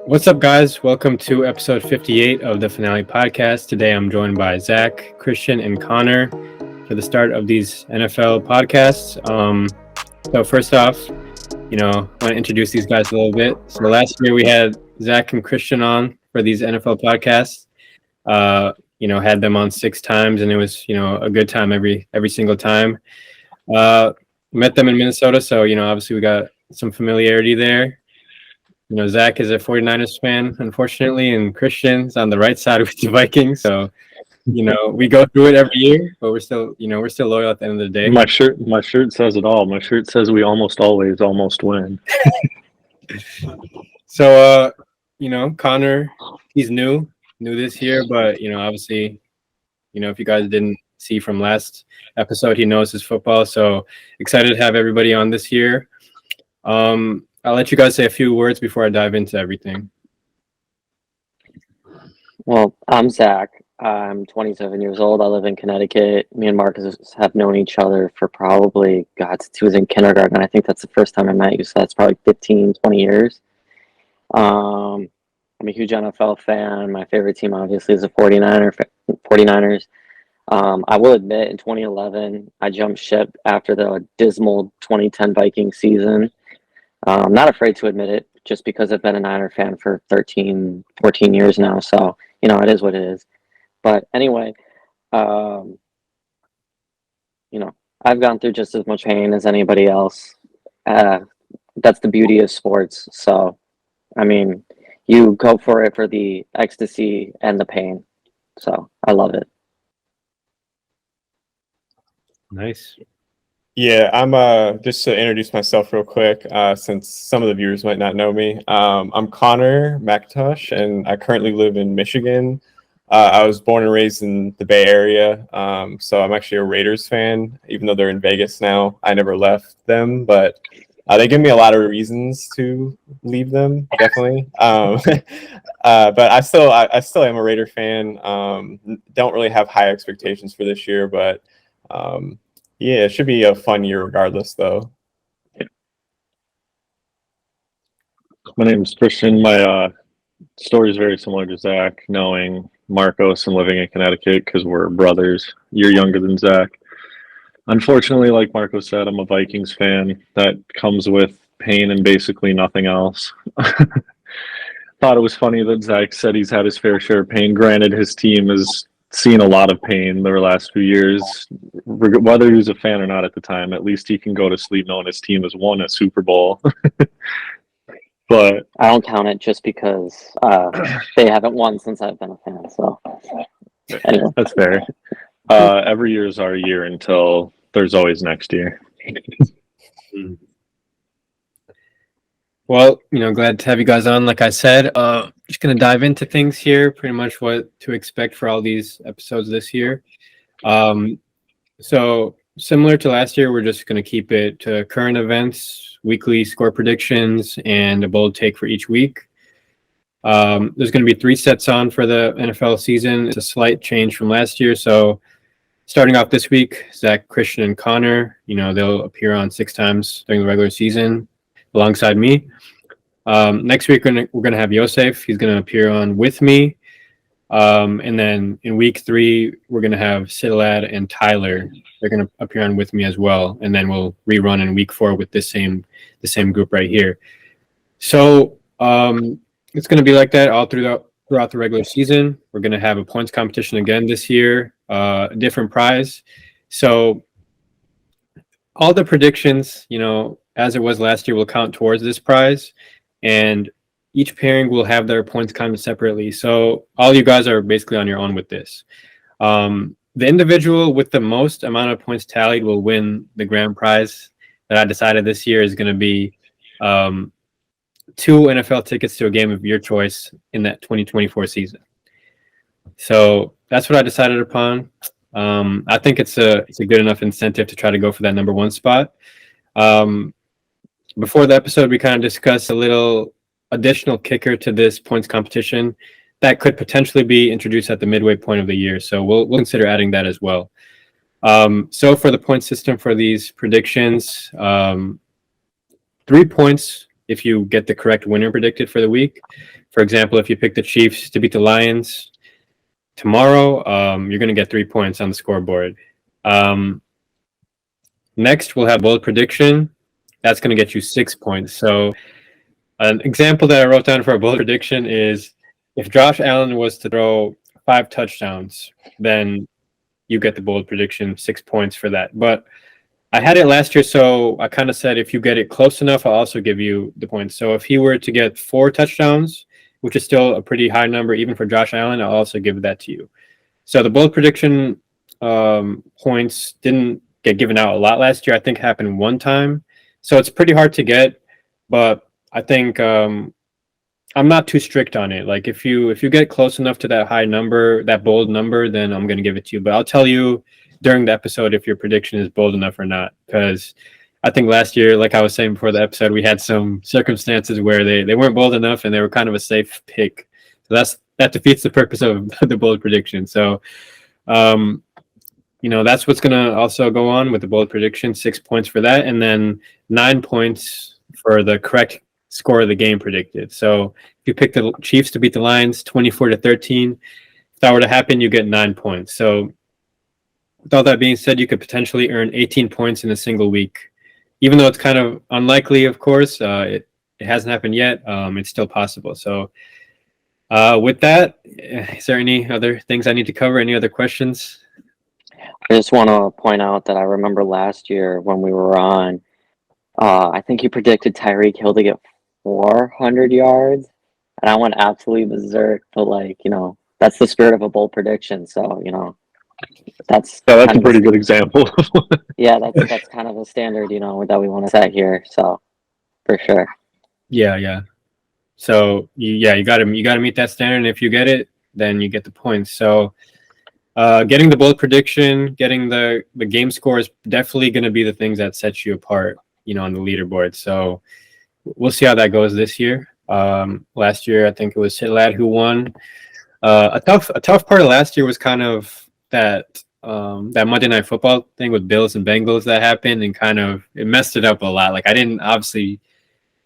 What's up, guys? Welcome to episode 58 of the Finale Podcast. Today I'm joined by Zach, Christian, and Konnor for the start of these NFL podcasts. So first off, I want to introduce these guys a little bit. So last year we had Zach and Christian on for these NFL podcasts. Had them on 6 times, and it was, a good time every single time. Met them in Minnesota, so, obviously we got some familiarity there. Zach is a 49ers fan, unfortunately, and Christian's on the right side with the Vikings. So, we go through it every year, but we're still loyal at the end of the day. My shirt says it all. My shirt says we almost always almost win. So, Konnor, he's new this year, but obviously, if you guys didn't see from last episode, he knows his football. So excited to have everybody on this year. I'll let you guys say a few words before I dive into everything. Well, I'm Zach. I'm 27 years old. I live in Connecticut. Me and Markos have known each other for probably, since he was in kindergarten. I think that's the first time I met you, so that's probably 15, 20 years. I'm a huge NFL fan. My favorite team, obviously, is the 49ers. I will admit, in 2011, I jumped ship after the dismal 2010 Vikings season. I'm not afraid to admit it, just because I've been a Niner fan for 13, 14 years now. So, it is what it is. But anyway, I've gone through just as much pain as anybody else. That's the beauty of sports. So, you go for it for the ecstasy and the pain. So, I love it. Nice. Yeah, I'm just to introduce myself real quick, since some of the viewers might not know me. I'm Konnor McIntosh, and I currently live in Michigan. I was born and raised in the Bay Area, so I'm actually a Raiders fan, even though they're in Vegas now. I never left them, but they give me a lot of reasons to leave them, definitely. But I still am a Raider fan. Don't really have high expectations for this year, but yeah, it should be a fun year regardless, though. My name is Christian. My story is very similar to Zach, knowing Markos and living in Connecticut because we're brothers. You're younger than Zach. Unfortunately, like Markos said, I'm a Vikings fan. That comes with pain and basically nothing else. Thought it was funny that Zach said he's had his fair share of pain. Granted, his team has seen a lot of pain the last few years. Whether he was a fan or not at the time, at least he can go to sleep knowing his team has won a Super Bowl. But I don't count it just because they haven't won since I've been a fan. So anyway. That's fair. Every year is our year until there's always next year. Well, glad to have you guys on. Like I said, just going to dive into things here, pretty much what to expect for all these episodes this year. So similar to last year, we're just going to keep it to current events, weekly score predictions, and a bold take for each week. There's going to be 3 sets on for the NFL season. It's a slight change from last year. So starting off this week, Zach, Christian, and Konnor, they'll appear on 6 times during the regular season alongside me. Next week, we're going to have Yosef. He's going to appear on with me. And then in week 3, we're going to have Sidalad and Tyler. They're going to appear on with me as well. And then we'll rerun in week 4 with the same group right here. So it's going to be like that all throughout the regular season. We're going to have a points competition again this year, a different prize. So all the predictions, as it was last year, will count towards this prize. And each pairing will have their points counted separately. So all you guys are basically on your own with this. The individual with the most amount of points tallied will win the grand prize that I decided this year is going to be 2 NFL tickets to a game of your choice in that 2024 season. So that's what I decided upon. I think it's a good enough incentive to try to go for that number 1 spot. Before the episode, we kind of discussed a little additional kicker to this points competition that could potentially be introduced at the midway point of the year. So we'll consider adding that as well. So for the point system for these predictions, 3 points if you get the correct winner predicted for the week. For example, if you pick the Chiefs to beat the Lions tomorrow, you're going to get 3 points on the scoreboard. Next, we'll have bold prediction. That's going to get you 6 points. So an example that I wrote down for a bold prediction is if Josh Allen was to throw 5 touchdowns, then you get the bold prediction, 6 points for that. But I had it last year, so I kind of said if you get it close enough, I'll also give you the points. So if he were to get 4 touchdowns, which is still a pretty high number even for Josh Allen, I'll also give that to you. So the bold prediction points didn't get given out a lot last year. I think happened one time. So it's pretty hard to get, but I think I'm not too strict on it. Like if you get close enough to that high number, that bold number, then I'm going to give it to you. But I'll tell you during the episode if your prediction is bold enough or not, because I think last year, like I was saying before the episode, we had some circumstances where they weren't bold enough and they were kind of a safe pick. So that defeats the purpose of the bold prediction. So, that's what's going to also go on with the bold prediction, 6 points for that, and then 9 points for the correct score of the game predicted. So if you pick the Chiefs to beat the Lions 24-13, if that were to happen, you get 9 points. So with all that being said, you could potentially earn 18 points in a single week. Even though it's kind of unlikely, of course, it hasn't happened yet. It's still possible. So with that, is there any other things I need to cover? Any other questions? I just want to point out that I remember last year when we were on, I think you predicted Tyreek Hill to get 400 yards, and I went absolutely berserk. But that's the spirit of a bold prediction. So that's a pretty good example. Yeah, that's kind of a standard, that we want to set here. So for sure. Yeah. So you got to meet that standard, and if you get it, then you get the points. So getting the bold prediction, getting the game score is definitely going to be the things that set you apart, on the leaderboard. So we'll see how that goes this year. Last year, I think it was Hitlad who won. A tough part of last year was kind of that Monday Night Football thing with Bills and Bengals that happened, and kind of it messed it up a lot. Like I didn't obviously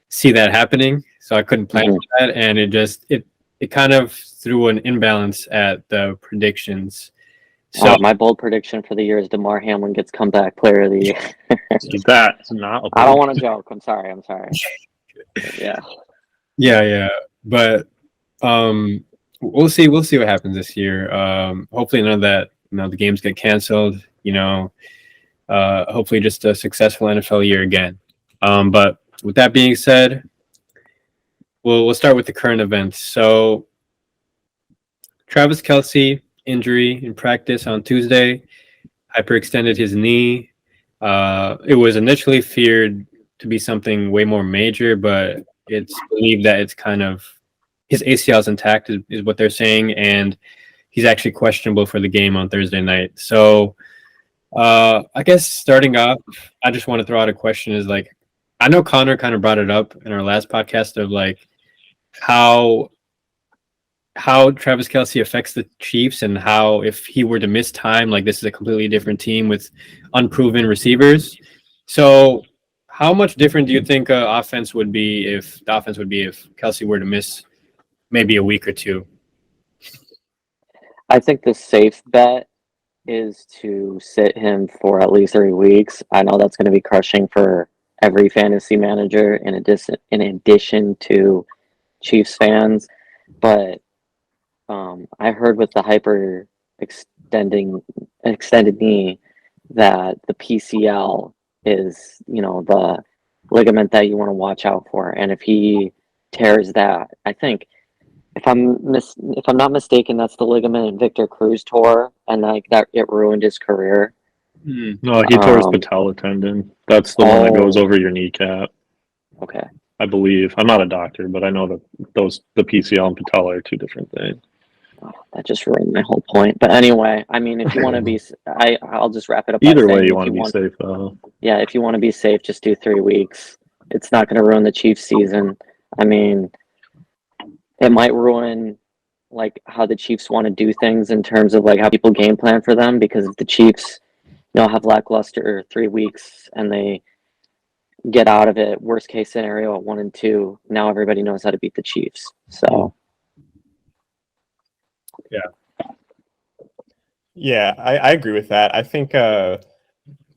see that happening, so I couldn't plan for that, and it kind of threw an imbalance at the predictions. So my bold prediction for the year is DeMar Hamlin gets comeback player of the year. That's not. I don't want to joke. I'm sorry. Yeah. But we'll see what happens this year. Hopefully none of that, the games get canceled, hopefully just a successful NFL year again. But with that being said, we'll start with the current events. So Travis Kelce injury in practice on Tuesday, hyperextended his knee. It was initially feared to be something way more major, but it's believed that it's kind of his ACL is intact is what they're saying, and he's actually questionable for the game on Thursday night. So I guess starting off, I just want to throw out a question is I know Konnor kind of brought it up in our last podcast of how Travis Kelce affects the Chiefs, and how if he were to miss time, this is a completely different team with unproven receivers. So how much different do you think the offense would be if Kelce were to miss maybe a week or two? I think the safe bet is to sit him for at least 3 weeks. I know that's going to be crushing for every fantasy manager in addition to Chiefs fans, but I heard with the extended knee that the PCL is, the ligament that you want to watch out for. And if he tears that, I think if I'm not mistaken, that's the ligament Victor Cruz tore, and that it ruined his career. No, he tore his patella tendon. That's the one that goes over your kneecap. Okay. I believe. I'm not a doctor, but I know that the PCL and patella are two different things. Oh, that just ruined my whole point. But anyway, I mean, if you want to be, I'll just wrap it up. Either way, you want to be safe, though. Yeah, if you want to be safe, just do 3 weeks. It's not going to ruin the Chiefs' season. I mean, it might ruin how the Chiefs want to do things in terms of how people game plan for them, because if the Chiefs, have lackluster 3 weeks and they get out of it. Worst case scenario at 1-2. Now everybody knows how to beat the Chiefs. So Yeah, I agree with that. I think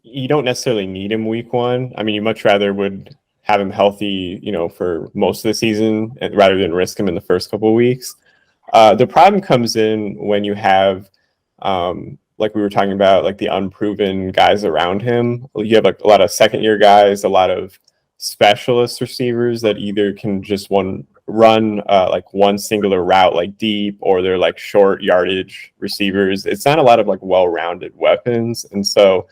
you don't necessarily need him week one. I mean, you much rather would have him healthy, for most of the season rather than risk him in the first couple of weeks. The problem comes in when you have, like we were talking about, like the unproven guys around him. You have like a lot of second-year guys, a lot of specialist receivers that either can just run like one singular route, like deep, or they're like short yardage receivers. It's not a lot of like well-rounded weapons, and so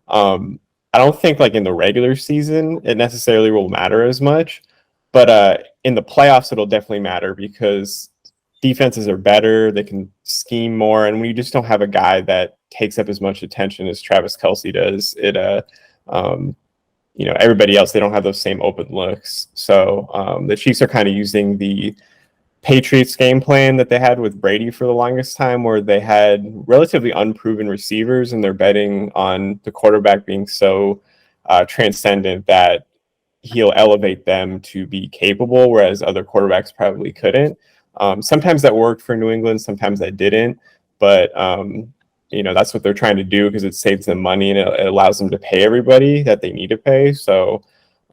I don't think like in the regular season it necessarily will matter as much, but in the playoffs it'll definitely matter because defenses are better, they can scheme more, and when you just don't have a guy that takes up as much attention as Travis Kelce does, everybody else, they don't have those same open looks. So the Chiefs are kind of using the Patriots game plan that they had with Brady for the longest time, where they had relatively unproven receivers and they're betting on the quarterback being so transcendent that he'll elevate them to be capable, whereas other quarterbacks probably couldn't. Sometimes that worked for New England, sometimes that didn't, but that's what they're trying to do because it saves them money and it allows them to pay everybody that they need to pay. So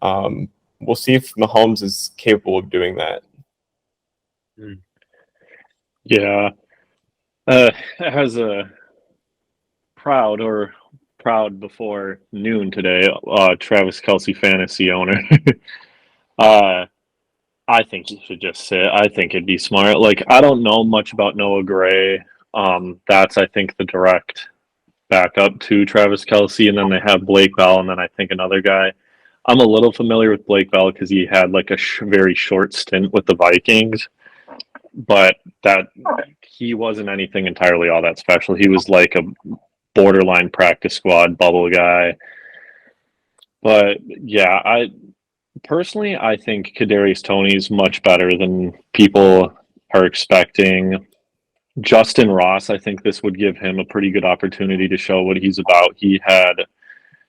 we'll see if Mahomes is capable of doing that. Yeah. As a proud before noon today, Travis Kelce fantasy owner, I think he should just sit. I think it'd be smart. Like, I don't know much about Noah Gray. That's, I think, the direct backup to Travis Kelce, and then they have Blake Bell, and then I think another guy. I'm a little familiar with Blake Bell because he had like a very short stint with the Vikings, but that he wasn't anything entirely all that special. He was like a borderline practice squad bubble guy. But yeah, I think Kadarius Toney's much better than people are expecting. Justin Ross, I think this would give him a pretty good opportunity to show what he's about. He had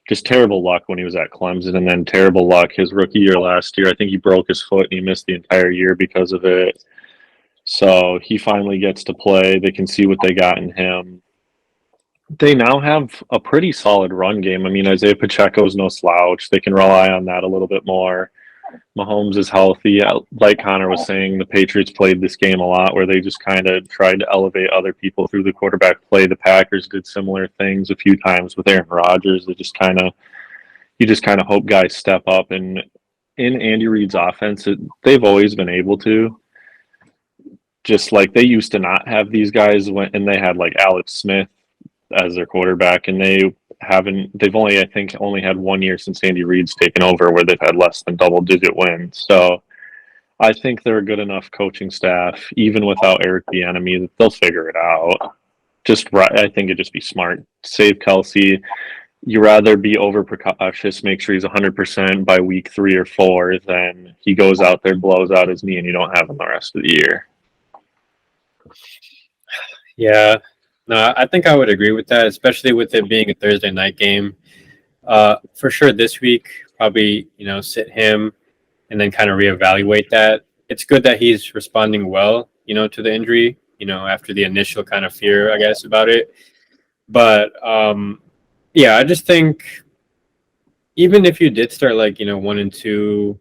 just terrible luck when he was at Clemson, and then terrible luck his rookie year last year. I think he broke his foot and he missed the entire year because of it. So he finally gets to play. They can see what they got in him. They now have a pretty solid run game. I mean, Isaiah Pacheco's no slouch. They can rely on that a little bit more. Mahomes is healthy. Like Konnor was saying, the Patriots played this game a lot where they just kind of tried to elevate other people through the quarterback play. The Packers did similar things a few times with Aaron Rodgers. You just kind of hope guys step up. And in Andy Reid's offense, they've always been able to. Just like they used to not have these guys and they had like Alex Smith as their quarterback, and they've only had 1 year since Andy Reid's taken over where they've had less than double-digit wins. So I think they're a good enough coaching staff, even without Eric Bieniemy, that they'll figure it out. I think it'd just be smart. Save Kelce. You rather be over precautious, make sure he's 100% by week 3 or 4, than he goes out there, blows out his knee, and you don't have him the rest of the year. Yeah. No, I think I would agree with that, especially with it being a Thursday night game. For sure this week, probably, sit him and then kind of reevaluate that. It's good that he's responding well, to the injury, after the initial kind of fear, I guess, about it. But, I just think even if you did start 1-2,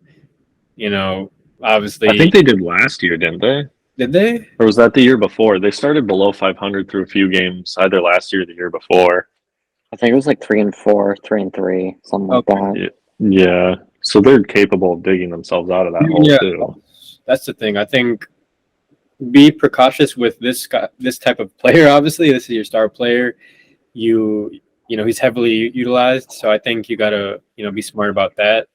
obviously. I think they did last year, didn't they? Did they? Or was that the year before? They started below 500 through a few games, either last year or the year before. I think it was like 3-4, 3-3, something like that. Yeah. So they're capable of digging themselves out of that hole too. That's the thing. I think be precautious with this type of player. Obviously, this is your star player. He's heavily utilized, so I think you gotta be smart about that.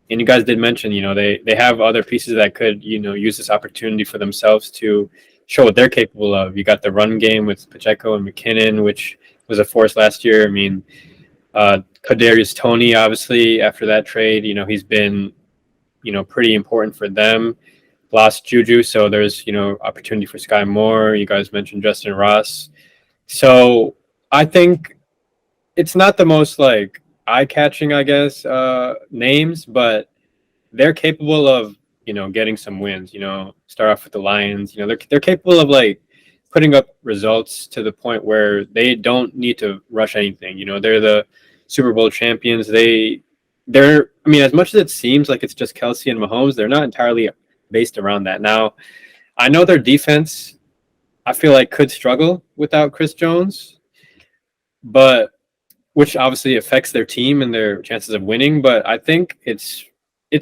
And you guys did mention, they have other pieces that could, use this opportunity for themselves to show what they're capable of. You got the run game with Pacheco and McKinnon, which was a force last year. I mean, Kadarius Toney, obviously, after that trade, he's been, pretty important for them. Lost Juju, so there's, opportunity for Sky Moore. You guys mentioned Justin Ross. So I think it's not the most, eye-catching, I guess, names, but they're capable of, getting some wins. Start off with the Lions. They're capable of like putting up results to the point where they don't need to rush anything. They're the Super Bowl champions. They're I mean, as much as it seems like it's just Kelce and Mahomes, they're not entirely based around that. Now, I know their defense, I feel like, could struggle without Chris Jones, but which obviously affects their team and their chances of winning. But I think it's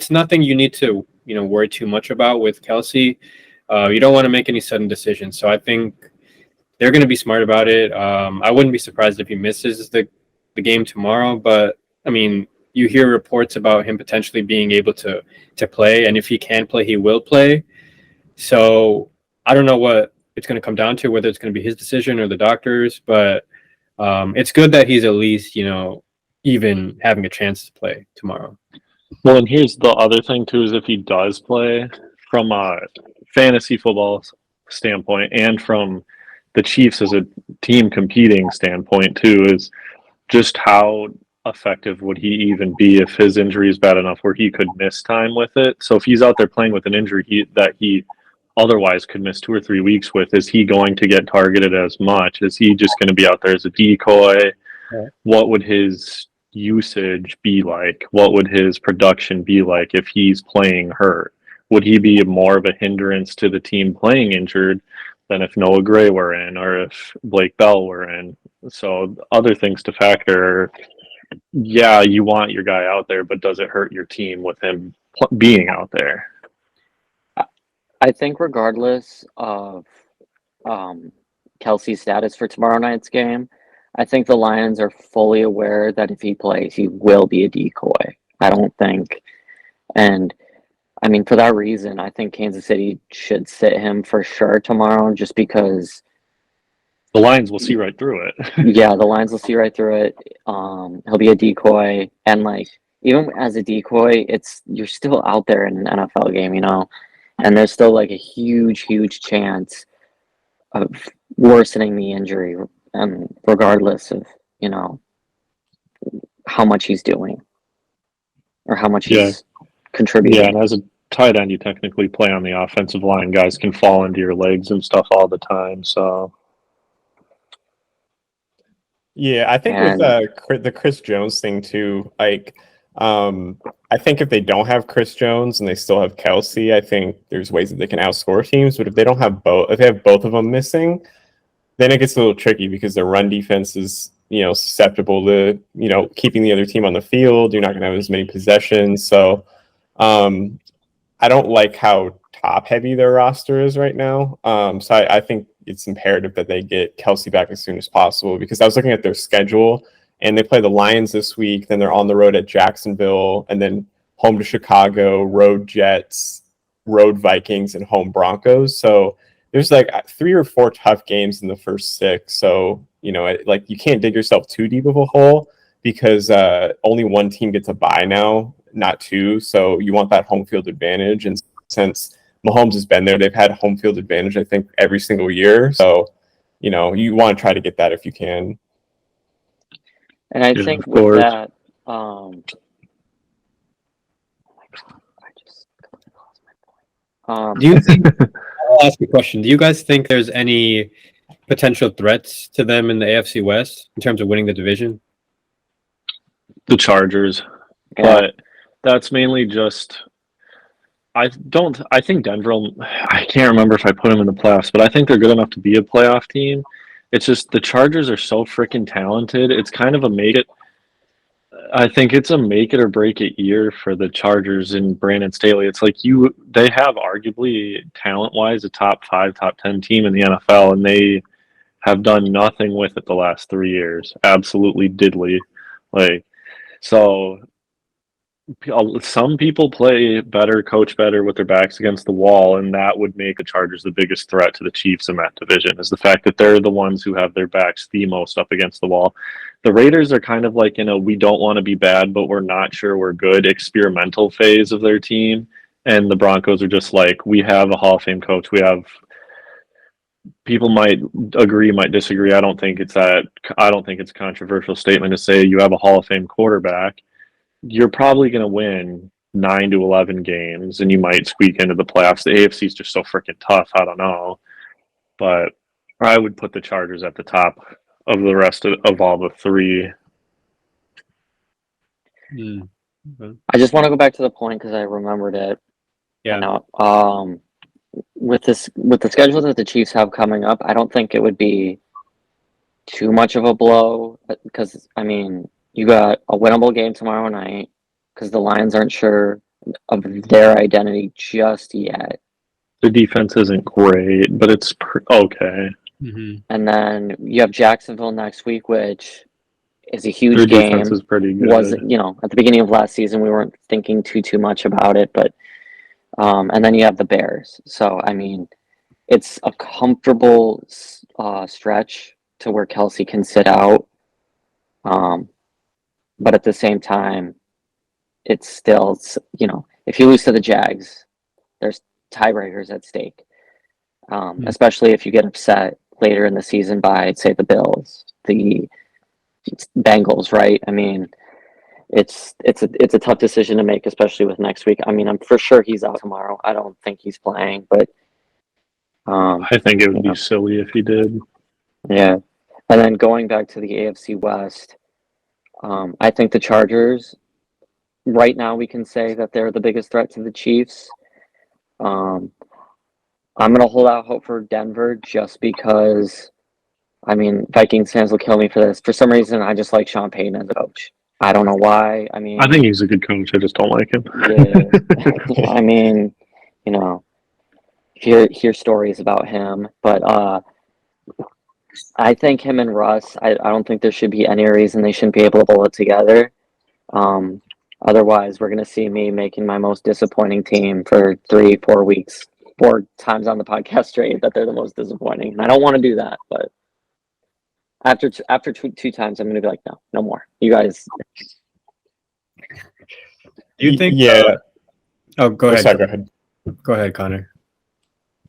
nothing you need to worry too much about with Kelce. You don't want to make any sudden decisions. So I think they're going to be smart about it. I wouldn't be surprised if he misses the game tomorrow. But I mean, you hear reports about him potentially being able to play, and if he can play, he will play. So I don't know what it's going to come down to, whether it's going to be his decision or the doctor's. But it's good that he's at least even having a chance to play tomorrow. Well, and here's the other thing too: is if he does play, from a fantasy football standpoint and from the Chiefs as a team competing standpoint too, is just how effective would he even be if his injury is bad enough where he could miss time with it. So if he's out there playing with an injury that he otherwise could miss 2 or 3 weeks with, is he going to get targeted as much? Is he just going to be out there as a decoy? Yeah. What would his usage be like? What would his production be like if he's playing hurt? Would he be more of a hindrance to the team playing injured than if Noah Gray were in or if Blake Bell were in? So other things to factor. Yeah, you want your guy out there, but does it hurt your team with him being out there? I think regardless of Kelsey's status for tomorrow night's game, I think the Lions are fully aware that if he plays, he will be a decoy. I don't think, and I mean, for that reason, I think Kansas City should sit him for sure tomorrow, just because the Lions will see right through it. Yeah, the Lions will see right through it. He'll be a decoy, and like even as a decoy, you're still out there in an NFL game, and there's still like a huge chance of worsening the injury, regardless of how much he's doing or how much he's contributing. Yeah, and as a tight end, you technically play on the offensive line. Guys can fall into your legs and stuff all the time, so. Yeah, I think with the Chris Jones thing too, like, I think if they don't have Chris Jones and they still have Kelce, I think there's ways that they can outscore teams. But if they don't have if they have both of them missing, then it gets a little tricky because their run defense is, susceptible to, keeping the other team on the field. You're not going to have as many possessions. So I don't like how top heavy their roster is right now. So I think it's imperative that they get Kelce back as soon as possible, because I was looking at their schedule and they play the Lions this week. Then they're on the road at Jacksonville and then home to Chicago, road Jets, road Vikings, and home Broncos. So there's like 3 or 4 tough games in the first 6. So, like you can't dig yourself too deep of a hole because only one team gets a bye now, not 2. So you want that home field advantage. And since Mahomes has been there, they've had home field advantage, I think, every single year. So, you want to try to get that if you can. And I think with that, oh my God, I just completely lost my point. Do you think, I'll ask you a question. Do you guys think there's any potential threats to them in the AFC West in terms of winning the division? The Chargers. Yeah. But that's mainly just, I think Denver, I can't remember if I put them in the playoffs, but I think they're good enough to be a playoff team. It's just the Chargers are so freaking talented. It's kind of I think it's a make it or break it year for the Chargers and Brandon Staley. It's like they have arguably talent-wise a top 5, top 10 team in the NFL, and they have done nothing with it the last 3 years. Absolutely diddly. So some people play better, coach better with their backs against the wall, and that would make the Chargers the biggest threat to the Chiefs in that division, is the fact that they're the ones who have their backs the most up against the wall. The Raiders are kind of like, we don't want to be bad, but we're not sure we're good experimental phase of their team. And the Broncos are just like, we have a Hall of Fame coach. We have people might agree, might disagree. I don't think it's a controversial statement to say you have a Hall of Fame quarterback. You're probably going to win 9 to 11 games, and you might squeak into the playoffs. The AFC is just so freaking tough. I don't know, but I would put the Chargers at the top of the rest of all the three. I just want to go back to the point because I remembered it. Yeah. Now, with the schedule that the Chiefs have coming up, I don't think it would be too much of a blow because I mean you got a winnable game tomorrow night because the Lions aren't sure of their identity just yet. The defense isn't great, but it's okay. And then you have Jacksonville next week, which is a huge Their game. defense is pretty good. Was at the beginning of last season we weren't thinking too much about it, but and then you have the Bears. So I mean, it's a comfortable stretch to where Kelce can sit out, but at the same time, it's still if you lose to the Jags, there's tiebreakers at stake, especially if you get upset later in the season by say the Bills, the Bengals, right? I mean, it's a tough decision to make, especially with next week. I mean, I'm for sure he's out tomorrow. I don't think he's playing, but I think it would be silly if he did. Yeah, and then going back to the AFC West, I think the Chargers. Right now, we can say that they're the biggest threat to the Chiefs. I'm going to hold out hope for Denver just because. I mean, Vikings fans will kill me for this. For some reason, I just like Sean Payton as a coach. I don't know why. I mean, I think he's a good coach. I just don't like him. Yeah. I mean, hear stories about him, but I think him and Russ. I don't think there should be any reason they shouldn't be able to pull it together. Otherwise, we're going to see me making my most disappointing team for 3-4 weeks, 4 times on the podcast straight that they're the most disappointing. And I don't want to do that, but after two times, I'm going to be like, no more. You guys. You think? Yeah. Oh, go ahead. Sorry, go ahead. Go ahead, Konnor.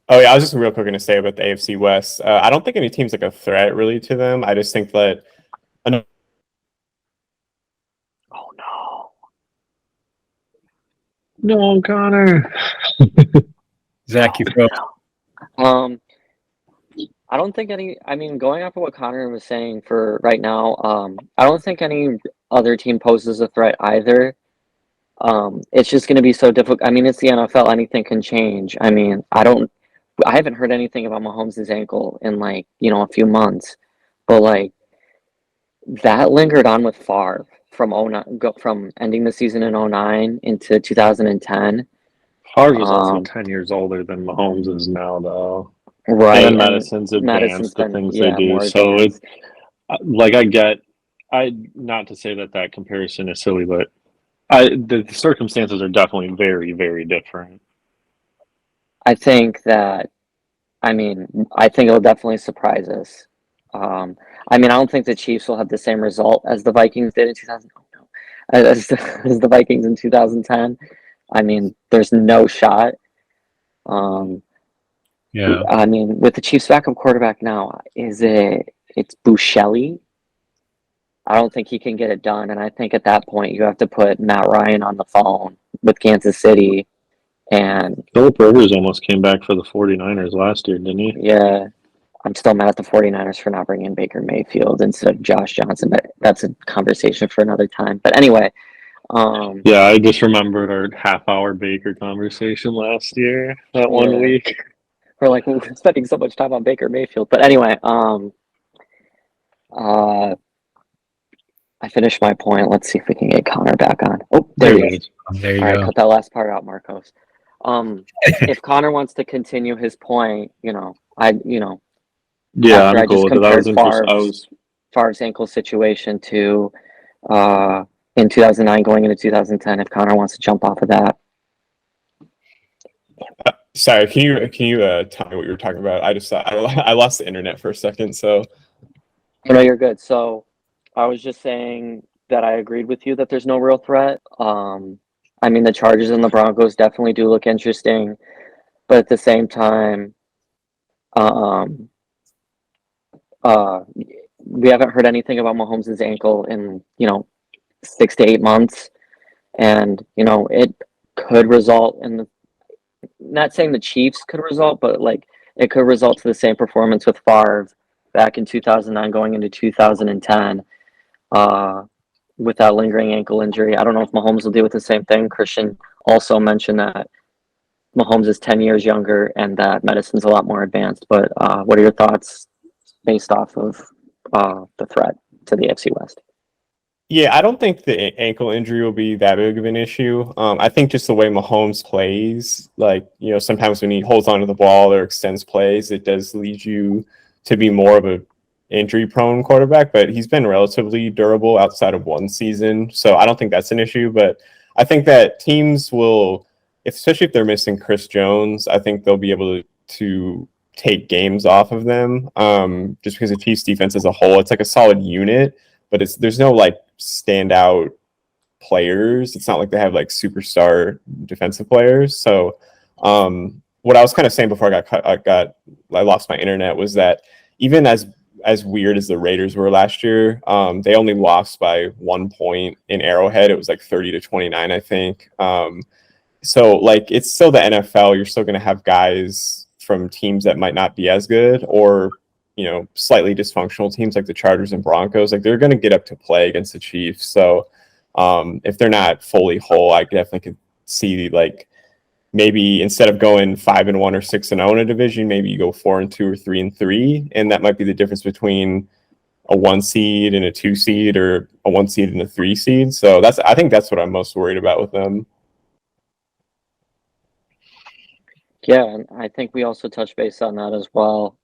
Oh yeah, I was just real quick going to say about the AFC West. I don't think any team's like a threat really to them. I just think that. Oh no. No, Konnor. Zach, you feel? I don't think any. I mean, going off of what Konnor was saying for right now, I don't think any other team poses a threat either. It's just going to be so difficult. I mean, it's the NFL. Anything can change. I mean, I haven't heard anything about Mahomes' ankle in a few months, but that lingered on with Favre from 09, from ending the season in 09 into 2010. Favre was also 10 years older than Mahomes is now, though. Right. And Madison's advanced the things they do. So it's not to say that comparison is silly, but the circumstances are definitely very, very different. I think it'll definitely surprise us. I don't think the Chiefs will have the same result as the Vikings did in 2000. As the Vikings in 2010. I mean, there's no shot. Yeah. I mean, with the Chiefs' backup quarterback now, it's Buscelli. I don't think he can get it done, and I think at that point you have to put Matt Ryan on the phone with Kansas City. And Philip Rivers almost came back for the 49ers last year, didn't he? Yeah, I'm still mad at the 49ers for not bringing in Baker Mayfield instead of Josh Johnson, but that's a conversation for another time. But anyway. Yeah, I just remembered our half-hour Baker conversation last year, that 1 week. We're spending so much time on Baker Mayfield. But anyway, I finished my point. Let's see if we can get Konnor back on. Oh, there he is. There you All right, go. cut that last part out, Markos. If Konnor wants to continue his point, Yeah, after I'm cool with it. Favre's ankle situation to in 2009 going into 2010, if Konnor wants to jump off of that. Sorry, can you tell me what you were talking about? I lost the internet for a second, so. No, you're good. So I was just saying that I agreed with you that there's no real threat. I mean, the Chargers and the Broncos definitely do look interesting, but at the same time, Um, we haven't heard anything about Mahomes' ankle in 6 to 8 months, and it could result in not saying the Chiefs could result, but like it could result to the same performance with Favre back in 2009 going into 2010 with that lingering ankle injury. I don't know if Mahomes will deal with the same thing. Christian also mentioned that Mahomes is 10 years younger and that medicine's a lot more advanced. But what are your thoughts based off of the threat to the AFC West? Yeah, I don't think the ankle injury will be that big of an issue. I think just the way Mahomes plays, like, sometimes when he holds onto the ball or extends plays, it does lead you to be more of a injury-prone quarterback, but he's been relatively durable outside of one season, so I don't think that's an issue. But I think that teams will, especially if they're missing Chris Jones, I think they'll be able to take games off of them, just because the Chiefs defense as a whole, it's like a solid unit, but there's no like standout players. It's not like they have like superstar defensive players. So what I was kind of saying before I lost my internet was that even as weird as the Raiders were last year, they only lost by 1 point in Arrowhead. It was like 30-29, I think. So like it's still the NFL. You're still going to have guys from teams that might not be as good, or slightly dysfunctional teams like the Chargers and Broncos. Like they're going to get up to play against the Chiefs. So if they're not fully whole, I definitely could see like maybe instead of going 5-1 or 6-0 in a division, maybe you go 4-2 or 3-3, and that might be the difference between a 1 seed and a 2 seed, or a 1 seed and a 3 seed. So I think that's what I'm most worried about with them. Yeah, and I think we also touched base on that as well.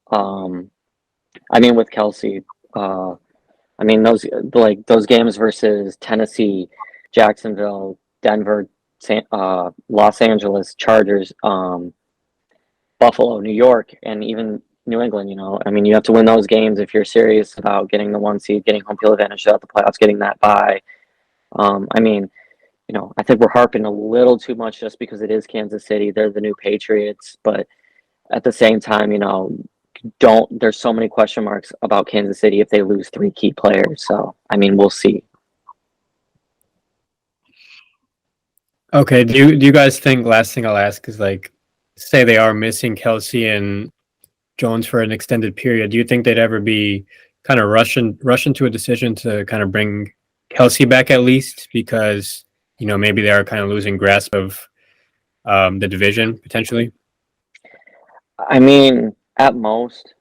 I mean, with Kelce, those games versus Tennessee, Jacksonville, Denver, Los Angeles, Chargers, Buffalo, New York, and even New England. You have to win those games if you're serious about getting the 1 seed, getting home field advantage throughout the playoffs, getting that bye. I think we're harping a little too much just because it is Kansas City. They're the new Patriots, but at the same time, there's so many question marks about Kansas City if they lose 3 key players. So, we'll see. Okay, do you guys think, last thing I'll ask is, like, say they are missing Kelce and Jones for an extended period, do you think they'd ever be kind of rush into a decision to kind of bring Kelce back at least, because maybe they are kind of losing grasp of the division potentially? At most,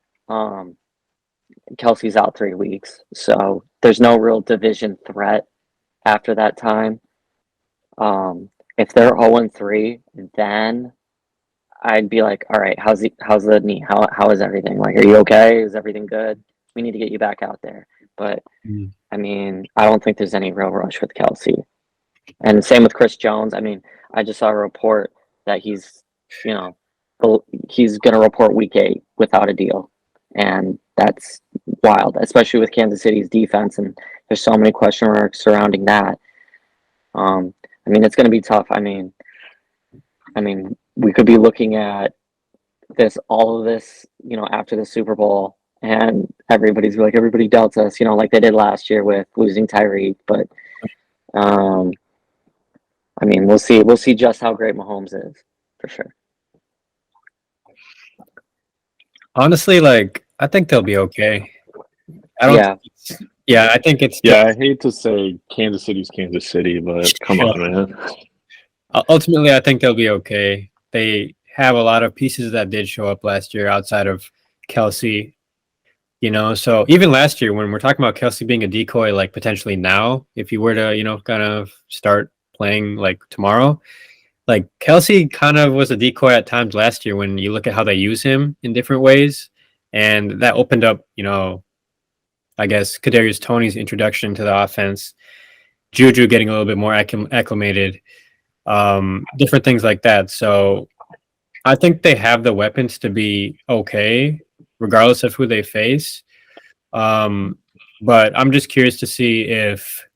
Kelsey's out 3 weeks, so there's no real division threat after that time. If they're 0-3, then I'd be like, all right, how's the knee? How is everything? Like, are you okay? Is everything good? We need to get you back out there. But I don't think there's any real rush with Kelce. And same with Chris Jones. I just saw a report that he's going to report week 8 without a deal. And that's wild, especially with Kansas City's defense. And there's so many question marks surrounding that. It's going to be tough. We could be looking at all of this, after the Super Bowl, and everybody's like, everybody doubts us, like they did last year with losing Tyreek. But, we'll see. We'll see just how great Mahomes is, for sure. Honestly, like, I think they'll be okay. I think it's. Yeah, I hate to say Kansas City's Kansas City, but come on, man. Ultimately, I think they'll be okay. They have a lot of pieces that did show up last year outside of Kelce. So even last year, when we're talking about Kelce being a decoy, like potentially now, if you were to, kind of start playing like tomorrow, like Kelce kind of was a decoy at times last year when you look at how they use him in different ways. And that opened up, I guess, Kadarius Toney's introduction to the offense, Juju getting a little bit more acclimated, different things like that. So I think they have the weapons to be okay, regardless of who they face. But I'm just curious to see if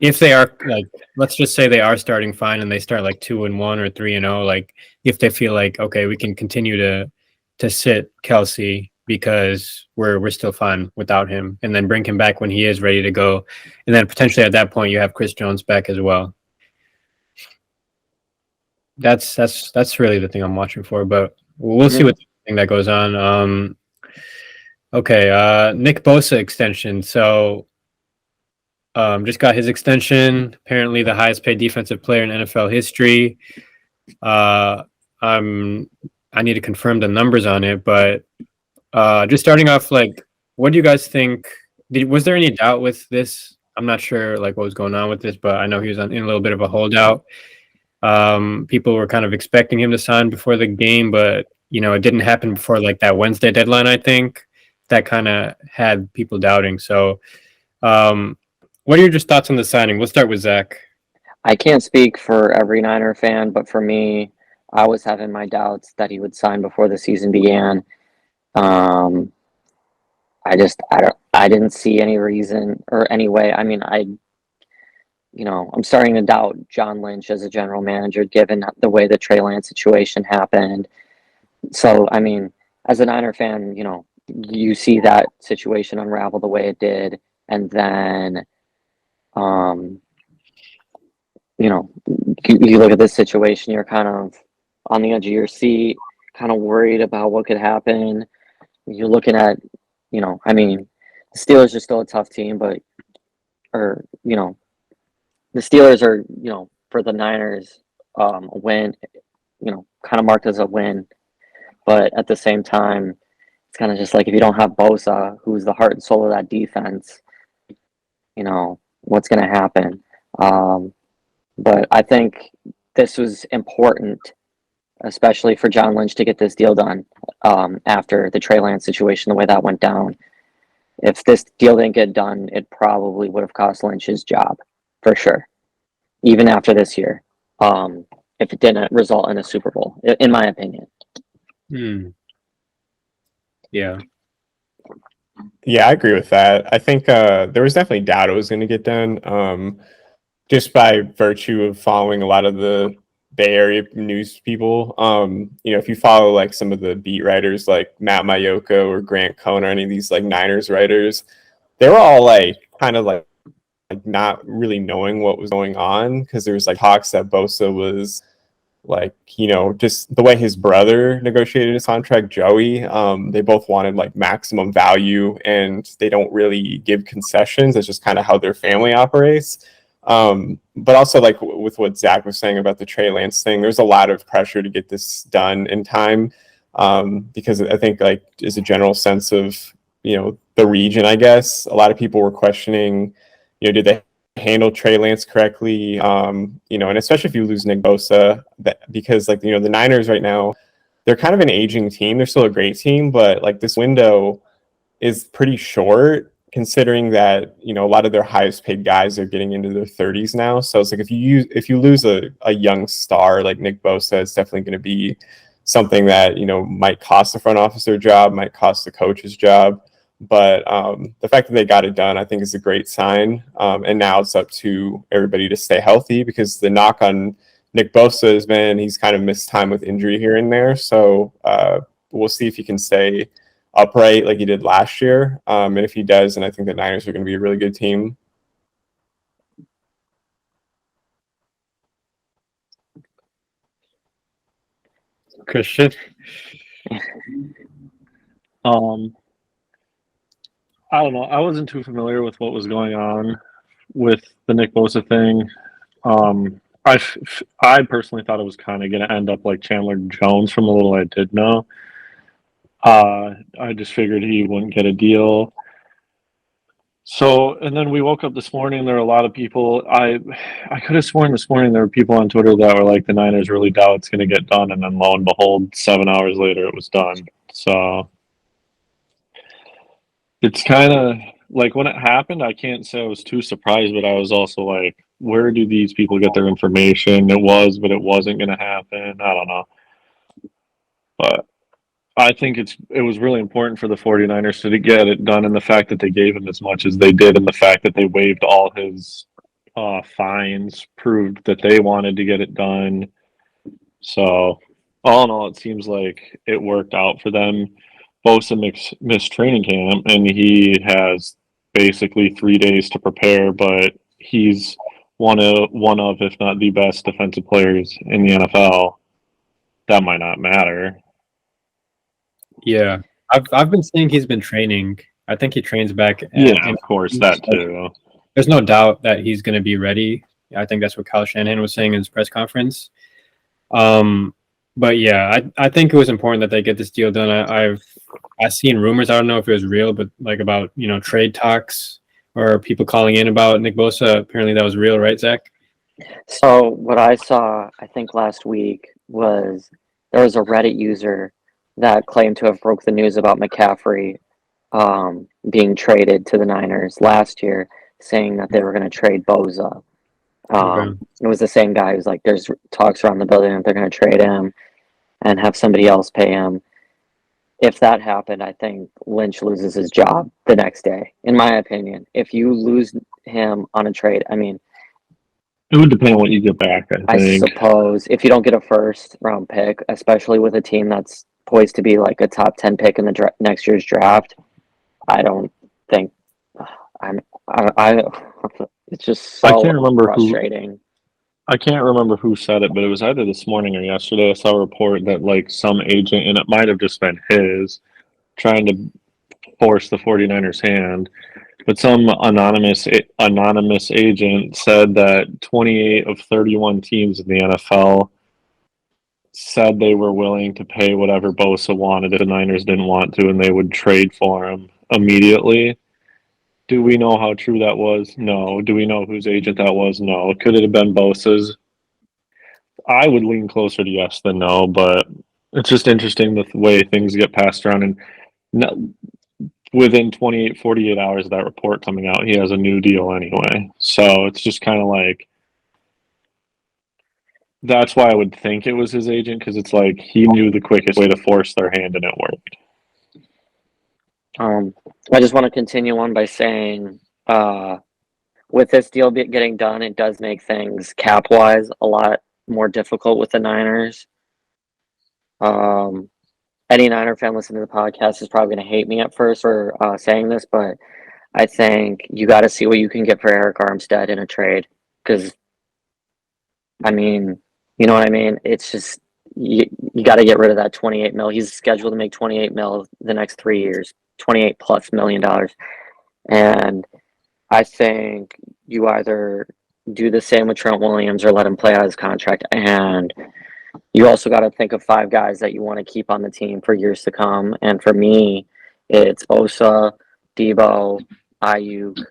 they are, like, let's just say they are starting fine and they start like 2-1 or 3-0, like if they feel like, okay, we can continue to to sit Kelce because we're still fine without him, and then bring him back when he is ready to go, and then potentially at that point you have Chris Jones back as well. That's really the thing I'm watching for, but we'll see what thing that goes on. Okay, Nick Bosa extension. So just got his extension. Apparently the highest paid defensive player in NFL history. I need to confirm the numbers on it, but just starting off, like, what do you guys think? Was there any doubt with this? I'm not sure like what was going on with this, but I know he was in a little bit of a holdout. People were kind of expecting him to sign before the game, but it didn't happen before like that Wednesday deadline. I think that kind of had people doubting. So, what are your just thoughts on the signing? We'll start with Zach. I can't speak for every Niner fan, but for me, I was having my doubts that he would sign before the season began. I didn't see any reason or any way. I mean, I'm starting to doubt John Lynch as a general manager, given the way the Trey Lance situation happened. So, I mean, as a Niner fan, you see that situation unravel the way it did, and then, you look at this situation, you're kind of on the edge of your seat, kind of worried about what could happen. You're looking at, the Steelers are still a tough team, the Steelers are, for the Niners, a win, kind of marked as a win. But at the same time, it's kind of just like if you don't have Bosa, who's the heart and soul of that defense, what's going to happen? But I think this was important, especially for John Lynch, to get this deal done after the Trey Lance situation, the way that went down. If this deal didn't get done, it probably would have cost Lynch his job, for sure, even after this year, if it didn't result in a Super Bowl, in my opinion. Yeah. Yeah, I agree with that. I think there was definitely doubt it was going to get done, just by virtue of following a lot of the Bay Area news people. If you follow like some of the beat writers like Matt Mayoko or Grant Konnor, any of these like Niners writers, they were all like kind of like not really knowing what was going on, because there was like talks that Bosa was like, just the way his brother negotiated his contract, Joey, they both wanted like maximum value, and they don't really give concessions. It's just kind of how their family operates. But also like with what Zach was saying about the Trey Lance thing, there's a lot of pressure to get this done in time, because I think like as a general sense of, the region, I guess, a lot of people were questioning, did they handle Trey Lance correctly? And especially if you lose Nick Bosa, because like, the Niners right now, they're kind of an aging team. They're still a great team, but like this window is pretty short, considering that, a lot of their highest paid guys are getting into their 30s now. So it's like if you lose a young star like Nick Bosa, it's definitely going to be something that, might cost the front office their job, might cost the coach's job. But the fact that they got it done, I think, is a great sign. And now it's up to everybody to stay healthy, because the knock on Nick Bosa has been he's kind of missed time with injury here and there. So we'll see if he can stay upright like he did last year. And if he does, then I think the Niners are going to be a really good team. Christian? I don't know. I wasn't too familiar with what was going on with the Nick Bosa thing. I personally thought it was kind of going to end up like Chandler Jones from the little I did know. I just figured he wouldn't get a deal. So, and then we woke up this morning, there were a lot of people. I could have sworn this morning there were people on Twitter that were like, the Niners really doubt it's going to get done. And then lo and behold, 7 hours later, it was done. So it's kind of like when it happened, I can't say I was too surprised, but I was also like, where do these people get their information? It was, but it wasn't going to happen. I don't know. But I think it was really important for the 49ers to get it done, and the fact that they gave him as much as they did, and the fact that they waived all his fines proved that they wanted to get it done. So all in all, it seems like it worked out for them. Bosa missed training camp, and he has basically 3 days to prepare, but he's one of, if not the best defensive players in the NFL. That might not matter. Yeah, I've been seeing he's been training. I think he trains back. Yeah, of course, that too. There's no doubt that he's going to be ready. I think that's what Kyle Shanahan was saying in his press conference. But yeah, I think it was important that they get this deal done. I've seen rumors. I don't know if it was real, but like about trade talks or people calling in about Nick Bosa. Apparently that was real, right, Zach? So what I saw, I think last week, was there was a Reddit user that claimed to have broke the news about McCaffrey being traded to the Niners last year, saying that they were going to trade Bosa. Okay. It was the same guy who's like, there's talks around the building that they're going to trade him and have somebody else pay him. If that happened, I think Lynch loses his job the next day, in my opinion. If you lose him on a trade, I mean, It would depend on what you get back, I I think. suppose if you don't get a first round pick, especially with a team that's poised to be like a top 10 pick in the next year's draft, I don't think I it's just I so can't remember who frustrating. I can't remember who said it, but it was either this morning or yesterday. I saw a report that like some agent, and it might have just been his, trying to force the 49ers hand, but some anonymous agent said that 28 of 31 teams in the NFL said they were willing to pay whatever Bosa wanted if the Niners didn't want to, and they would trade for him immediately. Do we know how true that was? No. Do we know whose agent that was? No. Could it have been Bosa's? I would lean closer to yes than no, but it's just interesting the way things get passed around. And no, within 28, 48 hours of that report coming out, he has a new deal anyway. So it's just kind of like, that's why I would think it was his agent, because it's like he knew the quickest way to force their hand and it worked. I just want to continue on by saying, with this deal getting done, it does make things cap wise a lot more difficult with the Niners. Any Niner fan listening to the podcast is probably going to hate me at first for saying this, but I think you got to see what you can get for Eric Armstead in a trade, because, I mean, you know what I mean? It's just, you got to get rid of that 28 mil. He's scheduled to make 28 mil the next 3 years, 28 plus $million. And I think you either do the same with Trent Williams or let him play out his contract. And you also got to think of 5 guys that you want to keep on the team for years to come. And for me, it's Bosa, Debo, Ayuk.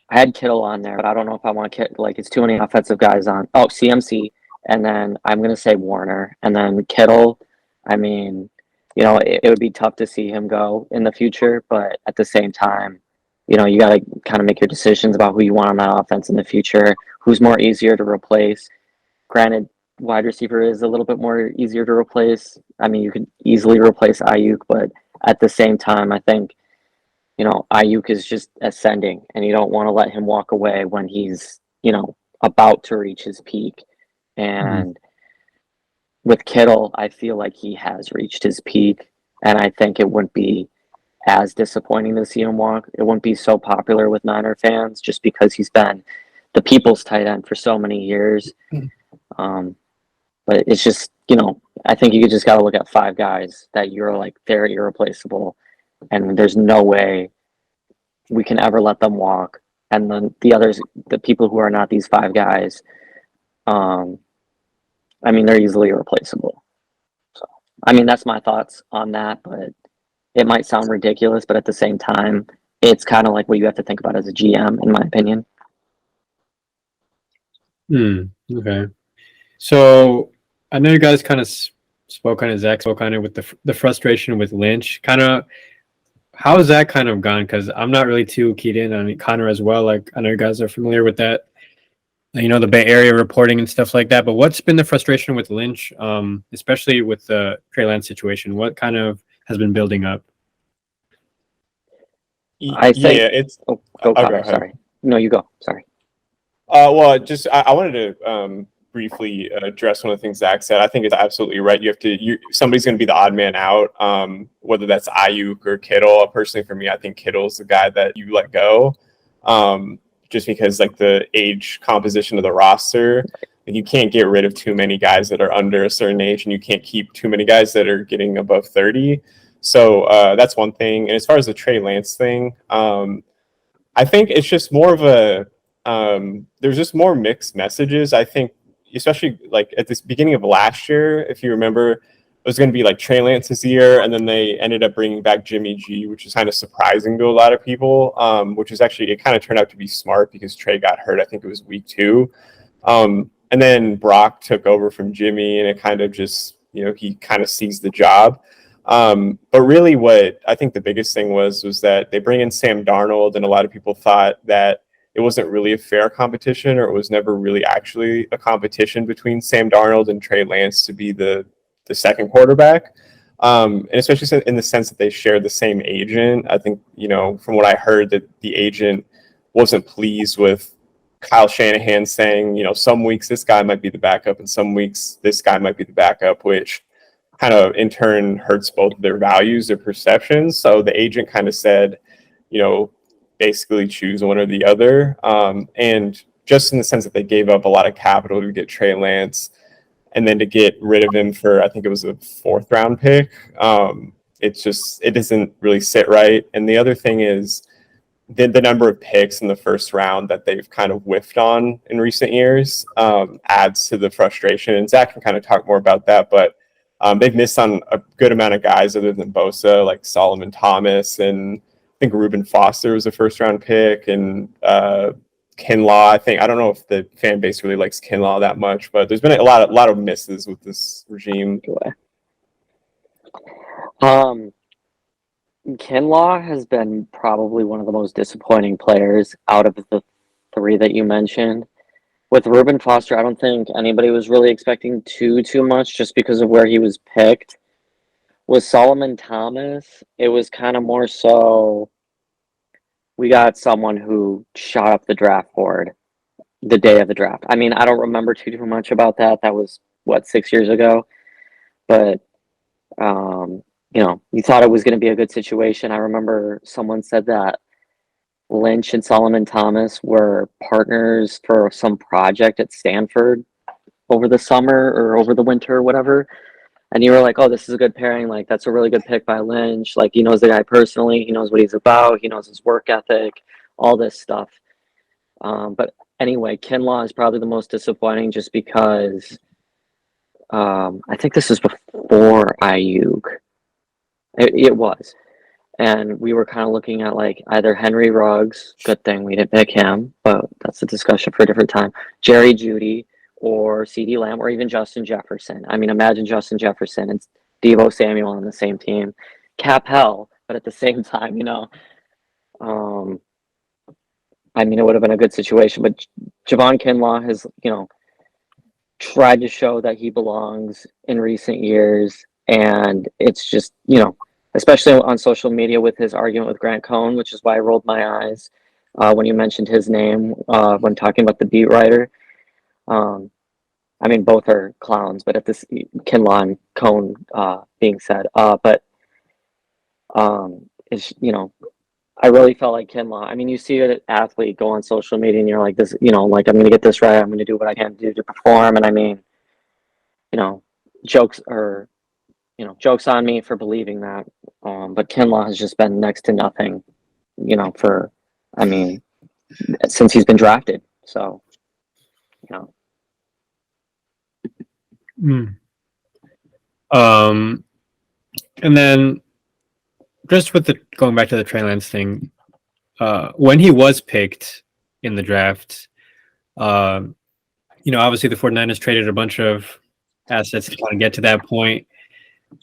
I had Kittle on there, but I don't know if I want to like it's too many offensive guys on. Oh, CMC, and then I'm gonna say Warner, and then Kittle. I mean, it would be tough to see him go in the future, but at the same time, you got to kind of make your decisions about who you want on that offense in the future, who's more easier to replace. Granted, wide receiver is a little bit more easier to replace. I mean, you could easily replace Ayuk, but at the same time, I think, Ayuk is just ascending, and you don't want to let him walk away when he's, about to reach his peak. And with Kittle, I feel like he has reached his peak, and I think it wouldn't be as disappointing to see him walk. It wouldn't be so popular with Niner fans just because he's been the people's tight end for so many years. But it's just, I think you just got to look at 5 guys that you're like, they're irreplaceable, and there's no way we can ever let them walk. And then the others, the people who are not these 5 guys, I mean, they're easily irreplaceable. So, I mean, that's my thoughts on that, but it might sound ridiculous, but at the same time, it's kind of like what you have to think about as a GM, in my opinion. Okay. So I know you guys kind of Zach spoke on it with the frustration with Lynch. Kind of, how has that kind of gone? Because I'm not really too keyed in on Konnor as well. Like, I know you guys are familiar with that, the Bay Area reporting and stuff like that. But what's been the frustration with Lynch, especially with the Trey Lance situation? What kind of has been building up? I think. Yeah, it's. Go, I'll go Konnor. ahead. Sorry. No, you go. Sorry. Well, just I wanted to briefly address one of the things Zach said. I think it's absolutely right. Somebody's going to be the odd man out, whether that's Ayuk or Kittle. Personally, for me, I think Kittle's the guy that you let go, just because like the age composition of the roster. And you can't get rid of too many guys that are under a certain age, and you can't keep too many guys that are getting above 30. So that's one thing. And as far as the Trey Lance thing, I think it's just more of a there's just more mixed messages. I think, especially like at this beginning of last year, if you remember, it was going to be like Trey Lance's year, and then they ended up bringing back Jimmy G, which is kind of surprising to a lot of people. Which is actually, it kind of turned out to be smart because Trey got hurt. I think it was week 2, and then Brock took over from Jimmy, and it kind of just, he kind of seized the job. But really, what I think the biggest thing was that they bring in Sam Darnold, and a lot of people thought that it wasn't really a fair competition, or it was never really actually a competition between Sam Darnold and Trey Lance to be the second quarterback. And especially in the sense that they shared the same agent. I think, from what I heard, that the agent wasn't pleased with Kyle Shanahan saying, some weeks this guy might be the backup and some weeks this guy might be the backup, which kind of in turn hurts both their values, their perceptions. So the agent kind of said, basically choose one or the other. And just in the sense that they gave up a lot of capital to get Trey Lance and then to get rid of him for, I think it was a 4th round pick. It doesn't really sit right. And the other thing is the number of picks in the first round that they've kind of whiffed on in recent years adds to the frustration. And Zach can kind of talk more about that, but they've missed on a good amount of guys other than Bosa, like Solomon Thomas, and I think Reuben Foster was a 1st round pick, and Kinlaw. I don't know if the fan base really likes Kinlaw that much, but there's been a lot of misses with this regime. Kinlaw has been probably one of the most disappointing players out of the 3 that you mentioned. With Reuben Foster, I don't think anybody was really expecting too much just because of where he was picked. With Solomon Thomas, it was kind of more so we got someone who shot up the draft board the day of the draft. I mean, I don't remember too much about that. That was, 6 years ago? But, you thought it was going to be a good situation. I remember someone said that Lynch and Solomon Thomas were partners for some project at Stanford over the summer or over the winter or whatever. And you were like, oh, this is a good pairing. Like, that's a really good pick by Lynch. Like, he knows the guy personally. He knows what he's about. He knows his work ethic, all this stuff. But anyway, Kinlaw is probably the most disappointing just because I think this is before Ayuk. It was. And we were kind of looking at like either Henry Ruggs, good thing we didn't pick him, but that's a discussion for a different time, Jerry Jeudy, or CeeDee Lamb, or even Justin Jefferson. I mean, imagine Justin Jefferson and Deebo Samuel on the same team. Cap hell, but at the same time, I mean, it would have been a good situation. But Javon Kinlaw has, tried to show that he belongs in recent years. And it's just, especially on social media with his argument with Grant Cohn, which is why I rolled my eyes when you mentioned his name when talking about the beat writer. I mean, both are clowns, but at this Kinlaw and Cohn being said, but it's, I really felt like Kinlaw. I mean, you see an athlete go on social media and you're like, this, like, I'm going to get this right. I'm going to do what I can do to perform. And I mean, jokes on me for believing that. But Kinlaw has just been next to nothing, since he's been drafted. So, And then just with going back to the Trey Lance thing, when he was picked in the draft, obviously the 49ers traded a bunch of assets to kind of get to that point.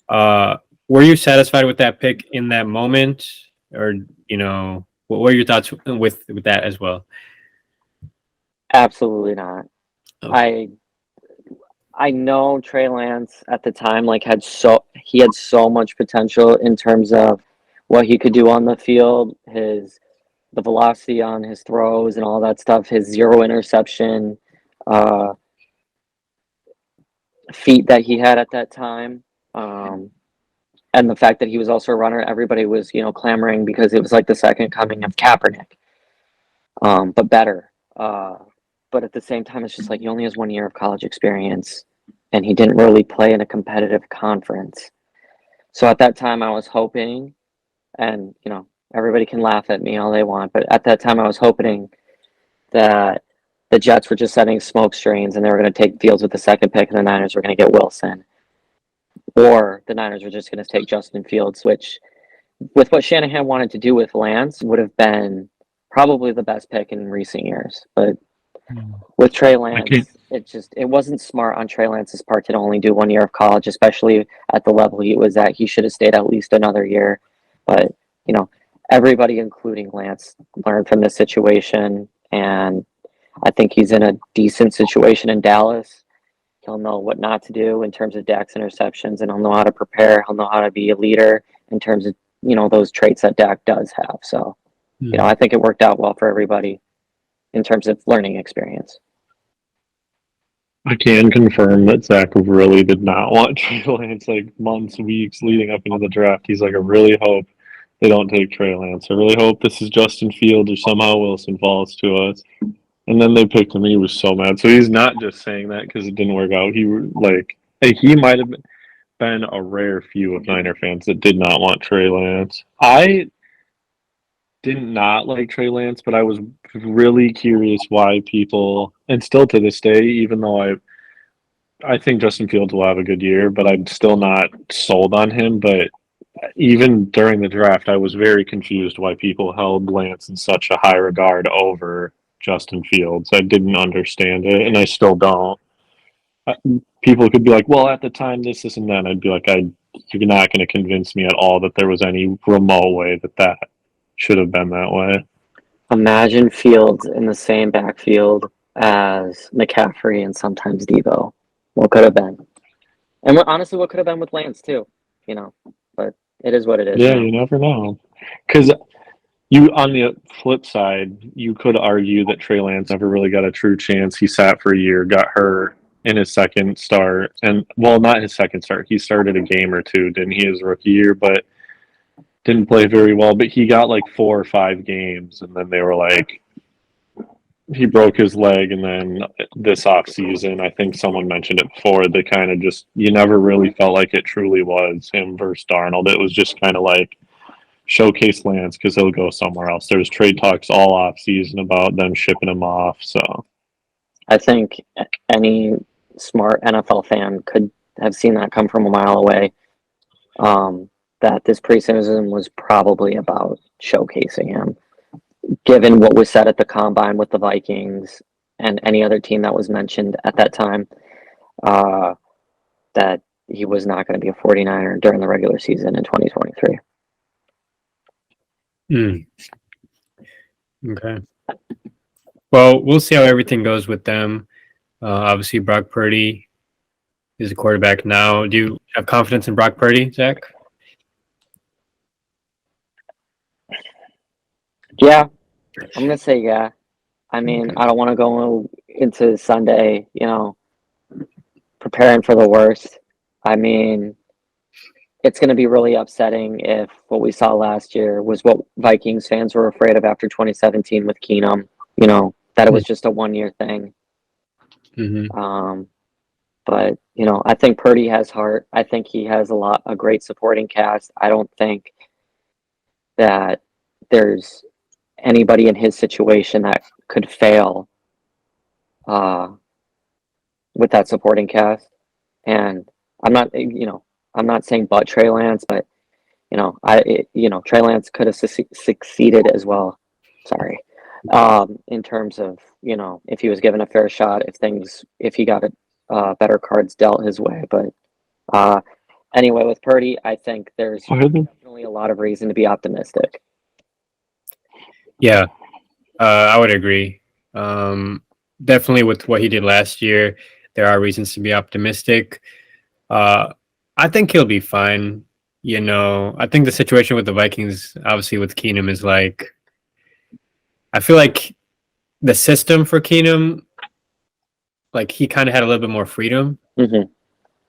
Were you satisfied with that pick in that moment, or what were your thoughts with that as well? Absolutely not. Okay. I know Trey Lance at the time had so much potential in terms of what he could do on the field, his the velocity on his throws and all that stuff, his 0 interception feat that he had at that time, and the fact that he was also a runner, everybody was, clamoring because it was like the second coming of Kaepernick, but better. But at the same time, it's just like he only has 1 year of college experience, and he didn't really play in a competitive conference. So at that time, I was hoping, and everybody can laugh at me all they want, but at that time, I was hoping that the Jets were just setting smoke screens and they were going to take Fields with the second pick, and the Niners were going to get Wilson, or the Niners were just going to take Justin Fields, which, with what Shanahan wanted to do with Lance, would have been probably the best pick in recent years. But with Trey Lance, it wasn't smart on Trey Lance's part to only do 1 year of college, especially at the level he was at. He should have stayed at least another year. But, everybody, including Lance, learned from this situation. And I think he's in a decent situation in Dallas. He'll know what not to do in terms of Dak's interceptions, and he'll know how to prepare. He'll know how to be a leader in terms of, those traits that Dak does have. So, I think it worked out well for everybody in terms of learning experience. I can confirm that Zach really did not want Trey Lance, like months, weeks leading up into the draft. He's like, I really hope they don't take Trey Lance. I really hope this is Justin Fields or somehow Wilson falls to us. And then they picked him, and he was so mad. So he's not just saying that because it didn't work out. He might have been a rare few of Niner fans that did not want Trey Lance. I did not like Trey Lance, but I was really curious why people, and still to this day, even though I think Justin Fields will have a good year, but I'm still not sold on him. But even during the draft, I was very confused why people held Lance in such a high regard over Justin Fields. I didn't understand it, and I still don't. People could be like, well, at the time, this, and that. I'd be like, you're not going to convince me at all that there was any remote way that should have been that way. Imagine Fields in the same backfield as McCaffrey and sometimes Debo. What could have been? And honestly, what could have been with Lance, too. But it is what it is. Yeah, you never know. Because on the flip side, you could argue that Trey Lance never really got a true chance. He sat for a year, got hurt in his second start. And, well, not his second start. He started a game or two, didn't he, his rookie year? But didn't play very well. But he got like 4 or 5 games. And then they were like, he broke his leg. And then this offseason, I think someone mentioned it before, they kind of just, you never really felt like it truly was him versus Darnold. It was just kind of like, showcase Lance because he'll go somewhere else. There's trade talks all off season about them shipping him off. So I think any smart NFL fan could have seen that come from a mile away. That this preseason was probably about showcasing him, given what was said at the combine with the Vikings and any other team that was mentioned at that time, that he was not going to be a 49er during the regular season in 2023. Okay. Well, we'll see how everything goes with them. Obviously, Brock Purdy is a quarterback now. Do you have confidence in Brock Purdy, Zach? Yeah, I'm going to say yeah. I mean, I don't want to go into Sunday, preparing for the worst. I mean, it's going to be really upsetting if what we saw last year was what Vikings fans were afraid of after 2017 with Keenum, that it was just a 1-year thing. Mm-hmm. But, I think Purdy has heart. I think he has a great supporting cast. I don't think that there's anybody in his situation that could fail with that supporting cast. And I'm not saying but Trey Lance, but Trey Lance could have succeeded as well. Sorry, in terms of if he was given a fair shot, if he got better cards dealt his way. But anyway, with Purdy, I think there's definitely a lot of reason to be optimistic. Yeah, I would agree. Definitely with what he did last year, there are reasons to be optimistic. I think he'll be fine. I think the situation with the Vikings, obviously with Keenum, is like I feel like the system for Keenum, like he kind of had a little bit more freedom. Mm-hmm.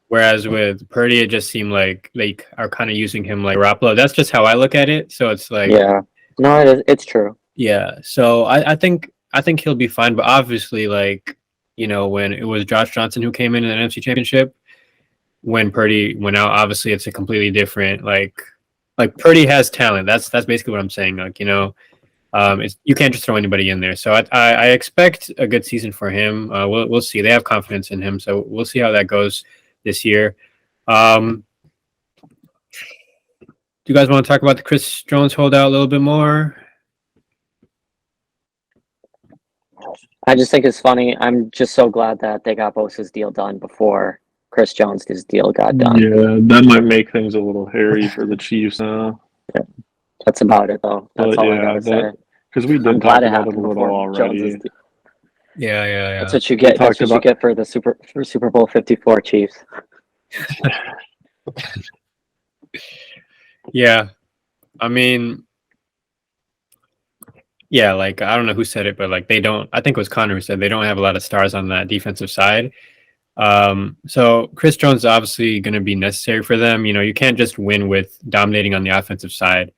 Whereas with Purdy, it just seemed like they are kind of using him like Garoppolo. That's just how I look at it. So it's like, Yeah. No, it's true. yeah. So I think he'll be fine. But obviously, like, you know, when it was Josh Johnson who came in an NFC Championship, when Purdy went out, obviously it's a completely different like Purdy has talent. That's basically what I'm saying. Like, you know, you can't just throw anybody in there. So I expect a good season for him. We'll see. They have confidence in him, so we'll see how that goes this year. Do you guys want to talk about the Chris Jones holdout a little bit more? I just think it's funny. I'm just so glad that they got Bosa's deal done before Chris Jones' deal got done. Yeah, that might make things a little hairy for the Chiefs now. That's about it, though. That's But all I yeah, gotta say. because we I'm did talk glad it about it a happened little before already. Jones's deal. Yeah. That's what you get. That's what you get for the Super Bowl 54 Chiefs. Yeah, I mean, yeah, like I don't know who said it, but like they don't. I think it was Konnor who said they don't have a lot of stars on that defensive side. So Chris Jones is obviously going to be necessary for them. You know, you can't just win with dominating on the offensive side.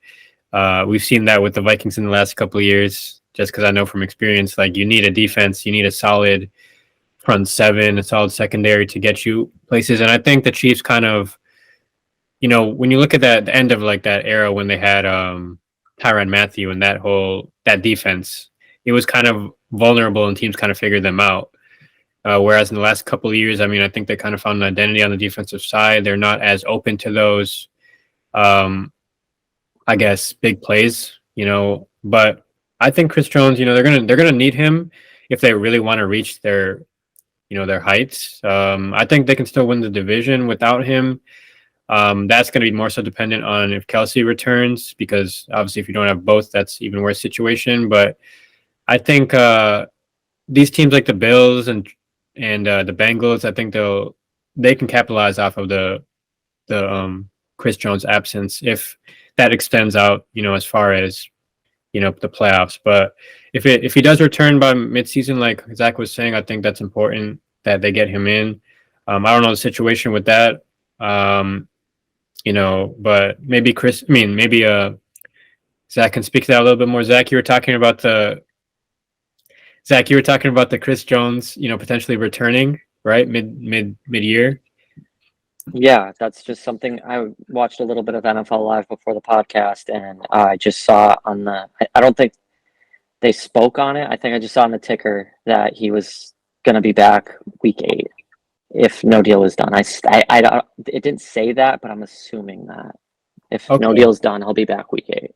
We've seen that with the Vikings in the last couple of years. Just because I know from experience, like you need a defense, you need a solid front seven, a solid secondary to get you places. And I think the Chiefs kind of, you know, when you look at the end of like that era when they had Tyrann Mathieu and that defense, it was kind of vulnerable and teams kind of figured them out. Whereas in the last couple of years, I mean, I think they kind of found an identity on the defensive side. They're not as open to those, I guess, big plays, you know. But I think Chris Jones, you know, they're gonna need him if they really want to reach their, you know, their heights. I think they can still win the division without him. That's going to be more so dependent on if Kelce returns, because obviously if you don't have both, that's even worse situation. But I think these teams like the Bills and the Bengals, I think they can capitalize off of the Chris Jones absence if that extends out, you know, as far as, you know, the playoffs. But if he does return by midseason, like Zach was saying, I think that's important that they get him in. I don't know the situation with that, you know, but maybe Zach can speak to that a little bit more. Zach, you were talking about the Chris Jones, you know, potentially returning, right? Mid year. Yeah, that's just something I watched a little bit of NFL Live before the podcast, and I just saw on I don't think they spoke on it. I think I just saw on the ticker that he was going to be back week 8 if no deal is done. I don't, it didn't say that, but I'm assuming that if no deal is done, he'll be back week 8.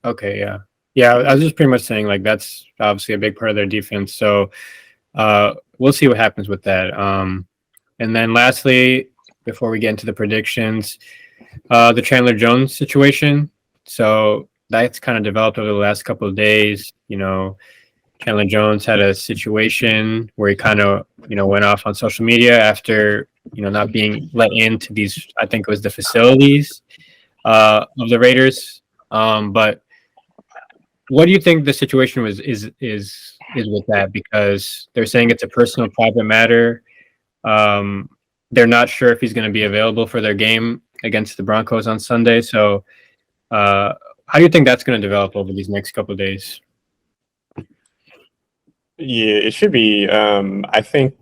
Okay, yeah. I was just pretty much saying like that's obviously a big part of their defense. So we'll see what happens with that. And then lastly, before we get into the predictions, the Chandler Jones situation. So that's kind of developed over the last couple of days. You know, Chandler Jones had a situation where he kind of, you know, went off on social media after, you know, not being let into these, I think it was the facilities of the Raiders. But what do you think the situation is with that? Because they're saying it's a personal, private matter. They're not sure if he's going to be available for their game against the Broncos on Sunday. So, how do you think that's going to develop over these next couple of days? Yeah, it should be. I think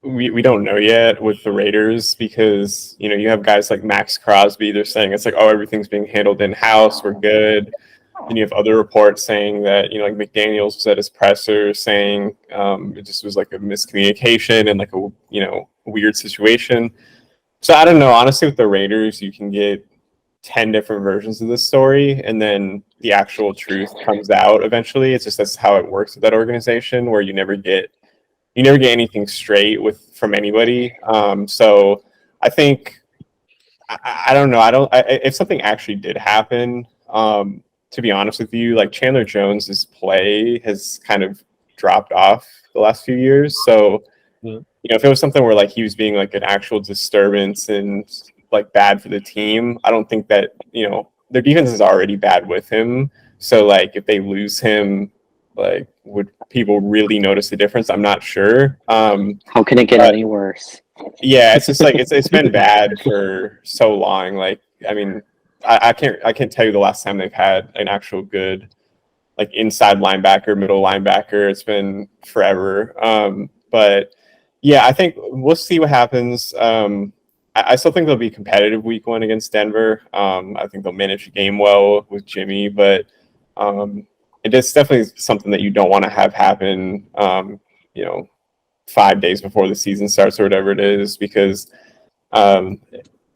we don't know yet with the Raiders because, you know, you have guys like Max Crosby. They're saying it's like, oh, everything's being handled in-house. We're good. And you have other reports saying that, you know, like McDaniels was at his presser saying it just was like a miscommunication and like a, you know, weird situation. So I don't know. Honestly, with the Raiders, you can get 10 different versions of this story and then the actual truth comes out eventually. It's just that's how it works with that organization, where you never get anything straight from anybody. So I think I don't know. If something actually did happen, to be honest with you, like Chandler Jones's play has kind of dropped off the last few years. So, you know, if it was something where like he was being like an actual disturbance and like bad for the team, I don't think that, you know, their defense is already bad with him. So like if they lose him, like would people really notice the difference? I'm not sure. How can it get any worse? Yeah, it's just like it's been bad for so long. Like I mean, I can't tell you the last time they've had an actual good like inside linebacker, middle linebacker. It's been forever. But yeah, I think we'll see what happens. I still think they'll be competitive week 1 against Denver. I think they'll manage the game well with Jimmy, but it is definitely something that you don't want to have happen, 5 days before the season starts or whatever it is, because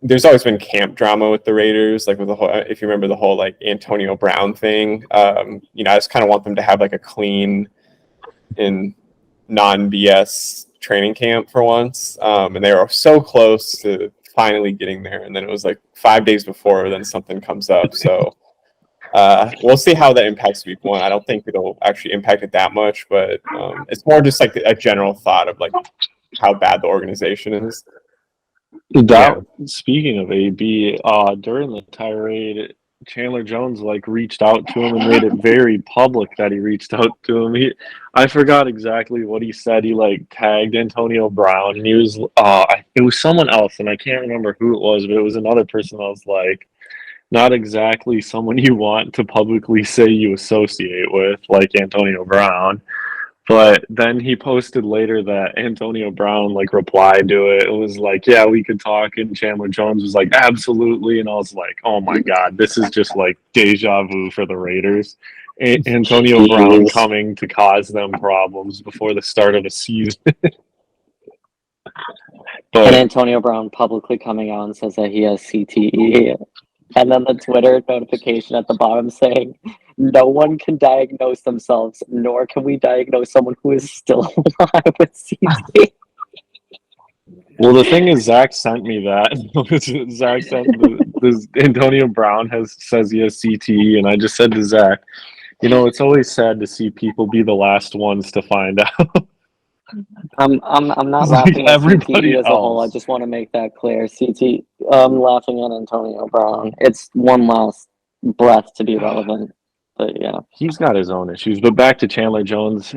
there's always been camp drama with the Raiders, like with the whole, if you remember the whole like Antonio Brown thing. I just kind of want them to have like a clean and non-BS training camp for once. And they were so close to finally getting there. And then it was like 5 days before, then something comes up. So we'll see how that impacts week 1. I don't think it'll actually impact it that much, but it's more just like a general thought of like how bad the organization is. Speaking of AB, during the tirade, Chandler Jones like reached out to him and made it very public that he reached out to him. I forgot exactly what he said. He like tagged Antonio Brown, and he was it was someone else, and I can't remember who it was, but it was another person that was like, not exactly someone you want to publicly say you associate with, like Antonio Brown. But then he posted later that Antonio Brown like replied to it. It was like, yeah, we could talk. And Chandler Jones was like, absolutely. And I was like, oh my God, this is just like deja vu for the Raiders. Antonio Brown coming to cause them problems before the start of the season. And Antonio Brown publicly coming out and says that he has CTE. And then the Twitter notification at the bottom saying, no one can diagnose themselves, nor can we diagnose someone who is still alive with CTE. Well, the thing is, Zach sent me that. Zach sent this Antonio Brown says he has CTE, and I just said to Zach, it's always sad to see people be the last ones to find out. I'm not laughing at CTE as a whole. I just want to make that clear. CTE, I'm laughing at Antonio Brown. It's one last breath to be relevant. But yeah, he's got his own issues. But back to Chandler Jones,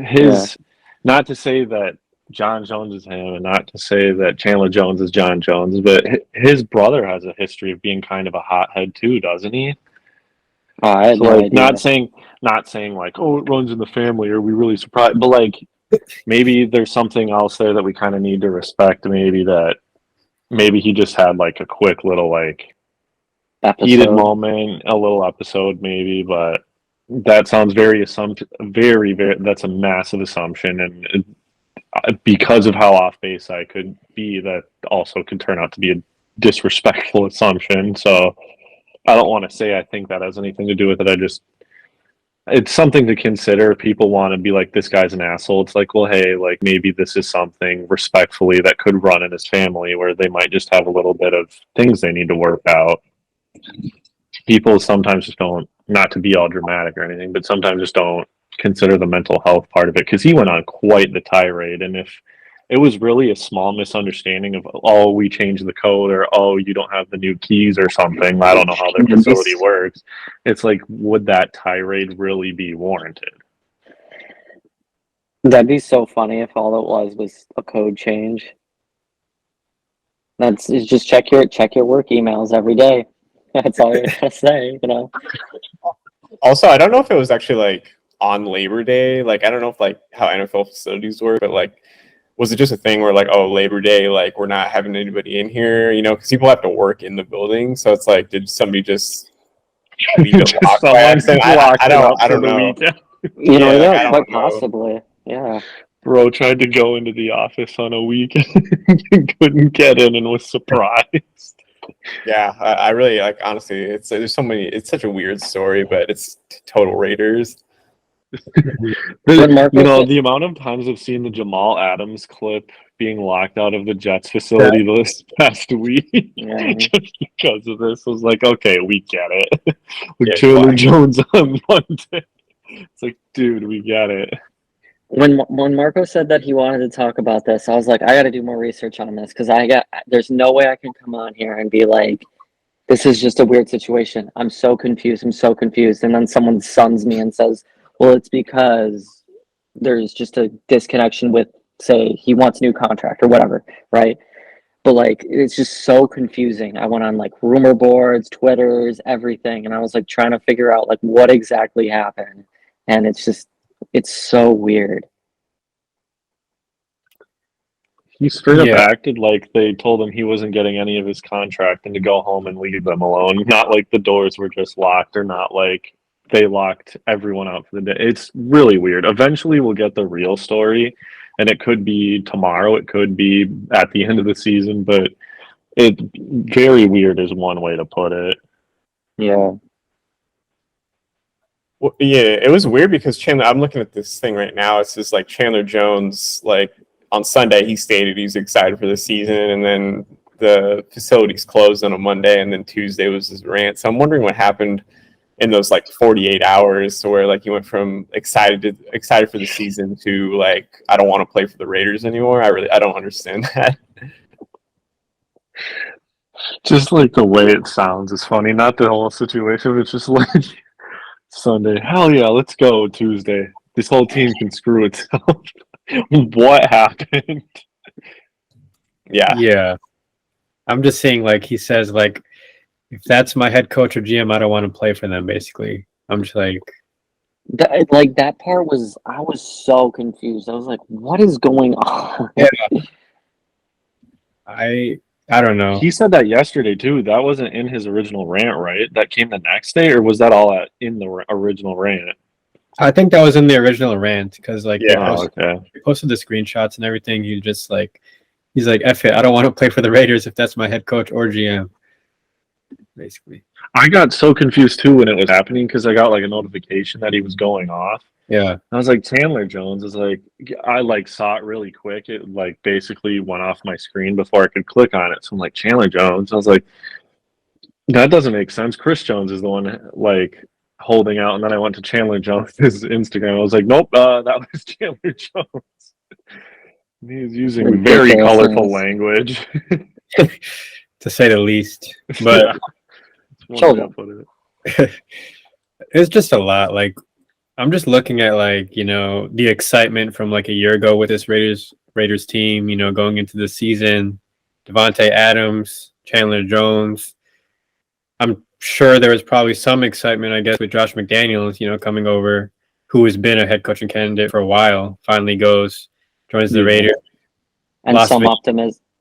not to say that John Jones is him, and not to say that Chandler Jones is John Jones, but his brother has a history of being kind of a hothead too, doesn't he? I had no idea. Not saying like, oh, it runs in the family. Are we really surprised? But like, maybe there's something else there that we kind of need to respect. Maybe he just had like a quick little like heated moment, a little episode maybe, but that sounds very that's a massive assumption, and because of how off base I could be, that also could turn out to be a disrespectful assumption. So I don't want to say I think that has anything to do with it. It's something to consider. People want to be like, this guy's an asshole. It's like, well, hey, like maybe this is something respectfully that could run in his family, where they might just have a little bit of things they need to work out. People sometimes just don't, not to be all dramatic or anything, but sometimes just don't consider the mental health part of it, because he went on quite the tirade. And if it was really a small misunderstanding of, oh, we changed the code, or, oh, you don't have the new keys or something, I don't know how their facility works. It's like, would that tirade really be warranted? That'd be so funny if all it was a code change. It's just check your work emails every day. That's all you're gonna say, Also, I don't know if it was actually like on Labor Day. Like, I don't know if like how NFL facilities work, but like, was it just a thing where like, oh, Labor Day, like we're not having anybody in here, because people have to work in the building. So it's like, did somebody just leave it locked by accident? I don't know. Quite possibly. Yeah. Bro tried to go into the office on a weekend and couldn't get in and was surprised. Yeah, I really like, honestly, it's such a weird story, but it's total Raiders. The amount of times I've seen the Jamal Adams clip being locked out of the Jets facility this past week just because of this, I was like, okay, we get it. With Chandler Jones on Monday, it's like, dude, we get it. When Markos said that he wanted to talk about this, I was like, I got to do more research on this, because there's no way I can come on here and be like, This is just a weird situation. I'm so confused. And then someone suns me and says, well, it's because there's just a disconnection with, say, he wants a new contract or whatever, right? But like, it's just so confusing. I went on like rumor boards, Twitters, everything, and I was like trying to figure out like what exactly happened. And it's so weird. He straight up Yeah. acted like they told him he wasn't getting any of his contract and to go home and leave them alone. Not like the doors were just locked, or not like they locked everyone out for the day. It's really weird. Eventually, we'll get the real story, and it could be tomorrow. It could be at the end of the season, but it very weird is one way to put it. Yeah. Well, yeah, it was weird because Chandler. I'm looking at this thing right now. It's just like Chandler Jones. Like on Sunday, he stated he's excited for the season, and then the facilities closed on a Monday, and then Tuesday was his rant. So I'm wondering what happened in those like 48 hours, to where like he went from excited for the season to like, I don't want to play for the Raiders anymore. I don't understand that. Just like the way it sounds is funny. Not the whole situation. It's just like Sunday. Hell yeah, let's go. Tuesday. This whole team can screw itself. What happened? Yeah. I'm just saying, like, he says, like, if that's my head coach or GM, I don't want to play for them, basically. I'm just like... That part was... I was so confused. I was like, what is going on? Yeah. I don't know. He said that yesterday, too. That wasn't in his original rant, right? That came the next day, or was that all in the original rant? I think that was in the original rant, because, like, Yeah, they posted the screenshots and everything. He just, like... He's like, F it, I don't want to play for the Raiders if that's my head coach or GM. Basically. I got so confused too when it was happening, because I got like a notification that he was going off. Yeah. I was like, Chandler Jones is like, I like saw it really quick. It like basically went off my screen before I could click on it. So I'm like, Chandler Jones. I was like, that doesn't make sense. Chris Jones is the one like holding out. And then I went to Chandler Jones' Instagram. I was like, nope, that was Chandler Jones. He's using very colorful language, to say the least. But it's just a lot. Like, I'm just looking at, like, you know, the excitement from like a year ago with this Raiders team, you know, going into the season. Devontae Adams, Chandler Jones. I'm sure there was probably some excitement, I guess, with Josh McDaniels, you know, coming over, who has been a head coaching candidate for a while, finally joins the Raiders. And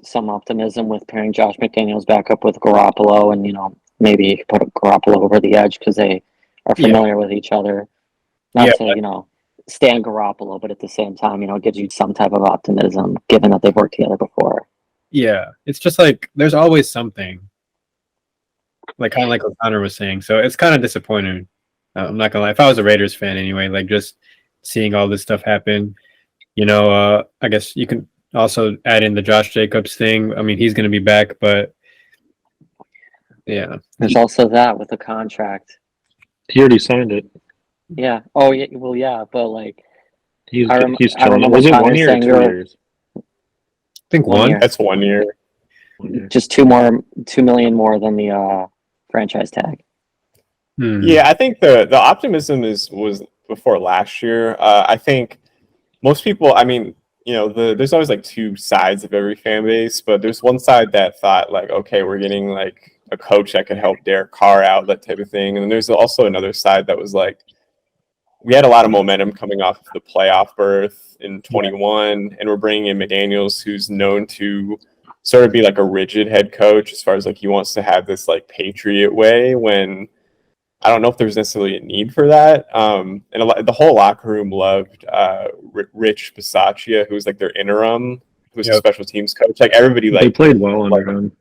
some optimism with pairing Josh McDaniels back up with Garoppolo, and, you know, maybe you could put Garoppolo over the edge because they are familiar with each other. Not to, you know, stand Garoppolo, but at the same time, you know, it gives you some type of optimism given that they've worked together before. Yeah, it's just like there's always something. Like, kind of like what Konnor was saying. So it's kind of disappointing. I'm not gonna lie. If I was a Raiders fan anyway, like, just seeing all this stuff happen, you know, I guess you can also add in the Josh Jacobs thing. I mean, he's going to be back, but yeah. There's also that with the contract. He already signed it. Yeah. Oh, yeah. Well, yeah, but like, He's I chilling. remember Was it Konnor 1 year or saying 2 years? I think 1 one. year. That's 1 year. Just $2 million more than the franchise tag. Yeah, I think the optimism was before last year. I think most people, I mean, you know, there's always like two sides of every fan base, but there's one side that thought like, okay, we're getting like a coach that could help Derek Carr out, that type of thing. And then there's also another side that was like, we had a lot of momentum coming off of the playoff berth in 21, and we're bringing in McDaniels, who's known to sort of be like a rigid head coach as far as like he wants to have this like Patriot way, when I don't know if there's necessarily a need for that. And the whole locker room loved Rich Bisaccia, who was like their interim, who was a special teams coach. Like, everybody, like, They played well under him.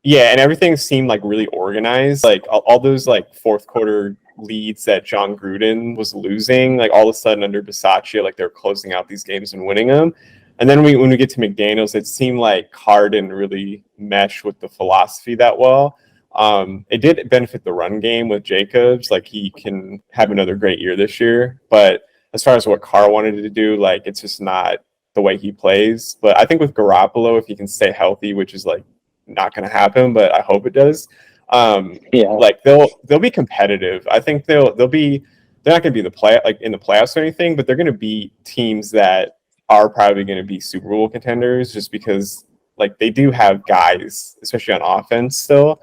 Yeah, and everything seemed like really organized. Like all those like fourth quarter leads that John Gruden was losing, like all of a sudden under Bisaccia, like they're closing out these games and winning them. And then when we get to McDaniels, it seemed like Carr didn't really mesh with the philosophy that well. It did benefit the run game with Jacobs. Like, he can have another great year this year. But as far as what Carr wanted to do, like, it's just not the way he plays. But I think with Garoppolo, if he can stay healthy, which is like not going to happen, but I hope it does. Yeah. Like they'll be competitive. I think they're not going to be in the playoffs or anything, but they're going to be teams that are probably going to be Super Bowl contenders just because like they do have guys, especially on offense still.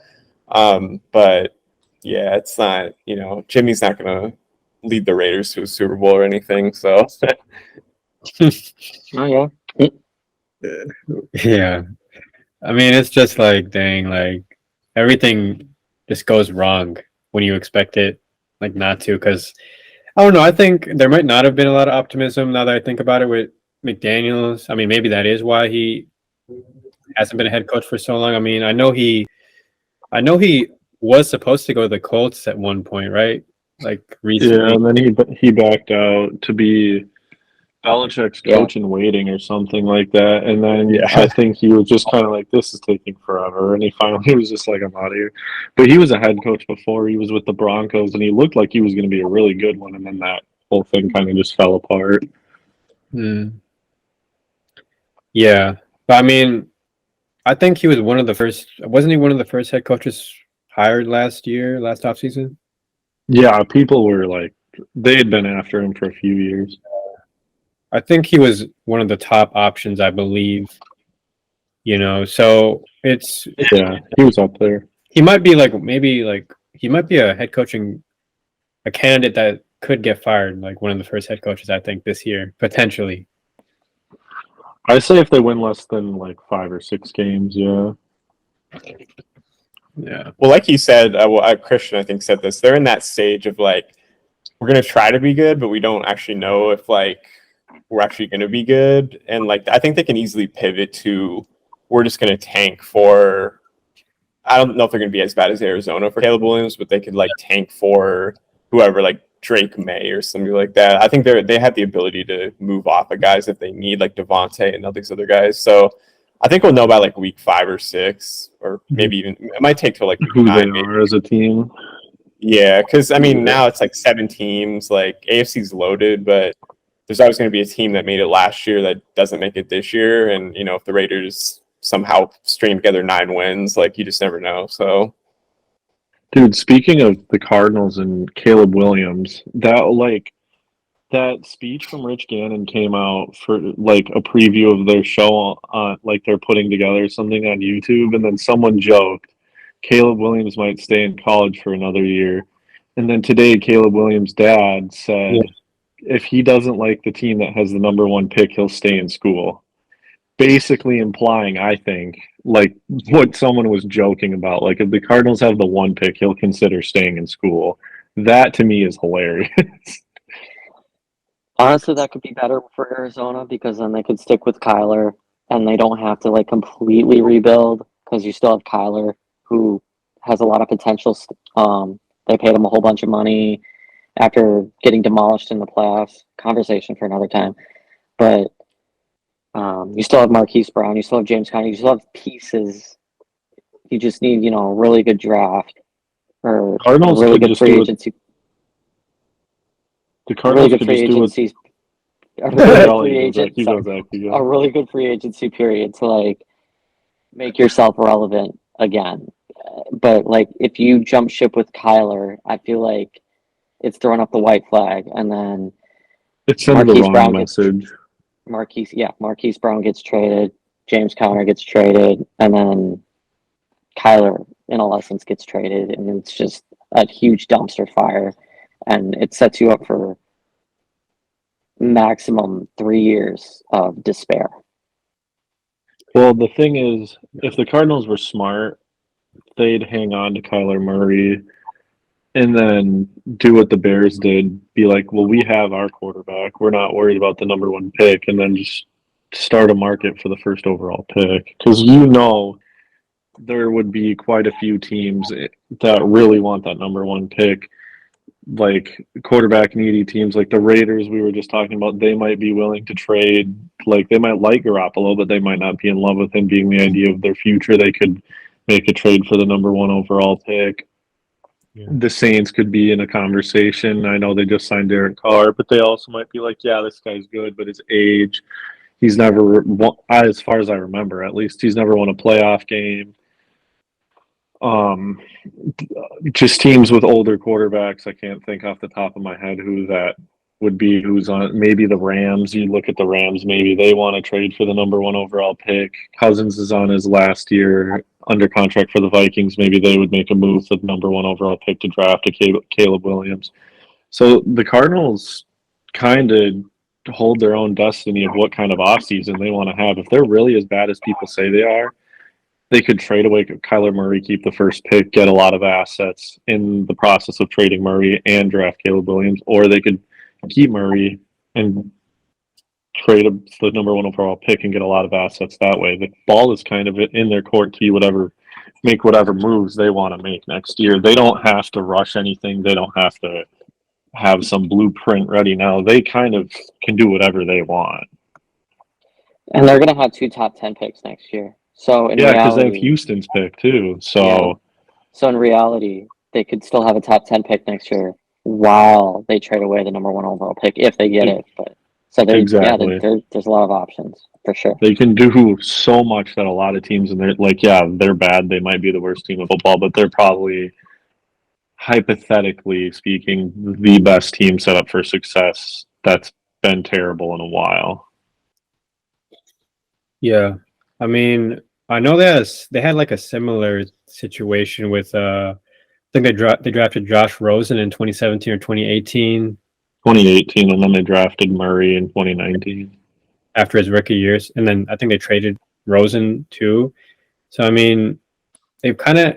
But yeah, it's not, Jimmy's not going to lead the Raiders to a Super Bowl or anything. So Oh yeah. Yeah. I mean, it's just like, dang, like everything just goes wrong when you expect it, like not to. Because I don't know. I think there might not have been a lot of optimism now that I think about it with McDaniels. I mean, maybe that is why he hasn't been a head coach for so long. I mean, I know he was supposed to go to the Colts at one point, right? Like Yeah, recently. and then he backed out to be Belichick's Yeah. coach in waiting or something like that. And then Yeah. I think he was just kind of like, this is taking forever. And he finally was just like, I'm out of here. But he was a head coach before. He was with the Broncos, and he looked like he was going to be a really good one. And then that whole thing kind of just fell apart. Hmm. Yeah, but I mean, I think he was one of the first. Wasn't he one of the first head coaches hired last offseason? Yeah, people were like, they had been after him for a few years. I think he was one of the top options, I believe. So Yeah, he was up there. he might be he might be a candidate that could get fired, like one of the first head coaches, I think, this year, potentially. I say if they win less than like 5 or 6 games, yeah. Yeah. well, like you said, Christian, I think said this. They're in that stage of like, we're going to try to be good, but we don't actually know if like we're actually going to be good. And like, I think they can easily pivot to, we're just going to tank for, I don't know if they're going to be as bad as Arizona for Caleb Williams, but they could like tank for whoever, like Drake May or something like that. I think they have the ability to move off of guys if they need, like Devontae and all these other guys. So I think we'll know by like week 5 or 6, or maybe even it might take till like week Who 9. they Maybe. are as a team. Yeah, because I mean now it's like 7 teams. Like AFC's loaded, but there's always going to be a team that made it last year that doesn't make it this year. And if the Raiders somehow string together 9 wins, like you just never know. So, Dude, speaking of the Cardinals and Caleb Williams, that speech from Rich Gannon came out for like a preview of their show on like they're putting together something on YouTube, and then someone joked Caleb Williams might stay in college for another year. And then today Caleb Williams' dad said if he doesn't like the team that has the number 1 pick, he'll stay in school. Basically implying, I think, like what someone was joking about. Like if the Cardinals have the 1 pick, he'll consider staying in school. That to me is hilarious. Honestly, that could be better for Arizona because then they could stick with Kyler and they don't have to like completely rebuild because you still have Kyler who has a lot of potential. They paid him a whole bunch of money after getting demolished in the playoffs. Conversation for another time. But you still have Marquise Brown. You still have James Conner. You still have pieces. You just need, a really good draft or Cardinals a really could good just free do it. agency. The A Cardinals really good could free just do it. agency. A Oh, really good you free go, agent. Zach. You Sorry. go, Zach. You A go. really good free agency period to like make yourself relevant again. But like if you jump ship with Kyler, I feel like it's throwing up the white flag, and then It sends the Marquise wrong Brown message. Marquise Brown gets traded, James Conner gets traded, and then Kyler in all essence gets traded, and it's just a huge dumpster fire, and it sets you up for maximum 3 years of despair. Well, the thing is, if the Cardinals were smart, they'd hang on to Kyler Murray and then do what the Bears did. Be like, well, we have our quarterback. We're not worried about the number 1 pick, and then just start a market for the first overall pick. Because there would be quite a few teams that really want that number 1 pick. Like quarterback needy teams like the Raiders we were just talking about, they might be willing to trade. Like they might like Garoppolo, but they might not be in love with him being the idea of their future. They could make a trade for the number 1 overall pick. Yeah. The Saints could be in a conversation. I know they just signed Derek Carr, but they also might be like, yeah, this guy's good, but his age, he's never, as far as I remember, at least, he's never won a playoff game. Just teams with older quarterbacks. I can't think off the top of my head who that would be. Who's on? Maybe the Rams. You look at the Rams. Maybe they want to trade for the number 1 overall pick. Cousins is on his last year under contract for the Vikings. Maybe they would make a move for the number 1 overall pick to draft a Caleb Williams. So the Cardinals kind of hold their own destiny of what kind of offseason they want to have. If they're really as bad as people say they are, they could trade away Kyler Murray, keep the first pick, get a lot of assets in the process of trading Murray and draft Caleb Williams, or they could keep Murray and trade the number 1 overall pick and get a lot of assets that way. The ball is kind of in their court to make whatever moves they want to make next year. They don't have to rush anything. They don't have to have some blueprint ready now. They kind of can do whatever they want. And they're going to have 2 top 10 picks next year. So in because reality, they have Houston's pick too. So yeah. So in reality, they could still have a top 10 pick next year while they trade away the number 1 overall pick if they get it. But so there's a lot of options for sure. They can do so much that a lot of teams, and they're bad. They might be the worst team in football, but they're probably, hypothetically speaking, the best team set up for success that's been terrible in a while. Yeah. I mean, I know they had like a similar situation with I think they drafted Josh Rosen in 2017 or 2018. 2018, and then they drafted Murray in 2019 after his rookie years, and then I think they traded Rosen too. So I mean, they've kind of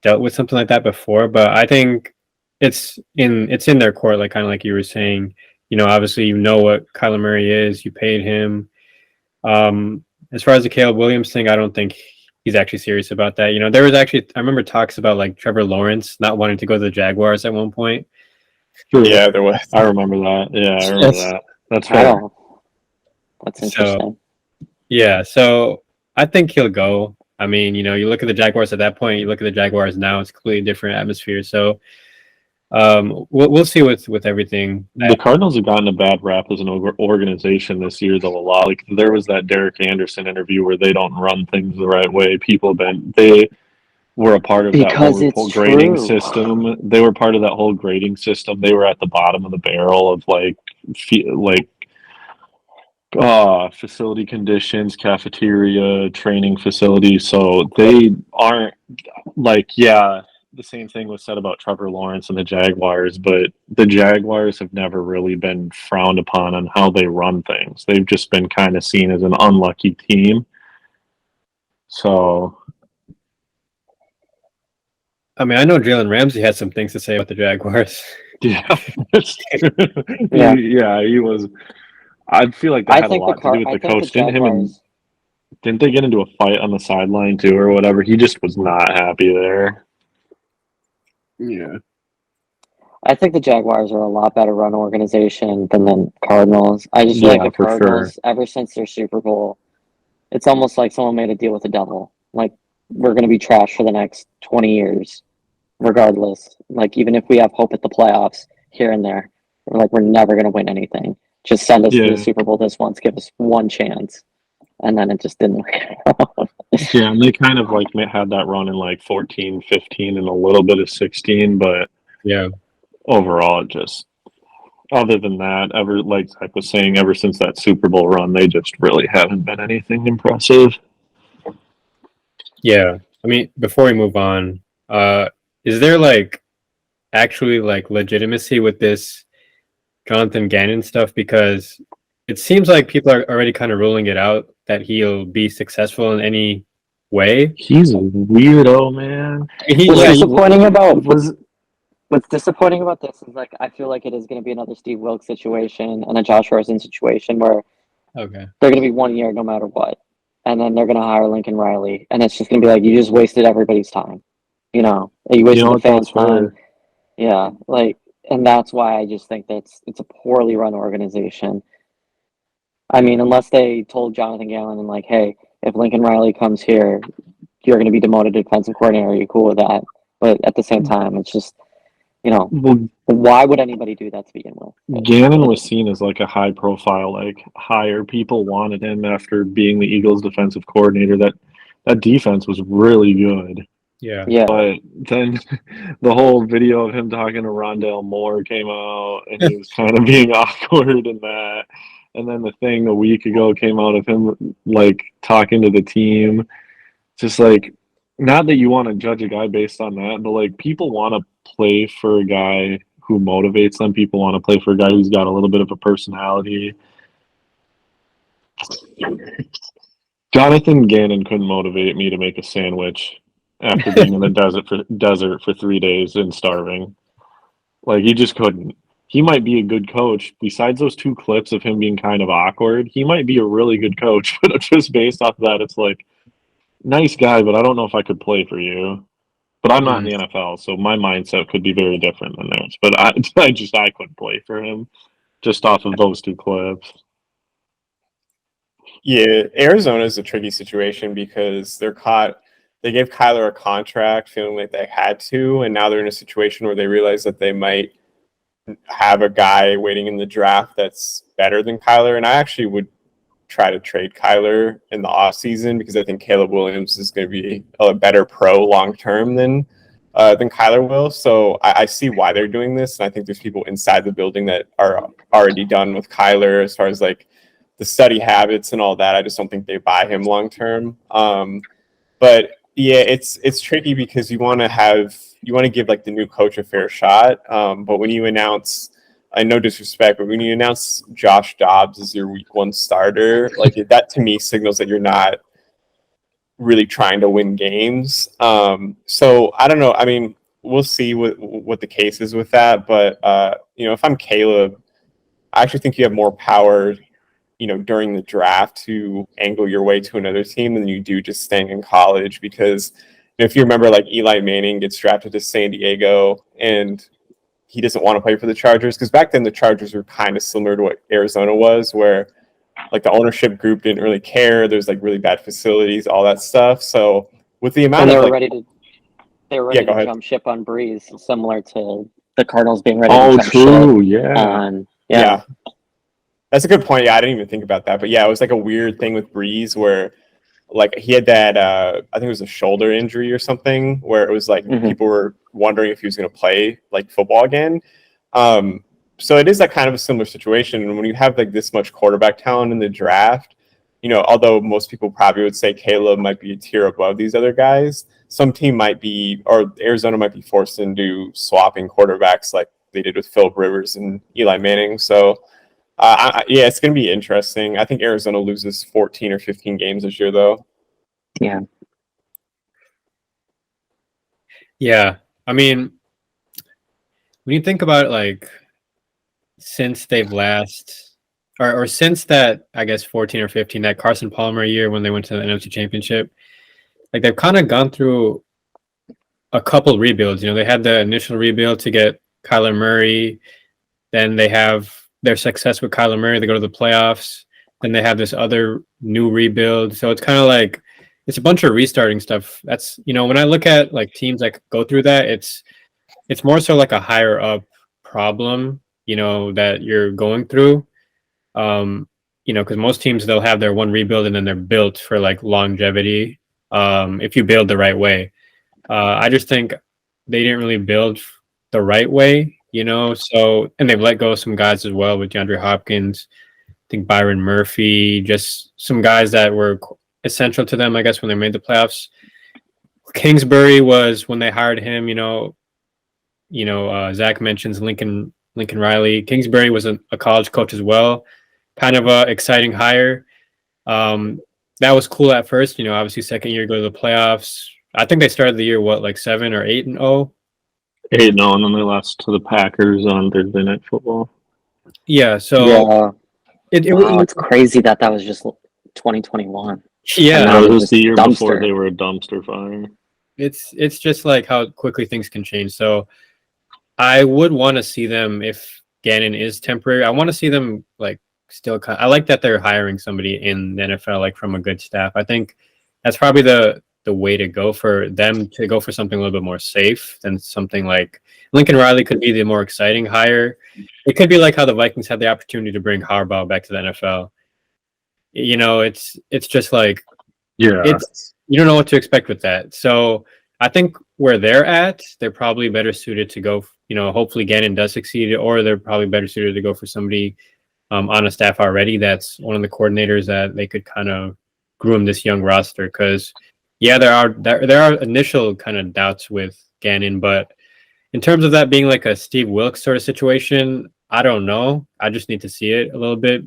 dealt with something like that before, but I think it's in their court, like kind of like you were saying. You know, obviously you know what Kyler Murray is. You paid him. As far as the Caleb Williams thing, I don't think he's actually serious about that. You know, there was actually, I remember talks about like Trevor Lawrence not wanting to go to the Jaguars at one point. Yeah, there was. I remember that. Yeah, I remember that. That's fair. That's interesting. So I think he'll go. I mean, you know, you look at the Jaguars at that point, you look at the Jaguars now, it's a completely different atmosphere. So we'll see with everything. The Cardinals have gotten a bad rap as an organization this year, though. A lot. Like there was that Derek Anderson interview where they don't run things the right way. They were a part of that whole grading system. They were part of that whole grading system. They were at the bottom of the barrel of facility conditions, cafeteria, training facilities. So they aren't the same thing was said about Trevor Lawrence and the Jaguars, but the Jaguars have never really been frowned upon on how they run things. They've just been kind of seen as an unlucky team. So, I mean, I know Jalen Ramsey had some things to say about the Jaguars. Yeah, that's true. Yeah, he was. I feel like that had a lot to do with the coach. Didn't they get into a fight on the sideline too, or whatever? He just was not happy there. Yeah. I think the Jaguars are a lot better run organization than the Cardinals. I just feel like the Cardinals, ever since their Super Bowl, it's almost like someone made a deal with the devil. Like, we're going to be trash for the next 20 years, regardless. Like, even if we have hope at the playoffs here and there, we're never going to win anything. Just send us to the Super Bowl this once, give us one chance. And then it just didn't work out. Yeah, and they kind of had that run in 14, 15, and a little bit of 16, but yeah, overall, it just, other than that, I was saying, ever since that Super Bowl run, they just really haven't been anything impressive. Yeah, I mean, before we move on, is there actually legitimacy with this Jonathan Gannon stuff? Because it seems like people are already kind of ruling it out that he'll be successful in any way. He's a weirdo, man. What's disappointing about this is I feel like it is going to be another Steve Wilkes situation and a Josh Rosen situation where they're going to be 1 year no matter what, and then they're going to hire Lincoln Riley, and it's just going to be you just wasted everybody's time. You wasted the fans' time. Yeah, and that's why I just think it's a poorly run organization. I mean, unless they told Jonathan Gannon and hey, if Lincoln Riley comes here, you're going to be demoted to defensive coordinator. Are you cool with that? But at the same time, it's just, why would anybody do that to begin with? Gannon was seen as a high profile, hire. People wanted him after being the Eagles defensive coordinator. That defense was really good. Yeah. Yeah. But then the whole video of him talking to Rondale Moore came out, and he was kind of being awkward in that. And then the thing a week ago came out of him like talking to the team. Just like, not that you want to judge a guy based on that, but like people want to play for a guy who motivates them. People want to play for a guy who's got a little bit of a personality. Jonathan Gannon couldn't motivate me to make a sandwich after being in the desert for 3 days and starving. Like, he just couldn't. He might be a good coach. Besides those 2 clips of him being kind of awkward, he might be a really good coach. But just based off of that, it's like, nice guy, but I don't know if I could play for you. But I'm not in the NFL, so my mindset could be very different than theirs. But I couldn't play for him just off of those 2 clips. Yeah, Arizona is a tricky situation because they gave Kyler a contract feeling like they had to, and now they're in a situation where they realize that they might have a guy waiting in the draft that's better than Kyler. And I actually would try to trade Kyler in the offseason because I think Caleb Williams is going to be a better pro long term than Kyler will. So I see why they're doing this, and I think there's people inside the building that are already done with Kyler as far as like the study habits and all that. I just don't think they buy him long term. But yeah, it's tricky because you want to give like the new coach a fair shot. But when you announce, and no disrespect, but when you announce Josh Dobbs as your week 1 starter, like that to me signals that you're not really trying to win games. So I don't know. I mean, we'll see what the case is with that. But if I'm Caleb, I actually think you have more power, during the draft to angle your way to another team than you do just staying in college. Because if you remember, like Eli Manning gets drafted to San Diego and he doesn't want to play for the Chargers, because back then the Chargers were kind of similar to what Arizona was, where like the ownership group didn't really care. There's like really bad facilities, all that stuff. So with the amount And they of were like, ready to go ahead. jump ship on Breeze, similar to the Cardinals being ready Oh, to jump true. ship Yeah. on. Yeah. That's a good point. Yeah, I didn't even think about that. But yeah, it was like a weird thing with Breeze where like he had that I think it was a shoulder injury or something where it was like people were wondering if he was going to play like football again. So it is like kind of a similar situation. And when you have like this much quarterback talent in the draft, although most people probably would say Caleb might be a tier above these other guys, some team might be, or Arizona might be forced into swapping quarterbacks like they did with Philip Rivers and Eli Manning. So yeah, it's going to be interesting. I think Arizona loses 14 or 15 games this year, though. Yeah. Yeah. I mean, when you think about it, like, since they've or since that, I guess, 14 or 15, that Carson Palmer year when they went to the NFC Championship, like, they've kind of gone through a couple rebuilds. They had the initial rebuild to get Kyler Murray. Then they have their success with Kyler Murray. They go to the playoffs. Then they have this other new rebuild. So it's kind of like it's a bunch of restarting stuff. That's when I look at like teams that go through that, it's more so like a higher up problem, that you're going through. Because most teams they'll have their one rebuild and then they're built for like longevity. If you build the right way. I just think they didn't really build the right way. So, and they've let go of some guys as well with DeAndre Hopkins, I think Byron Murphy, just some guys that were essential to them, I guess, when they made the playoffs. Kingsbury was when they hired him, Zach mentions Lincoln Riley. Kingsbury was a college coach as well. Kind of a exciting hire. That was cool at first, obviously second year go to the playoffs. I think they started the year, like 7 or 8-0? 8-0, and then they lost to the Packers on Thursday Night Football. Yeah, so wow, it's crazy that was just 2021. Yeah, that was just the year dumpster. before they were a dumpster fire. It's just like how quickly things can change. So I would want to see them, if Gannon is temporary, I want to see them like still. I like that they're hiring somebody in the NFL like from a good staff. I think that's probably the way to go for them, to go for something a little bit more safe than something like Lincoln Riley could be the more exciting hire. It could be like how the Vikings had the opportunity to bring Harbaugh back to the NFL. It's just like, yeah, you don't know what to expect with that. So I think where they're at, they're probably better suited to go. Hopefully Gannon does succeed, or they're probably better suited to go for somebody on a staff already. That's one of the coordinators that they could kind of groom this young roster. Because yeah, there are initial kind of doubts with Gannon, but in terms of that being like a Steve Wilkes sort of situation, I don't know. I just need to see it a little bit.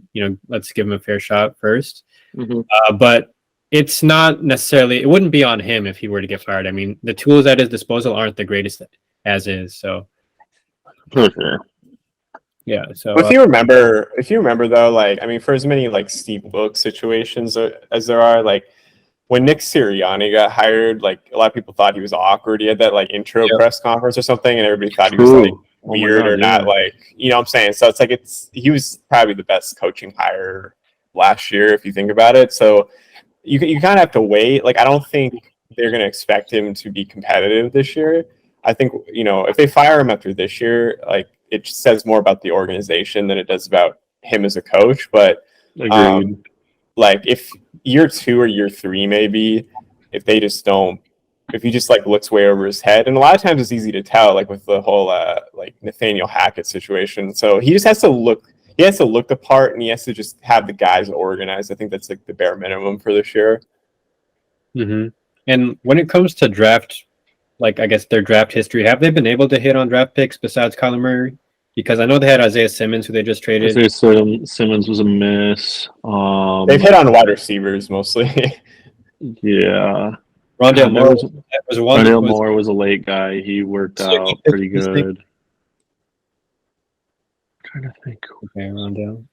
Let's give him a fair shot first. Mm-hmm. But it's not necessarily, it wouldn't be on him if he were to get fired. I mean, the tools at his disposal aren't the greatest as is. So, For sure. yeah. So, If you remember though, like, I mean, for as many like Steve Wilkes situations as there are, like when Nick Sirianni got hired, like a lot of people thought he was awkward. He had that like intro press conference or something, and everybody thought he was like weird or not, like, you know what I'm saying? So it's like he was probably the best coaching hire last year if you think about it. So you kind of have to wait. Like, I don't think they're going to expect him to be competitive this year. I think, if they fire him after this year, like, it says more about the organization than it does about him as a coach. But Agreed. like, if year 2 or year 3, maybe, if he just like looks way over his head, and a lot of times it's easy to tell, like with the whole like Nathaniel Hackett situation. So he just has to look. He has to look the part, and he has to just have the guys organized. I think that's like the bare minimum for this year. mm-hmm. And when it comes to draft, like I guess their draft history, have they been able to hit on draft picks besides Kyler Murray? Because I know they had Isaiah Simmons, who they just traded. Isaiah Simmons was a miss. They've hit on wide receivers mostly. Yeah. Rondale Moore was one. Rondale Moore was a late guy. He worked out pretty good. Trying to think. Okay, Rondale.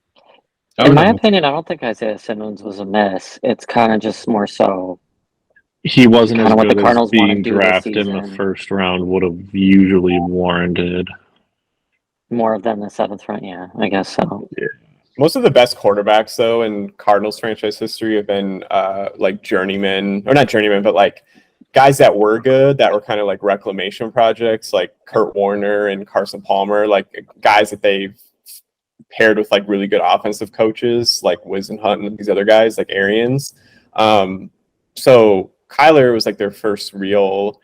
In my opinion, I don't think Isaiah Simmons was a miss. It's kind of just more so. He wasn't as what the good as Cardinals wanna being do this drafted in the season. first round would have usually warranted. More than the 7th round, yeah, I guess so. Most of the best quarterbacks, though, in Cardinals franchise history have been like journeymen, or not journeymen, but like guys that were good, that were kind of like reclamation projects, like Kurt Warner and Carson Palmer, like guys that they've paired with like really good offensive coaches, like Wisenhunt and these other guys, like Arians. So Kyler was like their first real,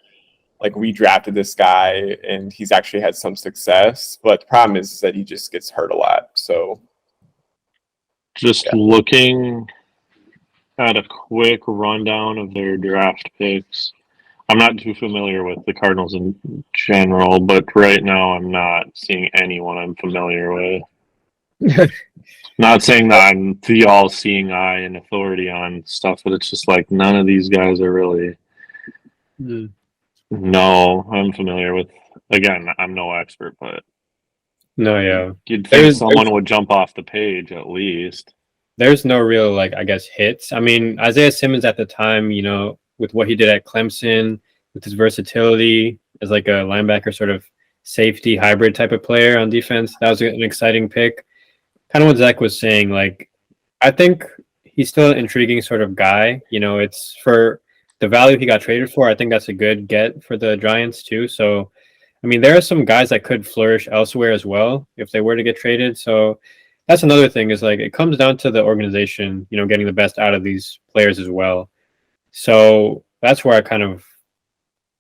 like, we drafted this guy and he's actually had some success, but the problem is that he just gets hurt a lot. So just looking at a quick rundown of their draft picks. I'm not too familiar with the Cardinals in general, but right now I'm not seeing anyone I'm familiar with. Not saying that I'm the all-seeing eye and authority on stuff, but it's just like none of these guys are really. No, I'm familiar with. Again, I'm no expert, but no, yeah, you'd think someone would jump off the page at least. There's no real, like, I guess, hits. I mean, Isaiah Simmons at the time, with what he did at Clemson, with his versatility as like a linebacker, sort of safety hybrid type of player on defense, that was an exciting pick. Kind of what Zach was saying, like, I think he's still an intriguing sort of guy. It's for the value he got traded for. I think that's a good get for the Giants too. So, I mean, there are some guys that could flourish elsewhere as well if they were to get traded. So that's another thing, is like, it comes down to the organization, getting the best out of these players as well. So that's where I kind of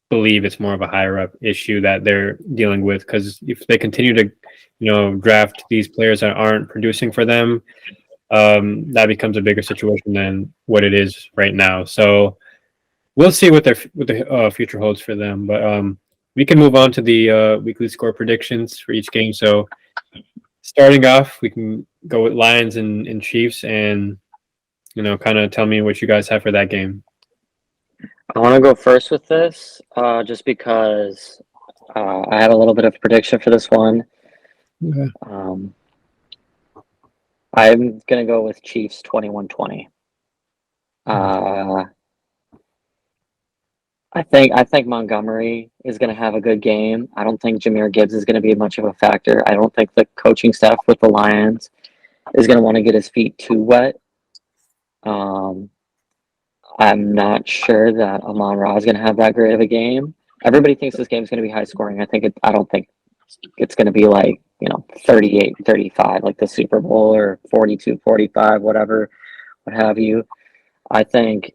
believe it's more of a higher up issue that they're dealing with, because if they continue to draft these players that aren't producing for them, that becomes a bigger situation than what it is right now. So we'll see what the future holds for them. But we can move on to the weekly score predictions for each game. So starting off, we can go with Lions and Chiefs, and kind of tell me what you guys have for that game. I want to go first with this, just because I have a little bit of prediction for this one. Okay. I'm going to go with Chiefs 21-20. I think Montgomery is going to have a good game. I don't think Jahmyr Gibbs is going to be much of a factor. I don't think the coaching staff with the Lions is going to want to get his feet too wet. I'm not sure that Amon-Ra is going to have that great of a game. Everybody thinks this game is going to be high scoring. I don't think it's going to be like, 38-35 like the Super Bowl, or 42-45, whatever, what have you. I think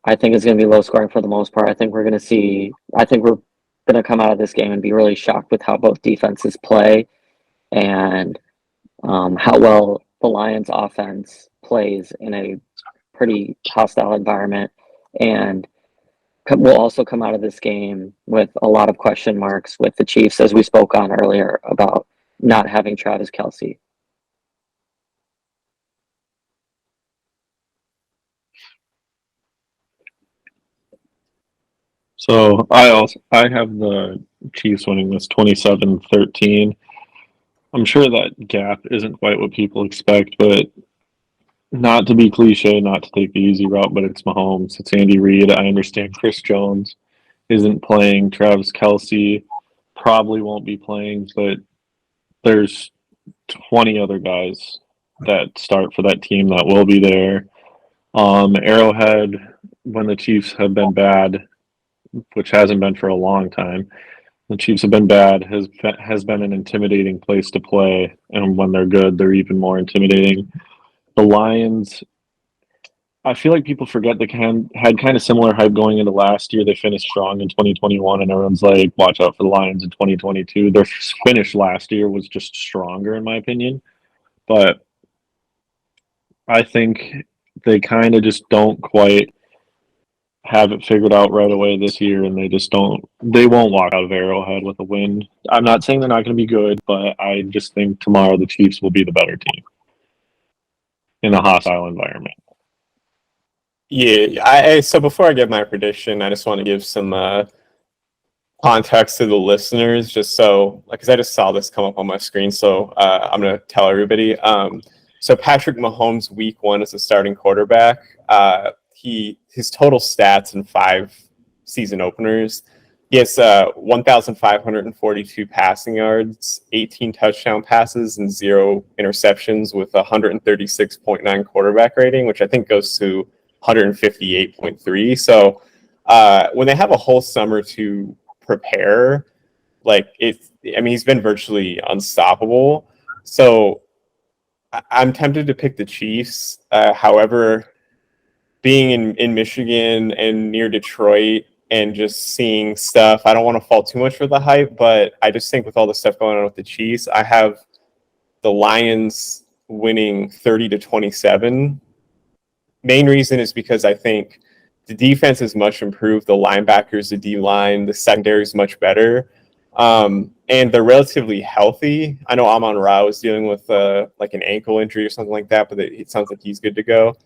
I think it's going to be low scoring for the most part. I think we're going to come out of this game and be really shocked with how both defenses play and how well the Lions offense plays in a pretty hostile environment. And we'll also come out of this game with a lot of question marks with the Chiefs, as we spoke on earlier about not having Travis Kelce. So I have the Chiefs winning this 27-13. I'm sure that gap isn't quite what people expect, but not to be cliche, not to take the easy route, but it's Mahomes, it's Andy Reid. I understand Chris Jones isn't playing, Travis Kelce probably won't be playing, but there's 20 other guys that start for that team that will be there. Arrowhead, when the Chiefs have been bad, which hasn't been for a long time, the Chiefs have been bad, has been an intimidating place to play, and when they're good, they're even more intimidating. The Lions, I feel like people forget they had kind of similar hype going into last year. They finished strong in 2021, and everyone's like, watch out for the Lions in 2022. Their finish last year was just stronger, in my opinion. But I think they kind of just don't quite have it figured out right away this year, and they won't walk out of Arrowhead with a win. I'm not saying they're not going to be good, but I just think tomorrow the Chiefs will be the better team in a hostile environment. Yeah, so before I give my prediction, I just want to give some context to the listeners, just so, because I just saw this come up on my screen, so I'm going to tell everybody. So Patrick Mahomes, week 1 as a starting quarterback, his total stats in 5 season openers, he has 1,542 passing yards, 18 touchdown passes, and 0 interceptions with 136.9 quarterback rating, which I think goes to 158.3. So when they have a whole summer to prepare, he's been virtually unstoppable. So I'm tempted to pick the Chiefs. However, being in Michigan and near Detroit and just seeing stuff, I don't want to fall too much for the hype, but I just think with all the stuff going on with the Chiefs, I have the Lions winning 30-27. Main reason is because I think the defense is much improved. The linebackers, the D-line, the secondary is much better. And they're relatively healthy. I know Amon-Ra was dealing with an ankle injury or something like that, but it sounds like he's good to go.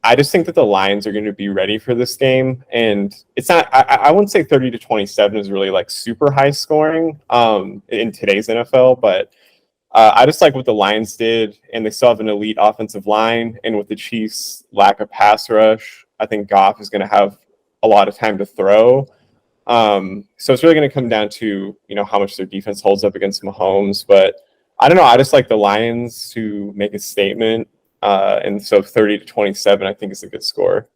I just think that the Lions are going to be ready for this game, and it's not. I wouldn't say 30-27 is really super high scoring in today's NFL, but I just like what the Lions did, and they still have an elite offensive line, and with the Chiefs' lack of pass rush, I think Goff is going to have a lot of time to throw. So it's really going to come down to how much their defense holds up against Mahomes, but I don't know. I just like the Lions to make a statement. And so 30-27, I think, is a good score.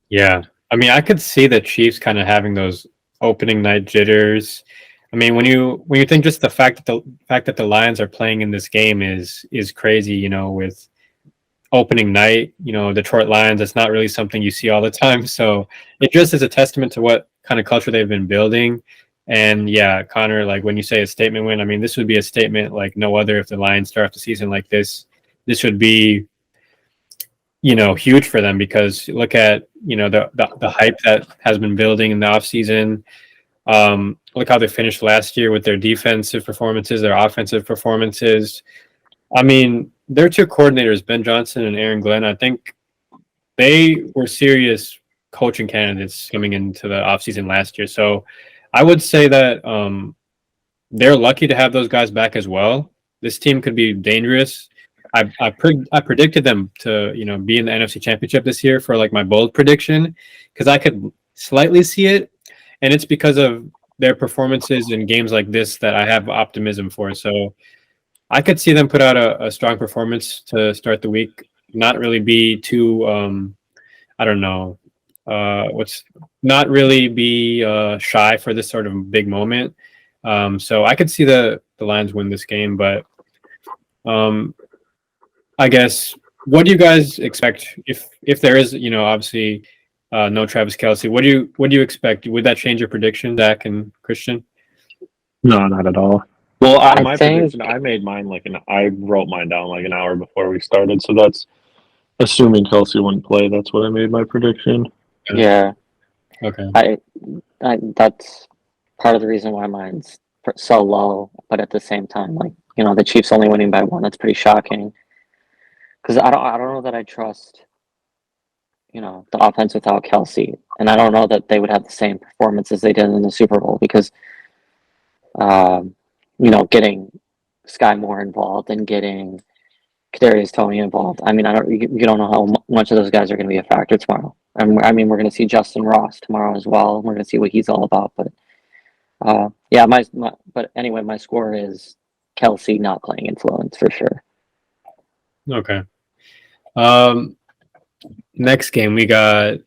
Yeah. I mean, I could see the Chiefs kind of having those opening night jitters. I mean, when you think just the fact that the Lions are playing in this game is crazy, with opening night, Detroit Lions, it's not really something you see all the time. So it just is a testament to what kind of culture they've been building. And yeah, Konnor, when you say a statement win, I mean, this would be a statement like no other. If the Lions start off the season like this would be, huge for them, because look at, the hype that has been building in the offseason. Look how they finished last year with their defensive performances, their offensive performances. I mean, their 2 coordinators, Ben Johnson and Aaron Glenn, I think they were serious coaching candidates coming into the offseason last year. So I would say that they're lucky to have those guys back as well. This team could be dangerous. I predicted them to be in the NFC Championship this year for my bold prediction, because I could slightly see it, and it's because of their performances in games like this that I have optimism for. So I could see them put out a strong performance to start the week, not really be too I don't know. Not really be shy for this sort of big moment. So I could see the Lions win this game, but I guess what do you guys expect if there is, obviously no Travis Kelce? What do you expect? Would that change your prediction, Zach and Christian? No, not at all. Well, I my think prediction, I made mine I wrote mine down like an hour before we started, so that's assuming Kelsey wouldn't play. That's what I made my prediction. yeah, Okay. I that's part of the reason why mine's so low. But at the same time, like the Chiefs only winning by one, that's pretty shocking. Because I don't know that I trust the offense without Kelsey, and I don't know that they would have the same performance as they did in the Super Bowl because getting Sky Moore involved and getting Kadarius Toney involved. I mean, you don't know how much of those guys are going to be a factor tomorrow. And I mean, we're going to see Justin Ross tomorrow as well. We're going to see what he's all about. But yeah, but anyway, my score is Kelsey not playing influence for sure. Okay. Next game we got.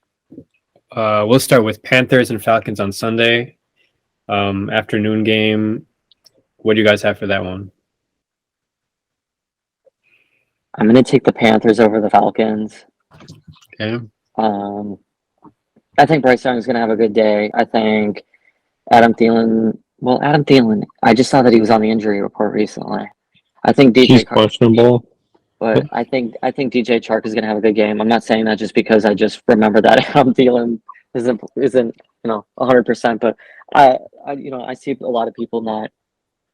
We'll start with Panthers and Falcons on Sunday. Afternoon game. What do you guys have for that one? I'm going to take the Panthers over the Falcons. Okay. I think Bryce Young is going to have a good day. I think Adam Thielen. Well, Adam Thielen. I just saw that he was on the injury report recently. I think He's questionable. But I think DJ Chark is going to have a good game. I'm not saying that just because I just remember that Adam Thielen isn't 100%. But I see a lot of people not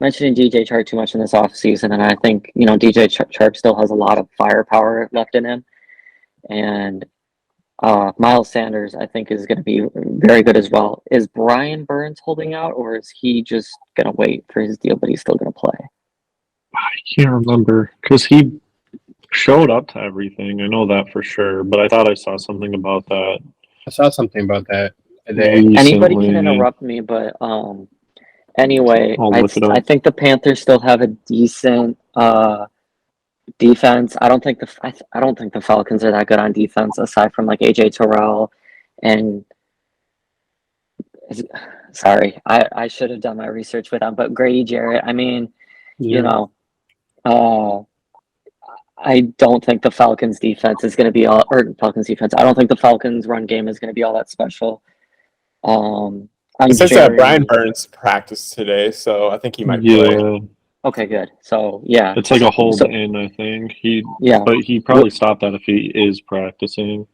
mentioning DJ Chark too much in this offseason, and I think DJ Chark still has a lot of firepower left in him, and Miles Sanders I think is going to be very good as well. Is Brian Burns holding out, or is he just going to wait for his deal, but he's still going to play? I can't remember because he showed up to everything. I know that for sure, but I thought I saw something about that. I saw something about that today. Recently. Anybody can interrupt me, but anyway, I think the Panthers still have a decent defense. I don't think the Falcons are that good on defense aside from like AJ Terrell and sorry, I should have done my research with them, but Grady Jarrett. I mean, I don't think the Falcons defense is going to be Falcons defense. I don't think the Falcons run game is going to be all that special. It says that Brian Burns practiced today, so I think he might play. Okay, good. So yeah, it's like a hold in. I think but he probably stopped that if he is practicing.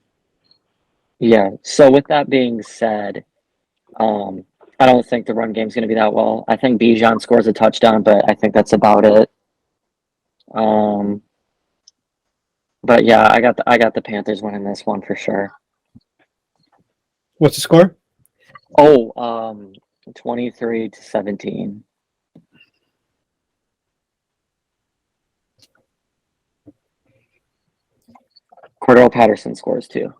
Yeah. So with that being said, I don't think the run game is going to be that well. I think Bijan scores a touchdown, but I think that's about it. But yeah, I got the Panthers winning this one for sure. What's the score? 23-17. Cordell Patterson scores too.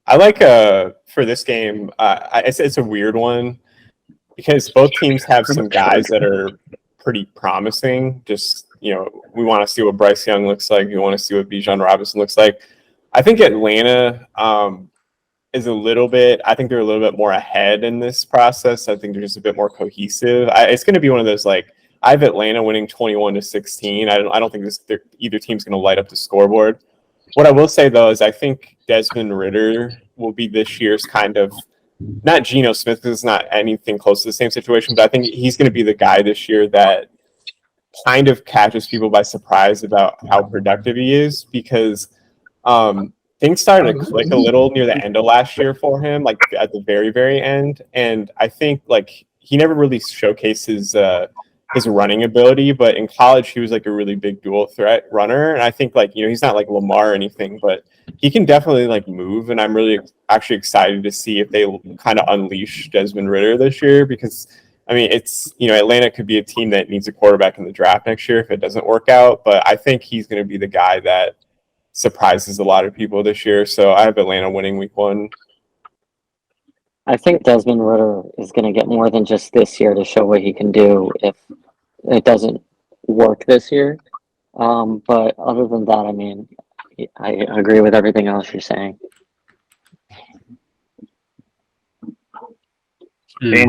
I like for this game. It's a weird one because both teams have some guys that are pretty promising. Just we want to see what Bryce Young looks like. We want to see what Bijan Robinson looks like. I think Atlanta is a little bit. I think they're a little bit more ahead in this process. I think they're just a bit more cohesive. It's going to be one of those like I have Atlanta winning 21-16. I don't think either team's going to light up the scoreboard. What I will say though is I think Desmond Ridder will be this year's kind of not Geno Smith because it's not anything close to the same situation, but I think he's going to be the guy this year that kind of catches people by surprise about how productive he is because things started to click a little near the end of last year for him, like at the very, very end. And I think like he never really showcased his running ability, but in college he was like a really big dual threat runner. And I think like, he's not like Lamar or anything, but he can definitely like move. And I'm really actually excited to see if they kind of unleash Desmond Ridder this year because I mean, it's, Atlanta could be a team that needs a quarterback in the draft next year if it doesn't work out. But I think he's going to be the guy that surprises a lot of people this year. So I have Atlanta winning week 1. I think Desmond Ridder is going to get more than just this year to show what he can do if it doesn't work this year. But other than that, I mean, I agree with everything else you're saying. I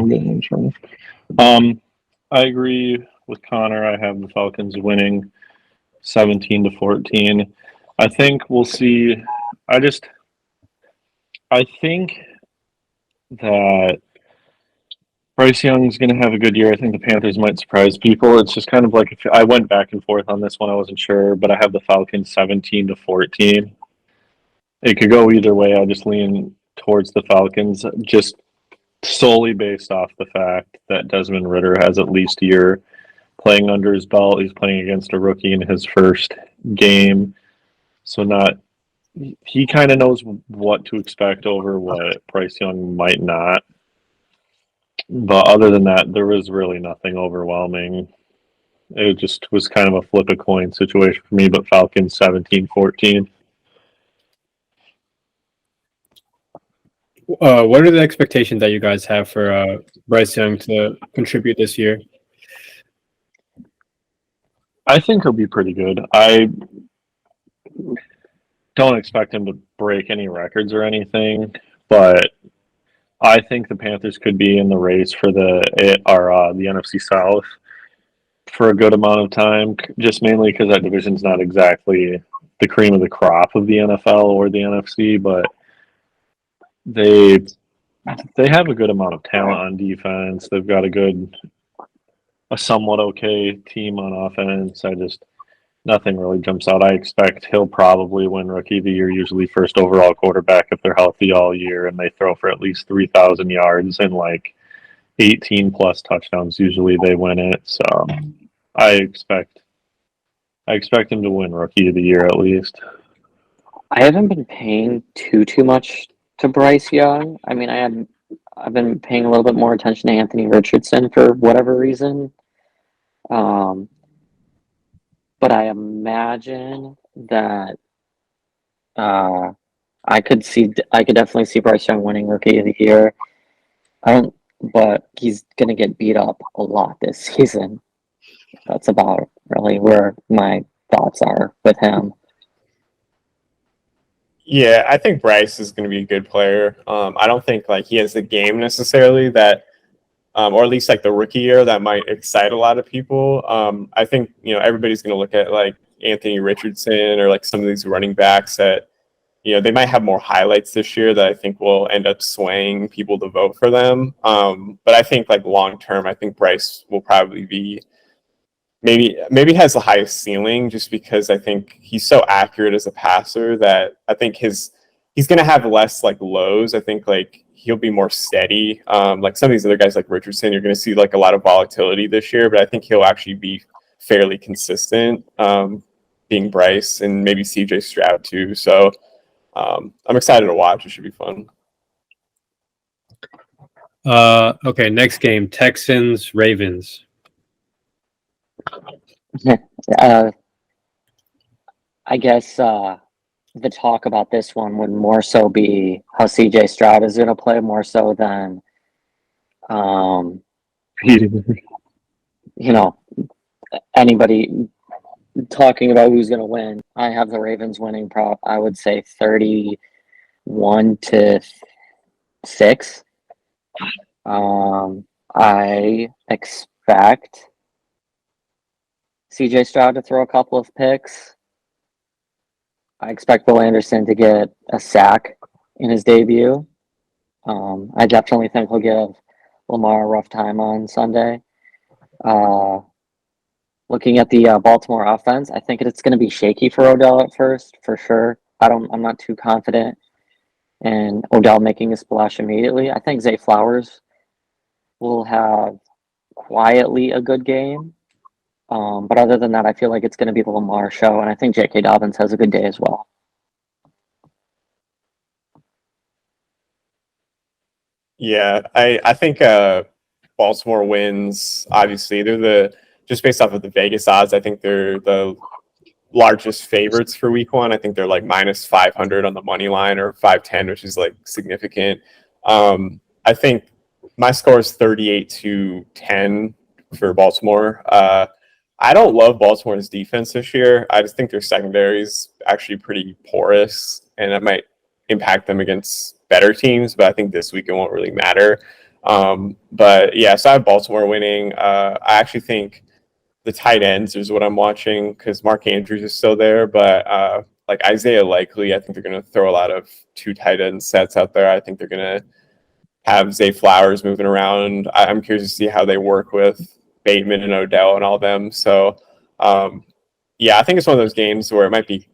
agree with Konnor. I have the Falcons winning 17-14. I think we'll see. I think that Bryce Young's going to have a good year. I think the Panthers might surprise people. It's just kind of like, if I went back and forth on this one, I wasn't sure, but I have the Falcons 17-14. It could go either way. I just lean towards the Falcons, just solely based off the fact that Desmond Ridder has at least a year playing under his belt. He's playing against a rookie in his first game, so he kind of knows what to expect over what Bryce Young might not. But other than that, there was really nothing overwhelming. It just was kind of a flip a coin situation for me, but Falcons 17-14. What are the expectations that you guys have for Bryce Young to contribute this year? I think he'll be pretty good. I don't expect him to break any records or anything, but I think the Panthers could be in the race for the NFC South for a good amount of time, just mainly because that division's not exactly the cream of the crop of the NFL or the NFC, but they have a good amount of talent on defense. They've got a somewhat okay team on offense. Nothing really jumps out. I expect he'll probably win Rookie of the Year, usually first overall quarterback if they're healthy all year and they throw for at least 3,000 yards and like 18 plus touchdowns. Usually they win it. So I expect him to win Rookie of the Year at least. I haven't been paying too much to Bryce Young. I mean, I've been paying a little bit more attention to Anthony Richardson for whatever reason. But I imagine that I could definitely see Bryce Young winning Rookie of the Year. But he's gonna get beat up a lot this season. That's about really where my thoughts are with him. Yeah, I think Bryce is going to be a good player. I don't think like he has the game necessarily that, or at least like the rookie year that might excite a lot of people. I think everybody's going to look at like Anthony Richardson or like some of these running backs that they might have more highlights this year that I think will end up swaying people to vote for them. But I think like long term, I think Bryce will probably be maybe has the highest ceiling just because I think he's so accurate as a passer that I think he's going to have less like lows. I think like he'll be more steady. Like some of these other guys like Richardson, you're going to see like a lot of volatility this year, but I think he'll actually be fairly consistent, being Bryce and maybe CJ Stroud too. So I'm excited to watch. It should be fun. Okay, next game, Texans, Ravens. I guess the talk about this one would more so be how CJ Stroud is going to play more so than, anybody talking about who's going to win. I have the Ravens winning I would say 31-6. I expect CJ Stroud to throw a couple of picks. I expect Will Anderson to get a sack in his debut. I definitely think he'll give Lamar a rough time on Sunday. Looking at the Baltimore offense, I think it's going to be shaky for Odell at first, for sure. I'm not too confident in Odell making a splash immediately. I think Zay Flowers will have quietly a good game. But other than that, I feel like it's going to be the Lamar show, and I think J.K. Dobbins has a good day as well. Yeah, I think Baltimore wins. Obviously, they're just based off of the Vegas odds. I think they're the largest favorites for Week 1. I think they're like minus 500 on the money line or 510, which is like significant. I think my score is 38-10 for Baltimore. I don't love Baltimore's defense this year. I just think their secondary is actually pretty porous, and it might impact them against better teams. But I think this week it won't really matter. But yeah, so I have Baltimore winning. I actually think the tight ends is what I'm watching because Mark Andrews is still there, but like Isaiah Likely, I think they're going to throw a lot of 2 tight end sets out there. I think they're going to have Zay Flowers moving around. I'm curious to see how they work with Bateman and Odell and all them. So, yeah, I think it's one of those games where it might be,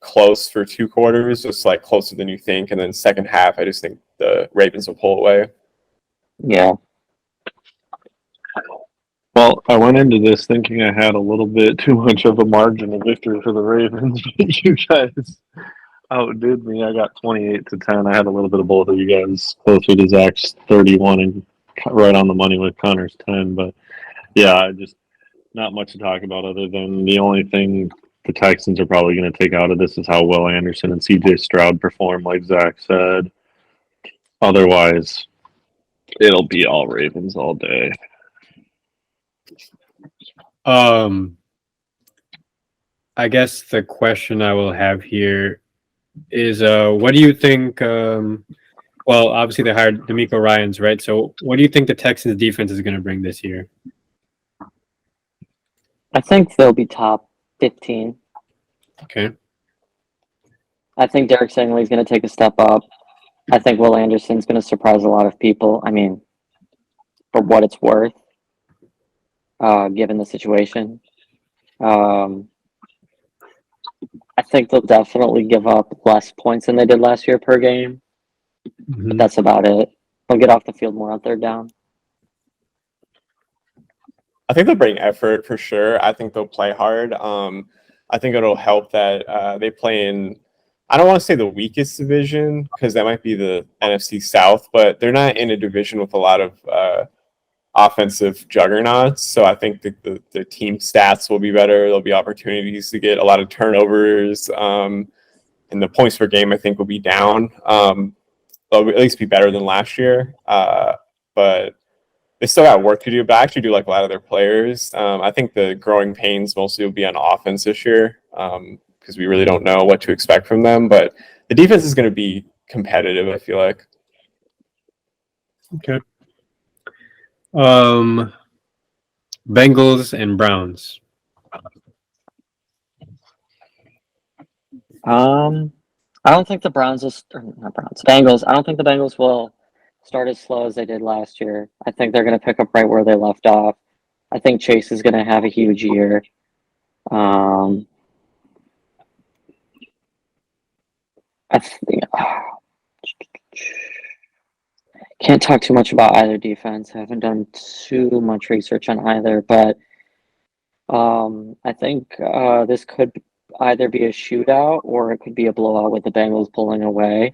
close for 2 quarters, just like closer than you think. And then second half, I just think the Ravens will pull away. Yeah. Well, I went into this thinking I had a little bit too much of a margin of victory for the Ravens. You guys outdid me. I got 28-10. I had a little bit of both of you guys closer to Zach's 31 and right on the money with Connor's 10. But yeah, I just not much to talk about other than the only thing the Texans are probably going to take out of this is how well Anderson and CJ Stroud perform, like Zach said. Otherwise, it'll be all Ravens all day. I guess the question I will have here is, what do you think? Well, obviously they hired D'Amico Ryans, right? So, what do you think the Texans defense is going to bring this year? I think they'll be top 15. Okay. I think Derek Stingley's going to take a step up. I think Will Anderson's going to surprise a lot of people. I mean, for what it's worth, given the situation. I think they'll definitely give up less points than they did last year per game. Mm-hmm. But that's about it. They'll get off the field more on third down. I think they'll bring effort for sure. I think they'll play hard. I think it'll help that they play in, I don't want to say the weakest division because that might be the NFC South, but they're not in a division with a lot of offensive juggernauts. So I think the team stats will be better. There'll be opportunities to get a lot of turnovers. And the points per game, I think, will be down. They'll at least be better than last year. But they still got work to do, but I actually do like a lot of their players. I think the growing pains mostly will be on offense this year because we really don't know what to expect from them. But the defense is going to be competitive, I feel like. Okay. Bengals and Browns. I don't think the Bengals. I don't think the Bengals will start as slow as they did last year. I think they're going to pick up right where they left off. I think Chase is going to have a huge year. Can't talk too much about either defense. I haven't done too much research on either, but I think this could either be a shootout or it could be a blowout with the Bengals pulling away.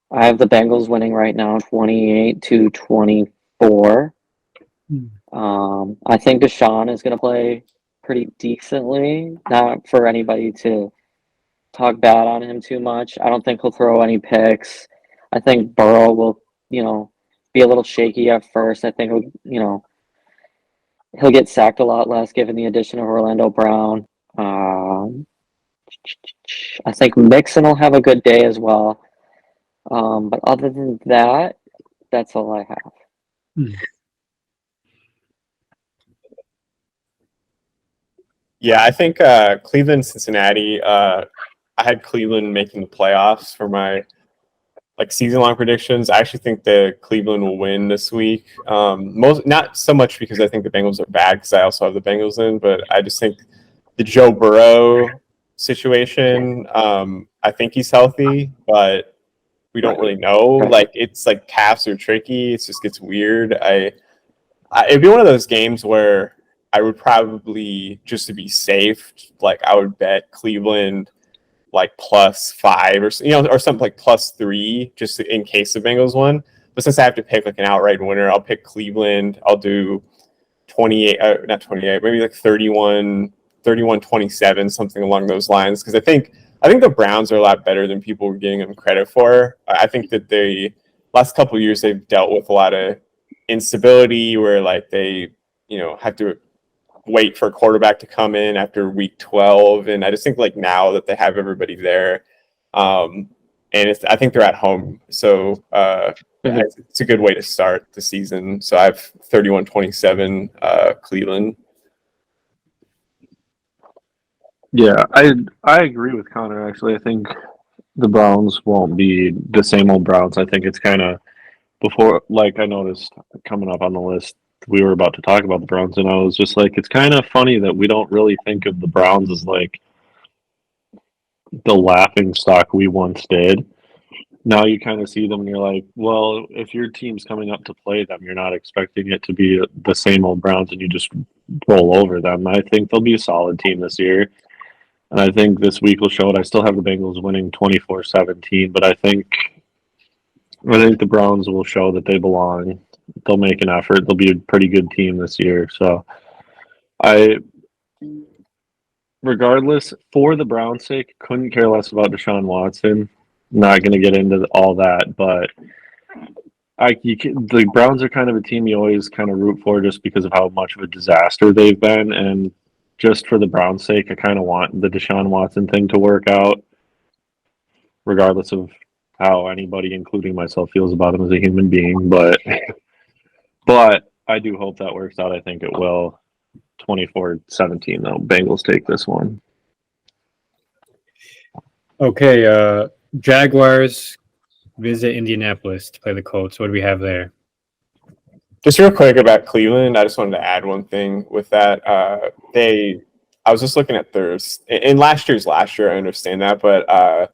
I have the Bengals winning right now 28-24. I think Deshaun is going to play pretty decently. Not for anybody to talk bad on him too much. I don't think he'll throw any picks. I think Burrow will, be a little shaky at first. I think he'll get sacked a lot less given the addition of Orlando Brown. I think Mixon will have a good day as well. But other than that, that's all I have. Yeah, I think Cleveland, Cincinnati. I had Cleveland making the playoffs for my season-long predictions. I actually think that Cleveland will win this week. Not so much because I think the Bengals are bad, because I also have the Bengals in, but I just think the Joe Burrow situation. I think he's healthy, but we don't really know. It's calves are tricky. It just gets weird. It'd be one of those games where I would probably, just to be safe, I would bet Cleveland +5 or something +3 just in case the Bengals won. But since I have to pick an outright winner, I'll pick Cleveland. I'll do 28, not 28, maybe 31-27, something along those lines. Because I think the Browns are a lot better than people were giving them credit for. I think that the last couple of years they've dealt with a lot of instability where they have to wait for a quarterback to come in after week 12, and I just think now that they have everybody there, and I think they're at home, so it's a good way to start the season. So I have 31-27 Cleveland. Yeah, I agree with Connor. Actually, I think the Browns won't be the same old Browns. I think it's kind of before, like I noticed coming up on the list, we were about to talk about the Browns, and I was just like, it's kind of funny that we don't really think of the Browns as like the laughing stock we once did. Now you kind of see them and you're like, well, if your team's coming up to play them, you're not expecting it to be the same old Browns and you just roll over them. I think they'll be a solid team this year. And I think this week will show it. I still have the Bengals winning 24-17, but I think the Browns will show that they belong. They'll make an effort. They'll be a pretty good team this year. So regardless, for the Browns' sake, couldn't care less about Deshaun Watson. Not going to get into all that, but the Browns are kind of a team you always kind of root for just because of how much of a disaster they've been. And just for the Browns' sake, I kind of want the Deshaun Watson thing to work out, regardless of how anybody, including myself, feels about him as a human being. But I do hope that works out. I think it will. 24-17, though. Bengals take this one. Okay, Jaguars visit Indianapolis to play the Colts. What do we have there? Just real quick about Cleveland, I just wanted to add one thing with that. I was just looking at theirs in last year. I understand that, but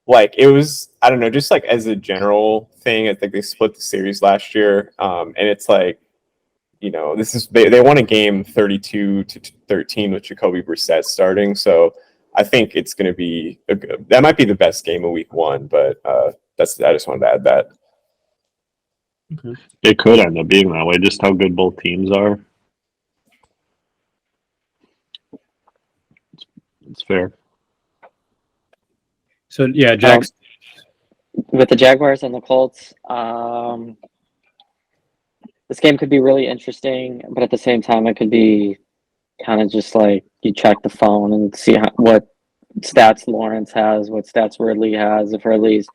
like it was, I don't know, just like as a general thing, I think they split the series last year, and it's like, you know, they won a game 32-13 with Jacoby Brissett starting, so I think it's going to be that might be the best game of week one, but I just wanted to add that. It could end up being that way, just how good both teams are. It's fair. So yeah, Jack's With the Jaguars and the Colts, this game could be really interesting, but at the same time, it could be kind of just like you check the phone and see what stats Lawrence has, what stats Ridley has, if Ridley's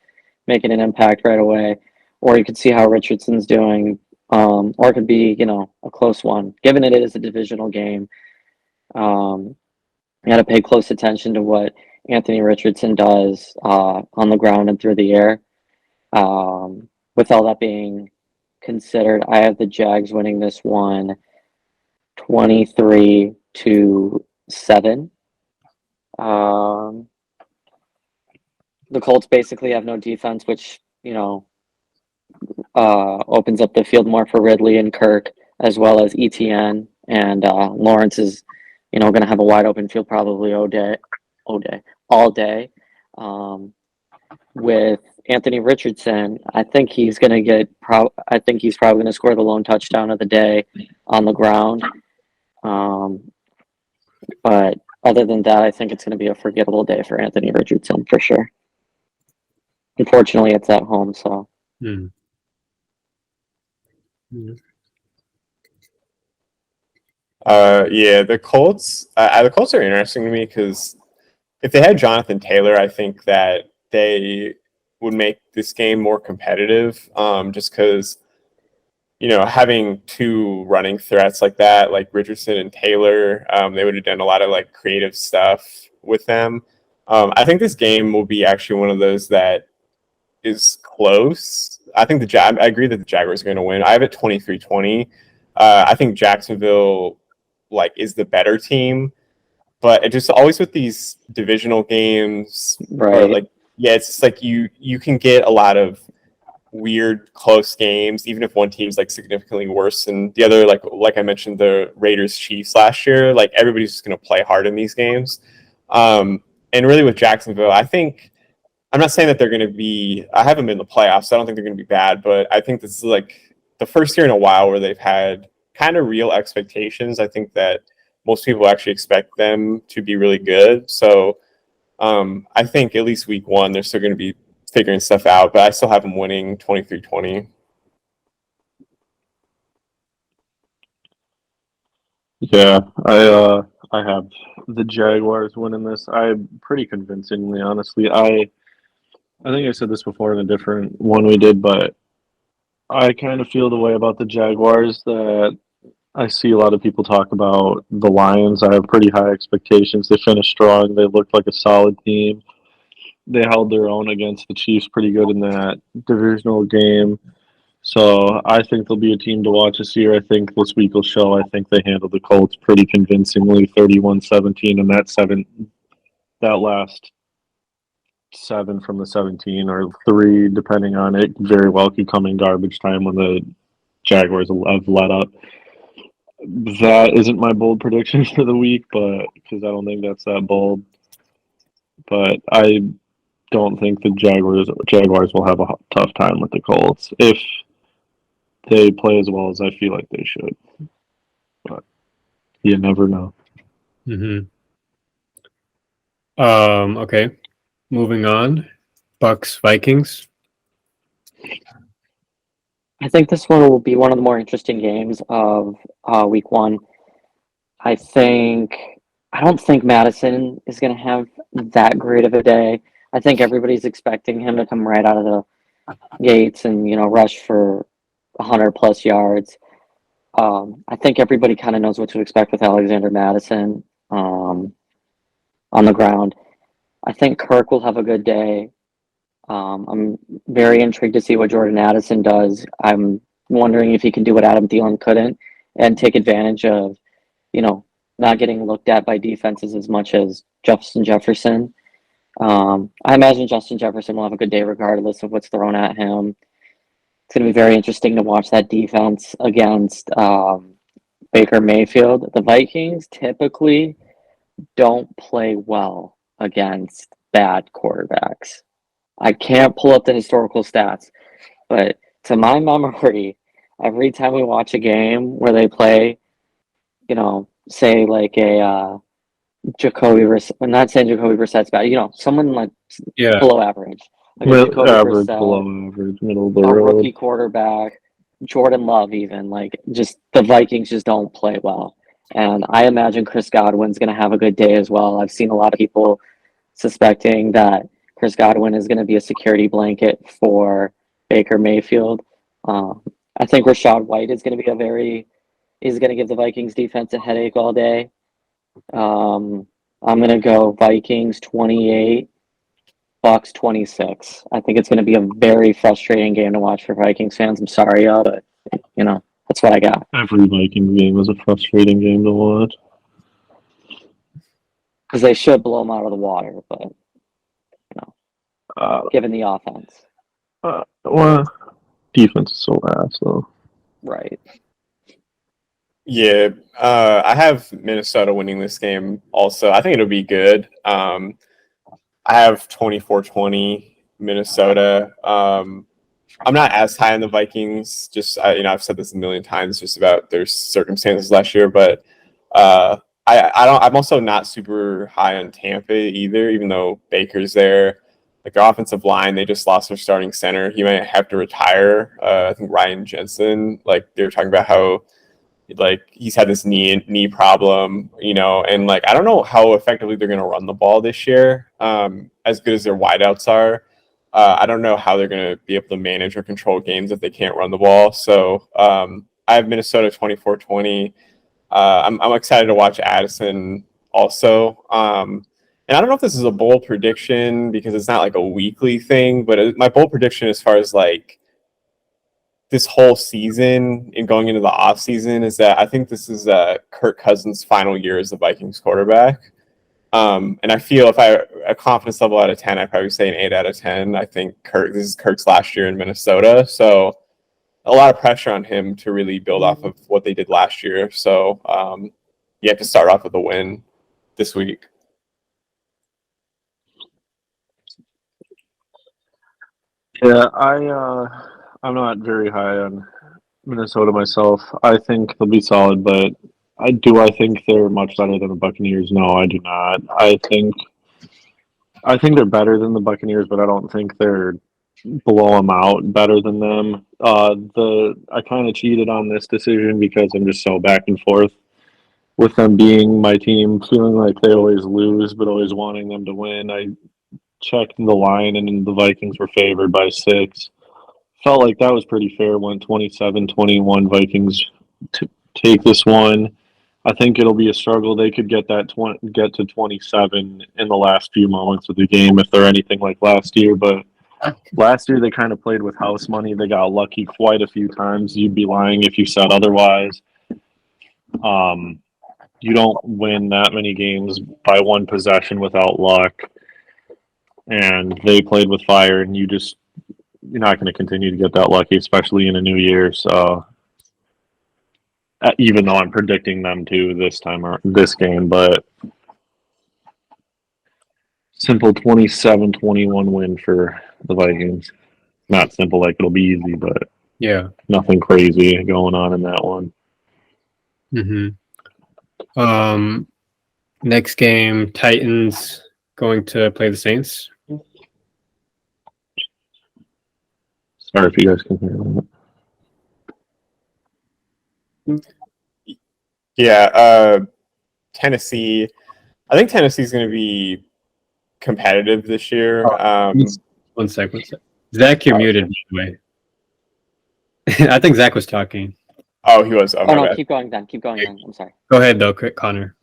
making an impact right away, or you could see how Richardson's doing, or it could be, you know, a close one. Given it is a divisional game, you got to pay close attention to what Anthony Richardson does on the ground and through the air. With all that being considered, I have the Jags winning this one 23-7. The Colts basically have no defense, which, you know, opens up the field more for Ridley and Kirk, as well as ETN. And Lawrence is, you know, going to have a wide open field probably all day. With Anthony Richardson, I think he's going to I think he's probably going to score the lone touchdown of the day on the ground. But other than that, I think it's going to be a forgettable day for Anthony Richardson for sure. Unfortunately, it's at home, so. Yeah, The Colts are interesting to me because if they had Jonathan Taylor, I think that they would make this game more competitive. Just because, you know, having two running threats like that, like Richardson and Taylor, they would have done a lot of like creative stuff with them. I think this game will be actually one of those that is close. I think I agree that the Jaguars are going to win. I have it 23-20. I think Jacksonville is the better team, but it just always with these divisional games, right? It's just like you can get a lot of weird close games, even if one team's significantly worse than the other. Like I mentioned, the Raiders Chiefs last year. Everybody's just going to play hard in these games. And really with Jacksonville, I think I'm not saying that they're going to be. I haven't been in the playoffs, so I don't think they're going to be bad. But I think this is the first year in a while where they've had kind of real expectations. I think that most people actually expect them to be really good. So I think at least week one, they're still going to be figuring stuff out, but I still have them winning 23-20. Yeah, I have the Jaguars winning this. Pretty convincingly, honestly. I think I said this before in a different one we did, but I kind of feel the way about the Jaguars that I see a lot of people talk about the Lions. I have pretty high expectations. They finished strong. They looked like a solid team. They held their own against the Chiefs pretty good in that divisional game. So I think they'll be a team to watch this year. I think this week will show. I think they handled the Colts pretty convincingly, 31-17, and that last 7 from the 17 or 3, depending on it, very well could come in garbage time when the Jaguars have let up. That isn't my bold prediction for the week, but because I don't think that's that bold. But I don't think the Jaguars will have a tough time with the Colts if they play as well as I feel like they should. But you never know. Mm-hmm. Okay. Moving on. Bucks Vikings. I think this one will be one of the more interesting games of week one. I don't think Madison is going to have that great of a day. I think everybody's expecting him to come right out of the gates and, rush for 100 plus yards. I think everybody kind of knows what to expect with Alexander Madison on the ground. I think Kirk will have a good day. I'm very intrigued to see what Jordan Addison does. I'm wondering if he can do what Adam Thielen couldn't and take advantage of, not getting looked at by defenses as much as Justin Jefferson. I imagine Justin Jefferson will have a good day regardless of what's thrown at him. It's going to be very interesting to watch that defense against Baker Mayfield. The Vikings typically don't play well against bad quarterbacks. I can't pull up the historical stats, but to my memory, every time we watch a game where they play, say like a Jacoby Brissett, I'm not saying Jacoby Brissett's bad, someone like below average. Like a Jacoby Average, Brissett, below average, middle of the a road. rookie quarterback, Jordan Love even, like just the Vikings just don't play well. And I imagine Chris Godwin's going to have a good day as well. I've seen a lot of people suspecting that Chris Godwin is going to be a security blanket for Baker Mayfield. I think Rashad White is going to be is going to give the Vikings defense a headache all day. I'm going to go Vikings 28, Bucks 26. I think it's going to be a very frustrating game to watch for Vikings fans. I'm sorry, but that's what I got. Every Vikings game is a frustrating game to watch. Because they should blow them out of the water, but given the offense. Well, defense is so ass, though. Right. Yeah, I have Minnesota winning this game also. I think it'll be good. I have 24-20 Minnesota. I'm not as high on the Vikings. Just I've said this a million times just about their circumstances last year, but I'm also not super high on Tampa either, even though Baker's there. Like their offensive line, they just lost their starting center. He might have to retire. I think Ryan Jensen, like they were talking about how like he's had this knee problem, and like I don't know how effectively they're going to run the ball this year. As good as their wideouts are, I don't know how they're going to be able to manage or control games if they can't run the ball. So I have Minnesota 24-20. I'm excited to watch Addison also. And I don't know if this is a bold prediction because it's not like a weekly thing, but my bold prediction as far as like this whole season and going into the off season is that I think this is Kirk Cousins' final year as the Vikings quarterback. And I feel if a confidence level out of 10, I'd probably say an 8 out of 10. I think this is Kirk's last year in Minnesota. So a lot of pressure on him to really build off of what they did last year. So you have to start off with a win this week. Yeah, I'm not very high on Minnesota myself. I think they'll be solid, but I think they're much better than the Buccaneers. No, I do not. I think they're better than the Buccaneers, but I don't think they're blow them out better than them. I kind of cheated on this decision because I'm just so back and forth with them being my team, feeling like they always lose, but always wanting them to win. I checked the line, and the Vikings were favored by 6. Felt like that was pretty fair. Went 27-21 Vikings to take this one. I think it'll be a struggle. They could get get to 27 in the last few moments of the game if they're anything like last year. But last year they kind of played with house money. They got lucky quite a few times. You'd be lying if you said otherwise. You don't win that many games by one possession without luck. And they played with fire, and you're not going to continue to get that lucky, especially in a new year. So even though I'm predicting them to this game, but simple 27-21 win for the Vikings. Not simple like it'll be easy, but Yeah. nothing crazy going on in that one. Next game, Titans going to play the Saints. Sorry if you guys can hear that. Yeah, Tennessee. I think Tennessee's going to be competitive this year. One sec. Zach, you're muted, by the way. I think Zach was talking. Oh, he was. Oh, Oh, no, bad. keep going then. Keep going then. I'm sorry. Go ahead, though, Konnor.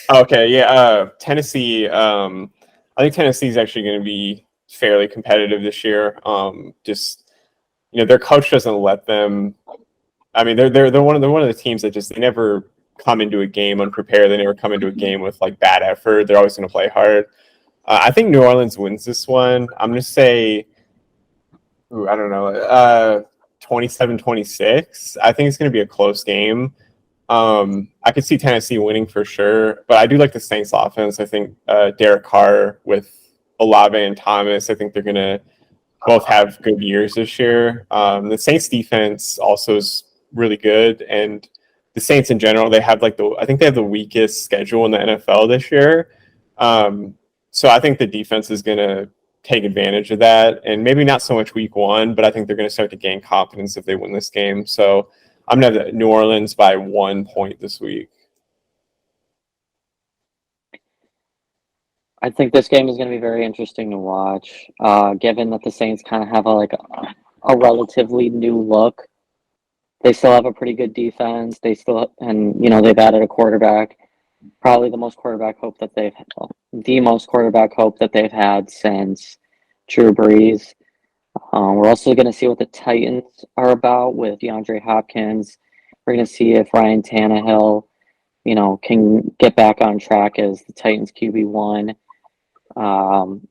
Okay, yeah. Tennessee. I think Tennessee's actually going to be fairly competitive this year. Their coach doesn't let them. I mean, they're one of the teams that they never come into a game unprepared. They never come into a game with like bad effort. They're always going to play hard. I think New Orleans wins this one. I'm going to say, I don't know, 27-26. I think it's going to be a close game. I could see Tennessee winning for sure, but I do like the Saints offense. I think Derek Carr with Olave and Thomas, I think they're going to both have good years this year. The Saints defense also is really good, and the Saints in general, they have I think they have the weakest schedule in the NFL this year. So I think the defense is going to take advantage of that, and maybe not so much week 1, but I think they're going to start to gain confidence if they win this game. So I'm going to have New Orleans by 1 point this week. I think this game is going to be very interesting to watch, given that the Saints kind of have a relatively new look. They still have a pretty good defense. They've added a quarterback, probably the most quarterback hope that they've had since Drew Brees. We're also going to see what the Titans are about with DeAndre Hopkins. We're going to see if Ryan Tannehill, can get back on track as the Titans QB1. I'm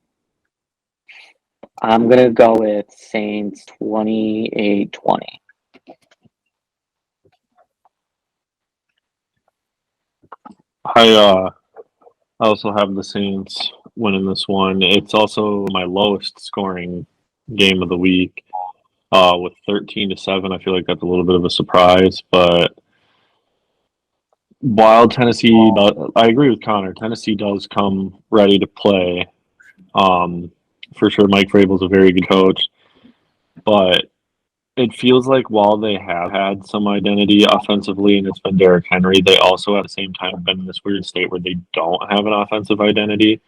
going to go with Saints 28-20. I also have the Saints winning this one. It's also my lowest scoring game of the week, with 13-7. I feel like that's a little bit of a surprise, but while Tennessee, I agree with Konnor. Tennessee does come ready to play. For sure, Mike Vrabel's a very good coach, but it feels like while they have had some identity offensively, and it's been Derrick Henry, they also at the same time been in this weird state where they don't have an offensive identity.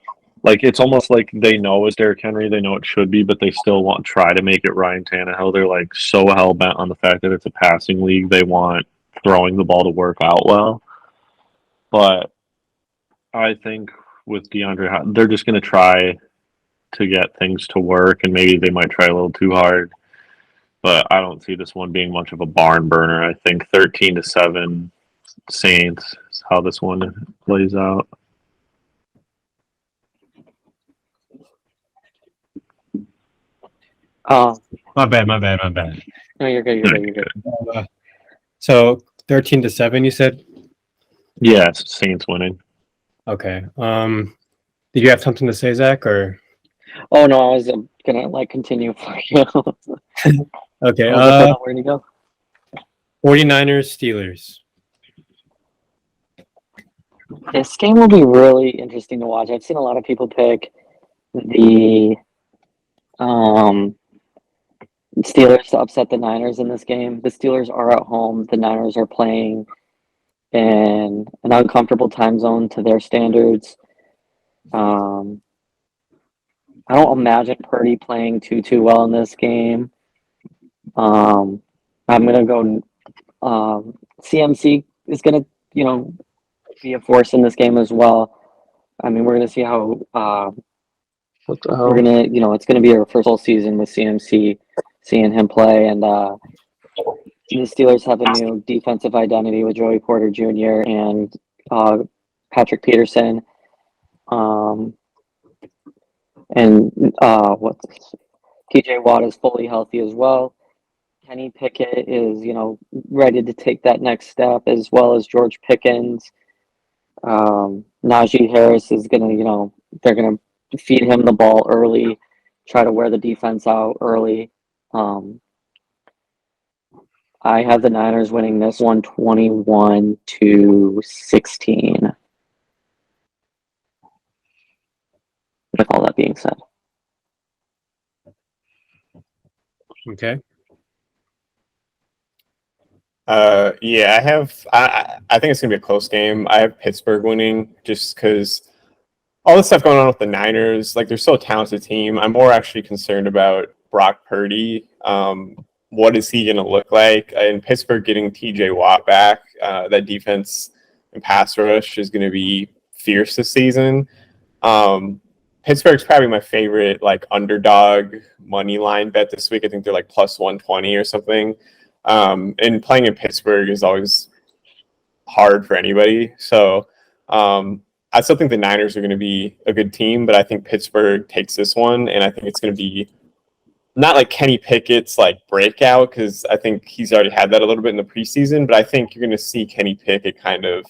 Like, it's almost like they know it's Derrick Henry, they know it should be, but they still try to make it Ryan Tannehill. They're like so hell bent on the fact that it's a passing league. They want throwing the ball to work out well. But I think with DeAndre, they're just going to try to get things to work, and maybe they might try a little too hard. But I don't see this one being much of a barn burner. I think 13-7 Saints is how this one plays out. My bad. No, you're good. So 13-7, you said? Yes, Saints winning. Okay. Did you have something to say, Zach, or? Oh no, I was gonna continue for you. Okay. Where to go? 49ers, Steelers. This game will be really interesting to watch. I've seen a lot of people pick the Steelers to upset the Niners in this game. The Steelers are at home. The Niners are playing in an uncomfortable time zone to their standards. I don't imagine Purdy playing too well in this game. I'm gonna go. CMC is gonna, be a force in this game as well. I mean, we're gonna see how What the we're hell? gonna, it's gonna be our first whole season with CMC, seeing him play, and the Steelers have a new defensive identity with Joey Porter Jr. and Patrick Peterson. And what's TJ Watt is fully healthy as well. Kenny Pickett is, ready to take that next step, as well as George Pickens. Najee Harris is gonna, they're gonna feed him the ball early, try to wear the defense out early. I have the Niners winning this one 21-16. With all that being said. Okay. Yeah, I think it's gonna be a close game. I have Pittsburgh winning just because all this stuff going on with the Niners, like they're still a talented team. I'm more actually concerned about Brock Purdy. What is he gonna look like? And Pittsburgh getting TJ Watt back, that defense and pass rush is gonna be fierce this season. Pittsburgh's probably my favorite like underdog money line bet this week. I think they're like plus 120 or something. And playing in Pittsburgh is always hard for anybody. So I still think the Niners are going to be a good team, but I think Pittsburgh takes this one, and I think it's going to be not like Kenny Pickett's like breakout, because I think he's already had that a little bit in the preseason, but I think you're going to see Kenny Pickett kind of,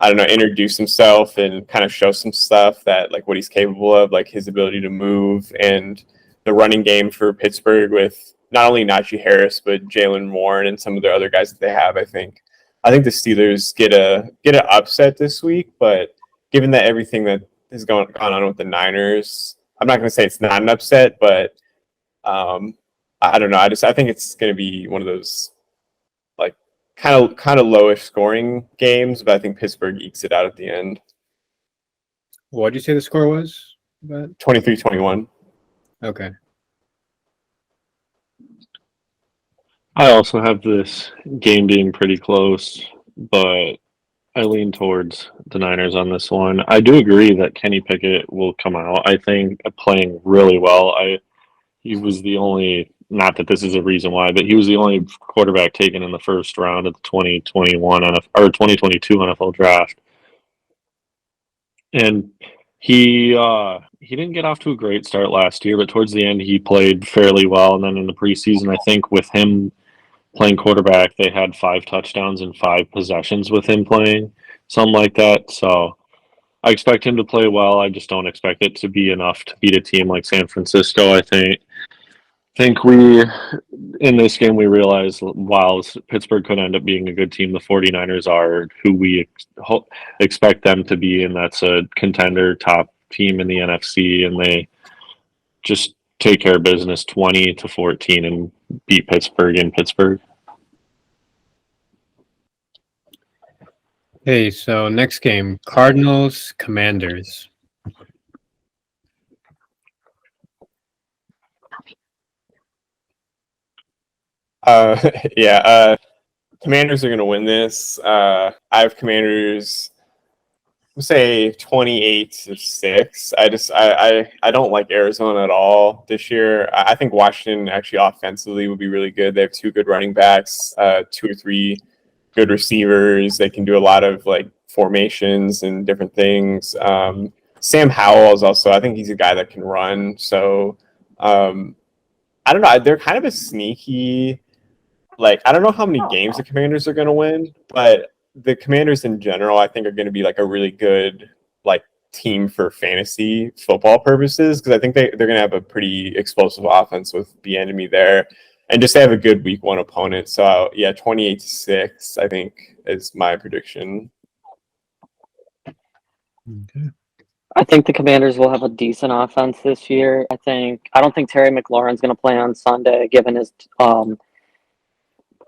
I don't know, introduce himself and kind of show some stuff that like what he's capable of, like his ability to move and the running game for Pittsburgh with not only Najee Harris, but Jalen Warren and some of the other guys that they have. I think the Steelers get an upset this week, but given that everything that has gone on with the Niners, I'm not going to say it's not an upset, but I don't know. I think it's going to be one of those like kind of lowish scoring games, but I think Pittsburgh ekes it out at the end. What did you say the score was? About? 23-21. Okay. I also have this game being pretty close, but I lean towards the Niners on this one. I do agree that Kenny Pickett will come out, I think, playing really well. He was the only, not that this is a reason why, but he was the only quarterback taken in the first round of the 2022 NFL draft. And he didn't get off to a great start last year, but towards the end he played fairly well. And then in the preseason, I think with him playing quarterback, they had 5 touchdowns and 5 possessions with him playing, something like that. So I expect him to play well. I just don't expect it to be enough to beat a team like San Francisco. I think we, in this game, we realize while Pittsburgh could end up being a good team, the 49ers are who we expect them to be, and that's a contender top team in the NFC, and they just take care of business 20-14 and beat Pittsburgh in Pittsburgh. Hey, so next game, Cardinals, Commanders. Yeah, Commanders are going to win this. I have Commanders, say 28-6. I don't like Arizona at all this year. I think Washington actually offensively would be really good. They have 2 good running backs, 2 or 3 good receivers. They can do a lot of like formations and different things. Sam Howell is also, I think he's a guy that can run. So I don't know. They're kind of a sneaky, like, I don't know how many games the Commanders are going to win, but the Commanders in general, I think, are going to be like a really good like team for fantasy football purposes, because I think they're going to have a pretty explosive offense with Bieniemy there, and just they have a good week 1 opponent. So yeah, 28-6, I think, is my prediction. Okay. I think the Commanders will have a decent offense this year. I don't think Terry McLaurin's going to play on Sunday, given his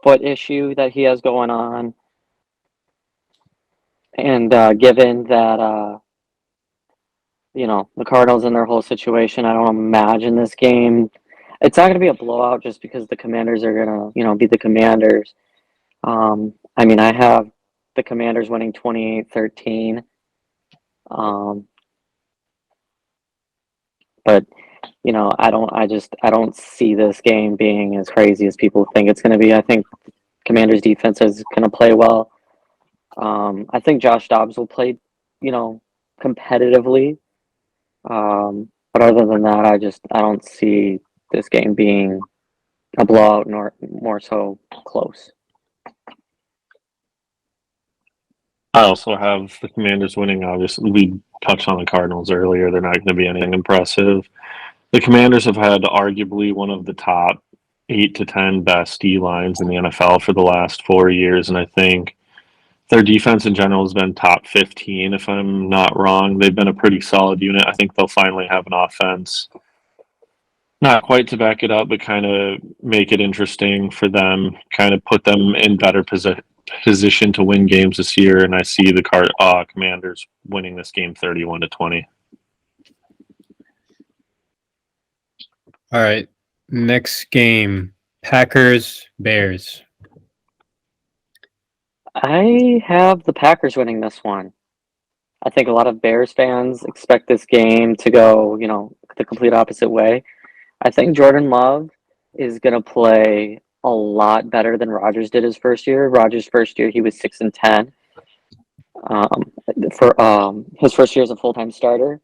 foot issue that he has going on, and given that the Cardinals and their whole situation. I don't imagine this game. It's not going to be a blowout just because the Commanders are going to, be the Commanders. I mean, I have the Commanders winning 28-13. But I don't see this game being as crazy as people think it's going to be. I think Commanders defense is going to play well. I think Josh Dobbs will play, competitively. But other than that, I don't see this game being a blowout nor more so close. I also have the Commanders winning. Obviously, we touched on the Cardinals earlier. They're not going to be anything impressive. The Commanders have had arguably one of the top 8 to 10 best D lines in the NFL for the last 4 years, and I think their defense in general has been top 15, if I'm not wrong. They've been a pretty solid unit. I think they'll finally have an offense, not quite to back it up, but kind of make it interesting for them, kind of put them in better position to win games this year. And I see the Commanders winning this game 31-20. All right. Next game, Packers, Bears. I have the Packers winning this one. I think a lot of Bears fans expect this game to go, the complete opposite way. I think Jordan Love is going to play a lot better than Rodgers did his first year. Rodgers' first year, he was 6-10. For his first year as a full-time starter,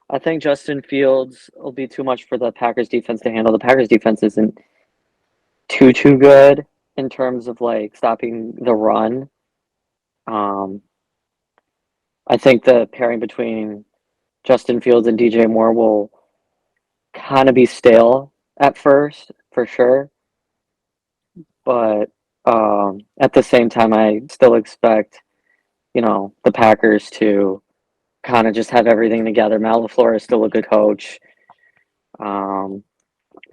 I think Justin Fields will be too much for the Packers defense to handle. The Packers defense isn't too good in terms of stopping the run. I think the pairing between Justin Fields and DJ Moore will kind of be stale at first, for sure. But at the same time, I still expect, the Packers to kind of just have everything together. Matt LaFleur is still a good coach. I'm